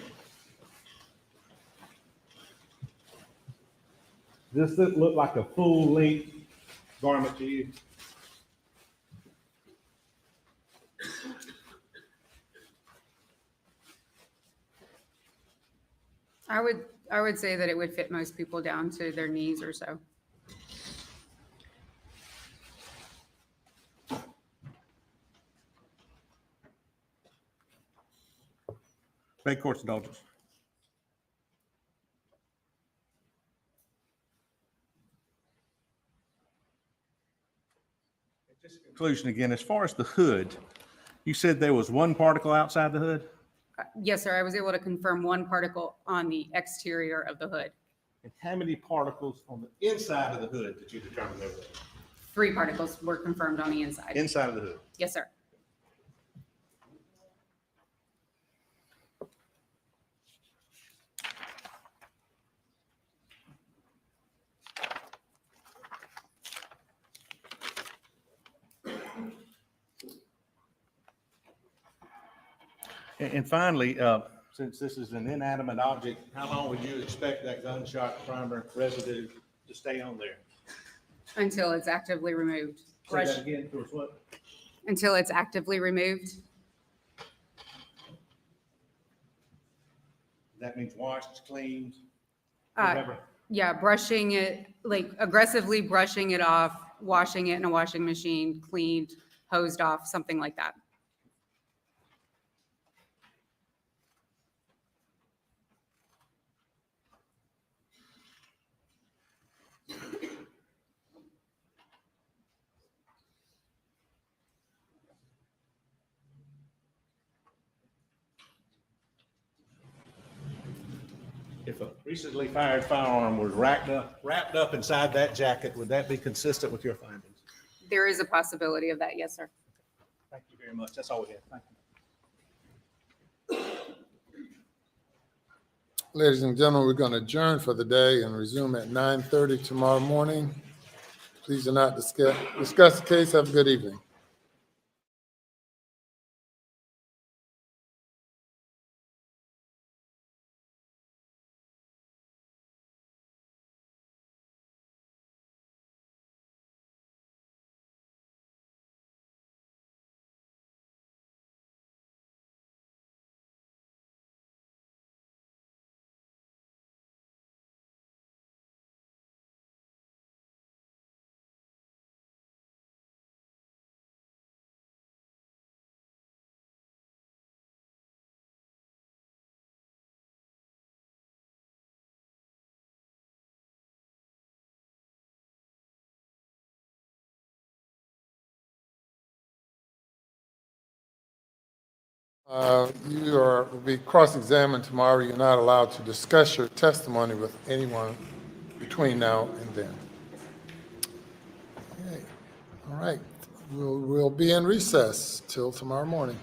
Does this look like a full length garment to you? I would say that it would fit most people down to their knees or so. Beg court's indulgence. Just in conclusion again, as far as the hood, you said there was one particle outside the hood? Yes, sir. I was able to confirm one particle on the exterior of the hood. And how many particles on the inside of the hood did you determine there were? 3 particles were confirmed on the inside. Inside of the hood. Yes, sir. And finally, since this is an inanimate object, how long would you expect that gunshot primer residue to stay on there? Until it's actively removed. Say that again, towards what? Until it's actively removed. That means washed, cleaned, Uh, whatever. Yeah, brushing it, like aggressively brushing it off, washing it in a washing machine, cleaned, hosed off, something like that. if a recently fired firearm was wrapped up inside that jacket, would that be consistent with your findings? There is a possibility of that, yes, sir. Thank you very much. That's all we have. Thank you. Ladies and gentlemen, we're going to adjourn for the day and resume at 9:30 tomorrow morning. Please do not discuss the case. Have a good evening. You will be cross-examined tomorrow. You're not allowed to discuss your testimony with anyone between now and then. Okay. All right. We'll be in recess till tomorrow morning.